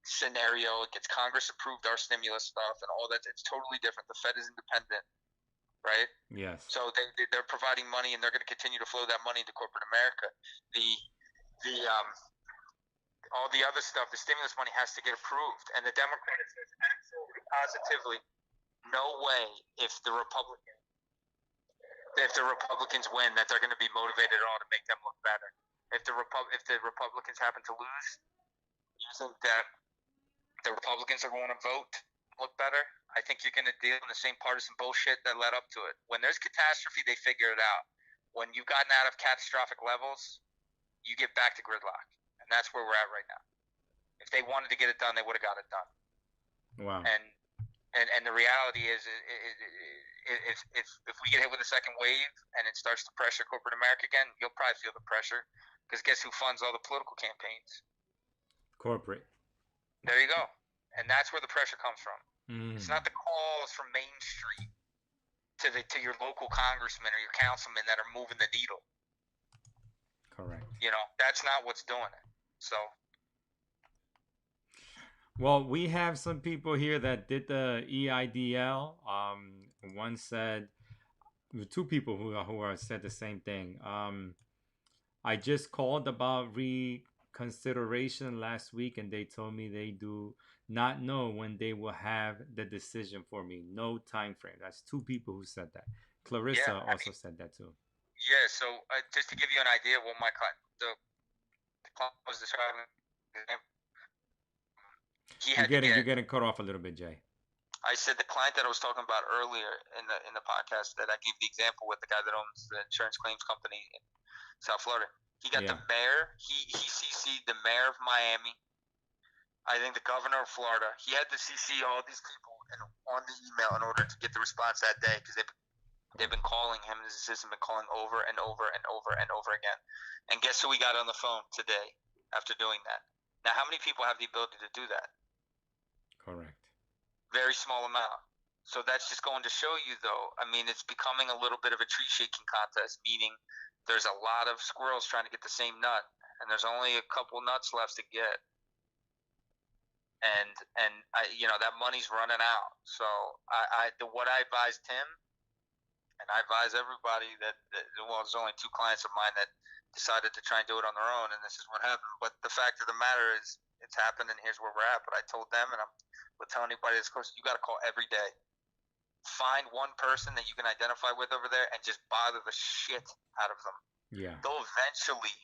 scenario. It gets Congress approved, our stimulus stuff and all that. It's totally different. The Fed is independent, right? Yes. So they're providing money, and they're going to continue to flow that money into corporate America. All the other stuff, the stimulus money has to get approved, and the Democrats says absolutely positively no way if the Republicans win that they're going to be motivated at all to make them look better. If the Republicans happen to lose, you think that the Republicans are going to vote look better? I think you're going to deal in the same partisan bullshit that led up to it. When there's catastrophe, they figure it out. When you've gotten out of catastrophic levels, you get back to gridlock, and that's where we're at right now. If they wanted to get it done, they would have got it done. Wow. And the reality is, if we get hit with a second wave and it starts to pressure corporate America again, you'll probably feel the pressure, because guess who funds all the political campaigns? Corporate. There you go. And that's where the pressure comes from. It's not the calls from Main Street to your local congressman or your councilman that are moving the needle. Correct. That's not what's doing it. So. Well, we have some people here that did the EIDL. One said, two people who said the same thing. I just called about reconsideration last week, and they told me they do not know when they will have the decision for me. No time frame. That's two people who said that. Clarissa also said that too. Yeah. So just to give you an idea, what my client was describing. You're getting cut off a little bit, Jay. I said the client that I was talking about earlier in the podcast that I gave the example with the guy that owns the insurance claims company in South Florida. He got the mayor. He CC'd the mayor of Miami. I think the governor of Florida. He had to CC all these people on the email in order to get the response that day because they've been calling him and his assistant been calling over and over and over and over again. And guess who we got on the phone today after doing that? Now, how many people have the ability to do that? Correct. Very small amount. So that's just going to show you, though. I mean, it's becoming a little bit of a tree shaking contest, meaning there's a lot of squirrels trying to get the same nut, and there's only a couple nuts left to get. And that money's running out. So what I advised him, and I advise everybody that there's only 2 clients of mine that decided to try and do it on their own, and this is what happened. But the fact of the matter is, it's happened, and here's where we're at. But I told them, and I'm will tell anybody that's close, you got to call every day. Find one person that you can identify with over there and just bother the shit out of them. Yeah. They'll eventually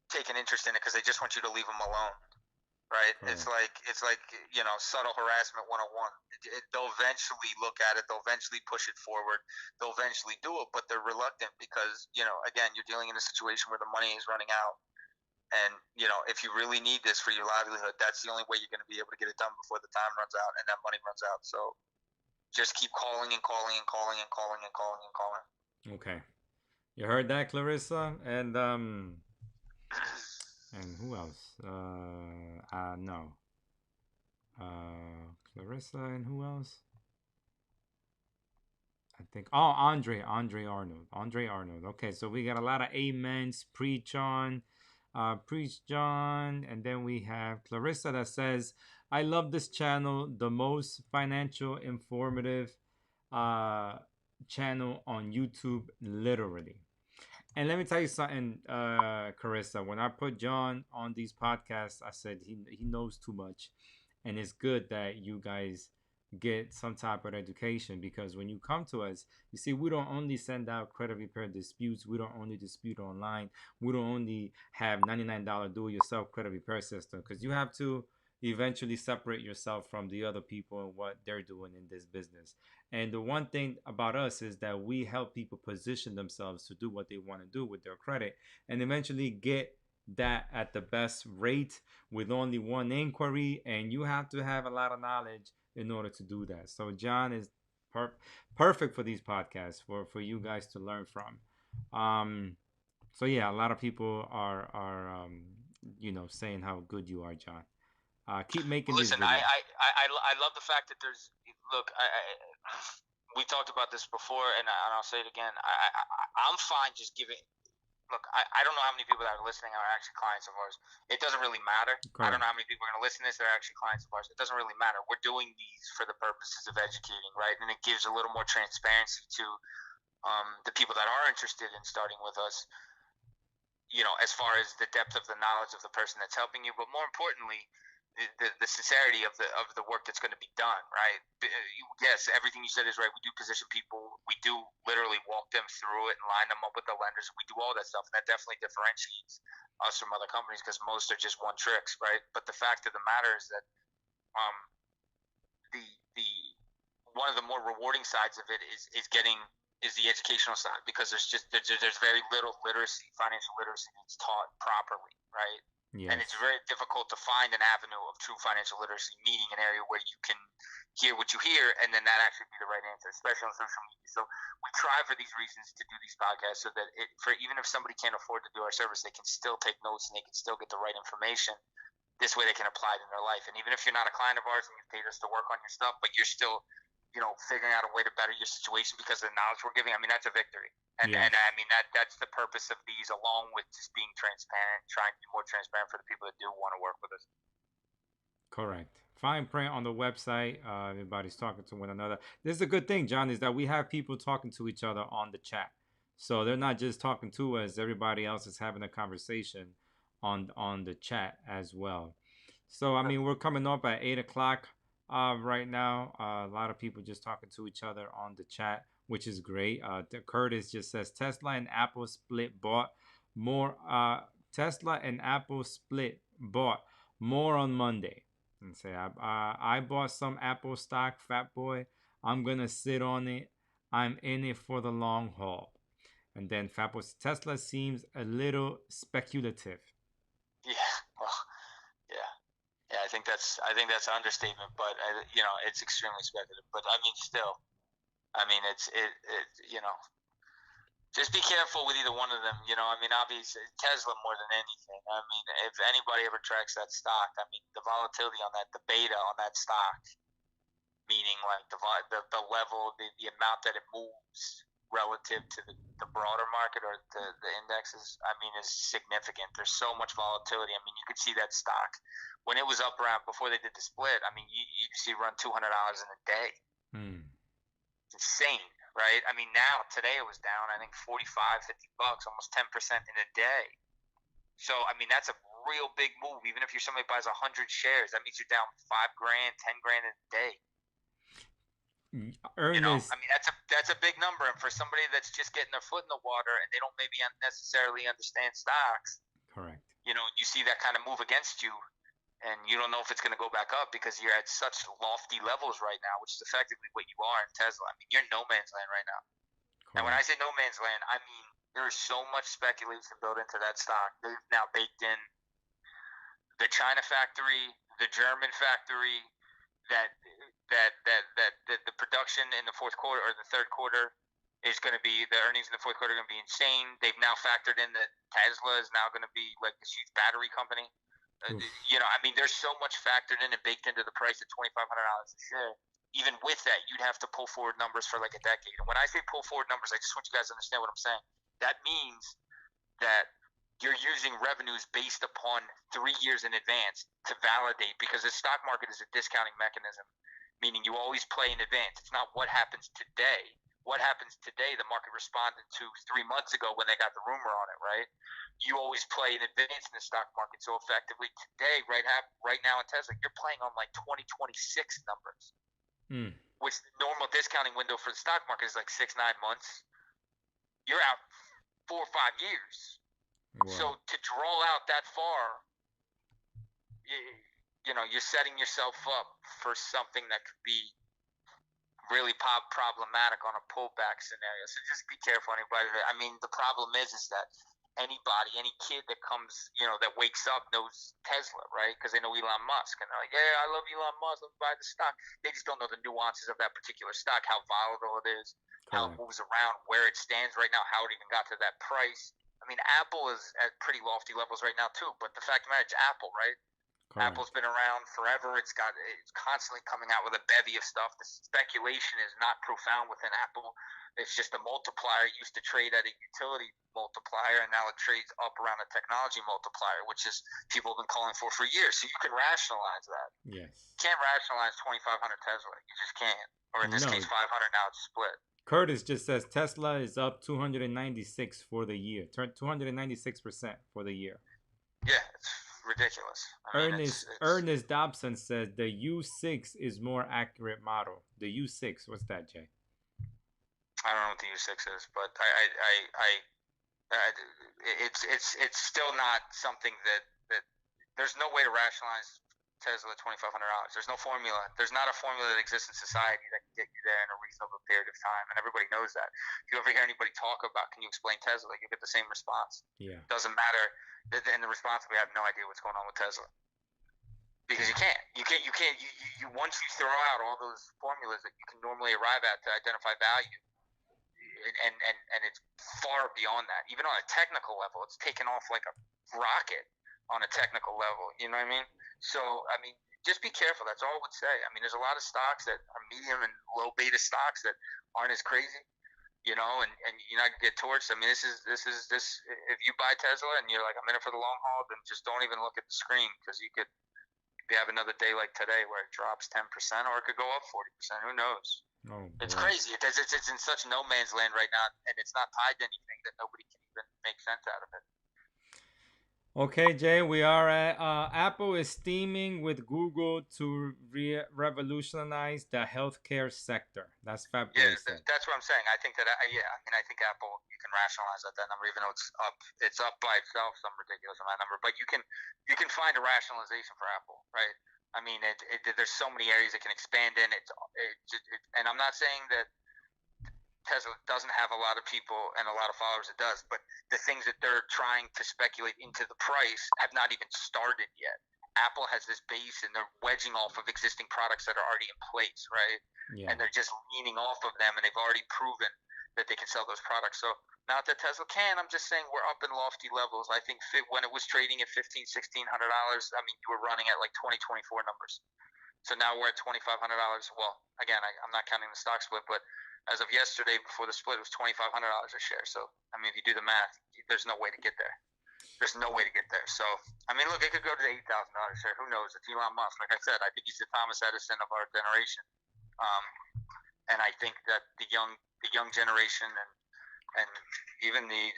take an interest in it because they just want you to leave them alone. Right? Correct. It's like subtle harassment 101. They'll eventually look at it. They'll eventually push it forward. They'll eventually do it, but they're reluctant because, again, you're dealing in a situation where the money is running out. And, if you really need this for your livelihood, that's the only way you're going to be able to get it done before the time runs out and that money runs out. So just keep calling and calling and calling and calling and calling and calling. Okay. You heard that, Clarissa? And who else? No. Clarissa and who else? I think. Oh, Andre Arnold. Okay, so we got a lot of amens. Preach on. Preach John. And then we have Clarissa that says, I love this channel. The most financial informative channel on YouTube, literally. And let me tell you something, Carissa. When I put John on these podcasts, I said he knows too much. And it's good that you guys get some type of education, because when you come to us, you see, we don't only send out credit repair disputes. We don't only dispute online. We don't only have $99 do-it-yourself credit repair system, because you have to eventually separate yourself from the other people and what they're doing in this business. And the one thing about us is that we help people position themselves to do what they want to do with their credit and eventually get that at the best rate with only one inquiry. And you have to have a lot of knowledge in order to do that. So John is perfect for these podcasts for you guys to learn from. So yeah, a lot of people are saying how good you are, John. Keep making Listen, these videos. I love the fact that there's we talked about this before, and I'll say it again. I'm fine just giving. Look, I don't know how many people that are listening are actually clients of ours. It doesn't really matter. Correct. I don't know how many people are going to listen to this that are actually clients of ours. It doesn't really matter. We're doing these for the purposes of educating, right? And it gives a little more transparency to the people that are interested in starting with us, as far as the depth of the knowledge of the person that's helping you. But more importantly, the sincerity of the work that's going to be done, right? Yes, everything you said is right. We do position people. We do literally walk them through it and line them up with the lenders. We do all that stuff, and that definitely differentiates us from other companies because most are just one tricks, right? But the fact of the matter is that the one of the more rewarding sides of it is the educational side, because there's very little financial literacy that's taught properly, right? Yes. And it's very difficult to find an avenue of true financial literacy, meaning an area where you can hear what you hear and then that actually be the right answer, especially on social media. So we try for these reasons to do these podcasts so that even if somebody can't afford to do our service, they can still take notes and they can still get the right information. This way they can apply it in their life. And even if you're not a client of ours and you've paid us to work on your stuff, but you're still figuring out a way to better your situation because of the knowledge we're giving, I mean, that's a victory. And yes. And I mean, that's the purpose of these, along with just being transparent, trying to be more transparent for the people that do want to work with us. Correct. Fine print on the website. Everybody's talking to one another. This is a good thing, John, is that we have people talking to each other on the chat. So they're not just talking to us. Everybody else is having a conversation on the chat as well. So, I mean, we're coming up at 8 o'clock. Right now, a lot of people just talking to each other on the chat, which is great. Curtis just says Tesla and Apple split bought more. Tesla and Apple split bought more on Monday. and say, I bought some Apple stock, fat boy. I'm going to sit on it. I'm in it for the long haul. And then fat boy, Tesla seems a little speculative. Yeah, well, yeah. I think that's an understatement, but it's extremely speculative. But I mean, still, I mean, just be careful with either one of them. I mean, obviously Tesla more than anything. I mean, if anybody ever tracks that stock, I mean, the volatility on that, the beta on that stock, meaning like the level, the amount that it moves relative to the broader market or the indexes, I mean, is significant. There's so much volatility. I mean, you could see that stock when it was up around before they did the split. I mean, you could see run $200 in a day. It's insane, right? I mean, now today it was down, I think $45, $50, almost 10% in a day. So I mean, that's a real big move. Even if you're somebody who buys 100 shares, that means you're down $5 grand, 10 grand in a day. Ernest, I mean, that's a big number, and for somebody that's just getting their foot in the water and they don't maybe necessarily understand stocks, correct. You see that kind of move against you, and you don't know if it's going to go back up because you're at such lofty levels right now, which is effectively what you are in Tesla. I mean, you're in no man's land right now. Correct. And when I say no man's land, I mean there is so much speculation built into that stock. They've now baked in the China factory, the German factory, that the production in the fourth quarter or the third quarter is going to be, the earnings in the fourth quarter are going to be insane. They've now factored in that Tesla is now going to be like this huge battery company. I mean, there's so much factored in and baked into the price at $2,500 a share. Even with that, you'd have to pull forward numbers for like a decade. And when I say pull forward numbers, I just want you guys to understand what I'm saying. That means that you're using revenues based upon 3 years in advance to validate, because the stock market is a discounting mechanism, meaning you always play in advance. It's not what happens today. What happens today, the market responded to 3 months ago when they got the rumor on it, right? You always play in advance in the stock market. So effectively today, right now in Tesla, you're playing on like 2026 numbers, which the normal discounting window for the stock market is like 6-9 months. You're out 4 or 5 years. Wow. So to draw out that far, you're setting yourself up for something that could be really problematic on a pullback scenario. So just be careful, anybody. I mean, the problem is that anybody, any kid that comes, that wakes up knows Tesla, right? Because they know Elon Musk, and they're like, yeah, I love Elon Musk, let me buy the stock. They just don't know the nuances of that particular stock, how volatile it is, how it moves around, where it stands right now, how it even got to that price. I mean, Apple is at pretty lofty levels right now too, but the fact of the matter, it's Apple, right? Correct. Apple's been around forever. It's constantly coming out with a bevy of stuff. The speculation is not profound within Apple. It's just a multiplier. It used to trade at a utility multiplier, and now it trades up around a technology multiplier, which is people have been calling for years. So you can rationalize that. Yes. You can't rationalize 2,500 Tesla. You just can't. Or in this case, 500. Now it's split. Curtis just says Tesla is up 296 for the year. 296% for the year. Yeah, it's ridiculous. I mean, Ernest Dobson says the U6 is more accurate model. The U6, what's that, Jay? I don't know what the U6 is, but it's still not something that there's no way to rationalize Tesla at $2,500. There's no formula. There's not a formula that exists in society that can get you there in a reasonable period of time, and everybody knows that. If you ever hear anybody talk about, can you explain Tesla, you get the same response. Yeah. Doesn't matter. And the response, we have no idea what's going on with Tesla, because you can't. You once you throw out all those formulas that you can normally arrive at to identify value, and it's far beyond that. Even on a technical level, it's taken off like a rocket on a technical level. You know what I mean? So, I mean, just be careful. That's all I would say. I mean, there's a lot of stocks that are medium and low beta stocks that aren't as crazy, and you're not gonna get torched. I mean, this. If you buy Tesla and you're like, I'm in it for the long haul, then just don't even look at the screen, because you could have another day like today where it drops 10%, or it could go up 40%. Who knows? Oh, it's crazy. It's in such no man's land right now, and it's not tied to anything that nobody can even make sense out of it. Okay, Jay, we are at Apple is steaming with Google to revolutionize the healthcare sector. That's fabulous. Yeah, that's what I'm saying. I think that, I think Apple, you can rationalize that number, even though it's up by itself, some ridiculous amount of number. But you can find a rationalization for Apple, right? I mean, there's so many areas it can expand in. And I'm not saying that Tesla doesn't have a lot of people and a lot of followers. It does, but the things that they're trying to speculate into the price have not even started yet. Apple has this base, and they're wedging off of existing products that are already in place, right? Yeah. And they're just leaning off of them, and they've already proven that they can sell those products. So not that Tesla can, I'm just saying we're up in lofty levels. I think when it was trading at $1,500, $1,600, I mean, you were running at like 2024 numbers. So now we're at $2,500. Well, again, I'm not counting the stock split, but as of yesterday, before the split, it was $2,500 a share. So, I mean, if you do the math, there's no way to get there. There's no way to get there. So, I mean, look, it could go to $8,000 a share. Who knows? It's Elon Musk. Like I said, I think he's the Thomas Edison of our generation. And I think that the young generation and even the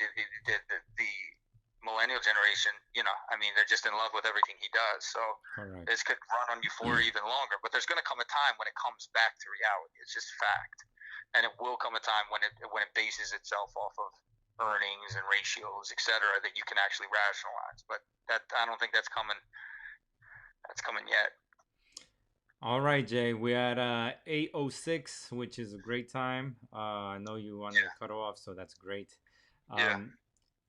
millennial generation, you know, I mean, they're just in love with everything he does. So Correct. this could run on euphoria even longer. But there's going to come a time when it comes back to reality. It's just fact. And it will come a time when it bases itself off of earnings and ratios, et cetera, that you can actually rationalize. But that, I don't think that's coming. That's coming yet. All right, Jay. We're at 8:06, which is a great time. I know you wanted to cut off, so that's great.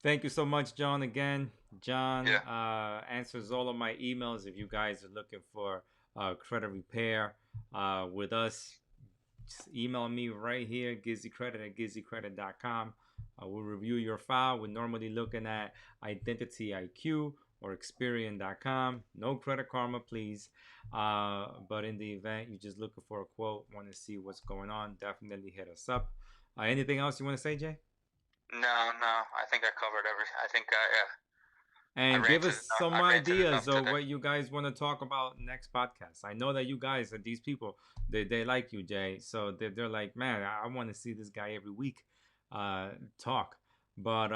Thank you so much, John. Again, John answers all of my emails. If you guys are looking for credit repair with us, just email me right here, GizzyCredit at GizzyCredit.com. We'll review your file. We're normally looking at Identity IQ or Experian.com. No Credit Karma, please. But in the event you're just looking for a quote, want to see what's going on, definitely hit us up. Anything else you want to say, Jay? No. I think I covered everything. I think And give us some ideas of what you guys want to talk about next podcast. I know that you guys are these people. They like you, Jay. So they're like, man, I want to see this guy every week talk. But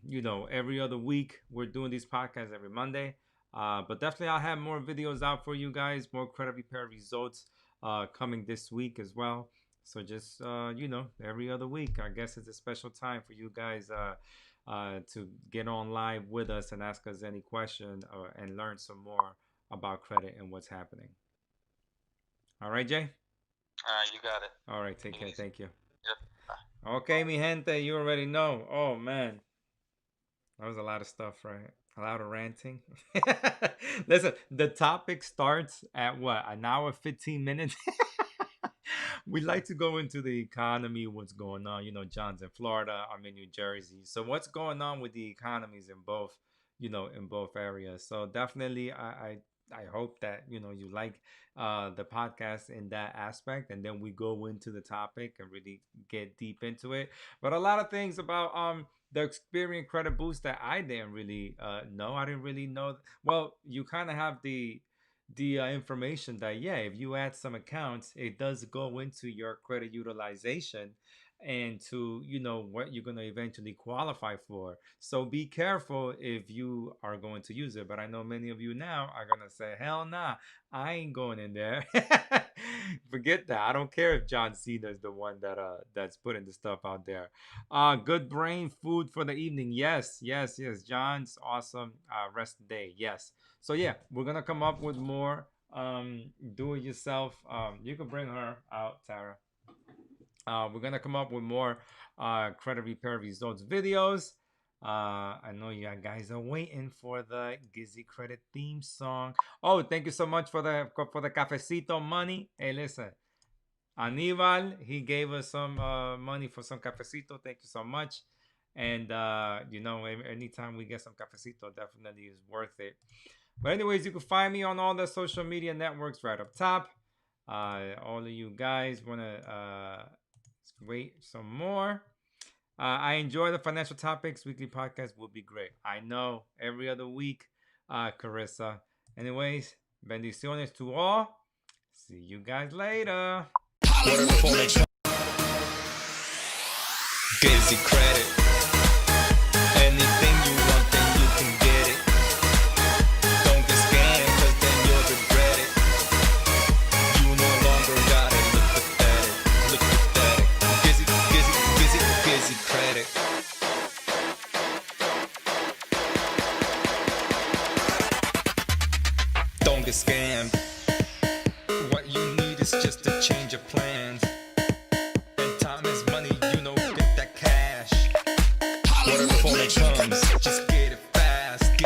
you know, every other week we're doing these podcasts every Monday. But definitely I'll have more videos out for you guys, more credit repair results coming this week as well. So just you know, every other week, I guess it's a special time for you guys to get on live with us and ask us any question and learn some more about credit and what's happening. All right, Jay? You got it. All right, take care. Thank you. Yep. Okay, mi gente, you already know. Oh, man. That was a lot of stuff, right? A lot of ranting. Listen, the topic starts at what? An hour, 15 minutes? We like to go into the economy, what's going on. You know, John's in Florida, I'm in New Jersey. So what's going on with the economies in both, you know, in both areas. So definitely I hope that, you know, you like the podcast in that aspect. And then we go into the topic and really get deep into it. But a lot of things about the Experian credit boost that I didn't really know. I didn't really know. Well, you kind of have the information that, yeah, if you add some accounts, it does go into your credit utilization and to, you know, what you're going to eventually qualify for. So be careful if you are going to use it. But I know many of you now are going to say, hell nah, I ain't going in there. Forget that. I don't care if John Cena is the one that that's putting the stuff out there. Good brain food for the evening. Yes. John's awesome rest day. Yes. So yeah, we're gonna come up with more do it yourself. You can bring her out, Tara. We're gonna come up with more credit repair results videos. I know you guys are waiting for the Gizzy Credit theme song. Oh, thank you so much for the cafecito money. Hey, listen, Aníbal, he gave us some money for some cafecito. Thank you so much. And you know, anytime we get some cafecito, definitely is worth it. But anyways, you can find me on all the social media networks right up top. All of you guys want to wait some more. I enjoy the financial topics. Weekly podcast will be great. I know, every other week, Carissa. Anyways, bendiciones to all. See you guys later. GizzyCredit. Anything you want, then you can get it. Don't get scammed, cause then you'll regret it. You no longer gotta look pathetic. GizzyCredit. Don't get scammed. Whatever form it comes, just get it fast,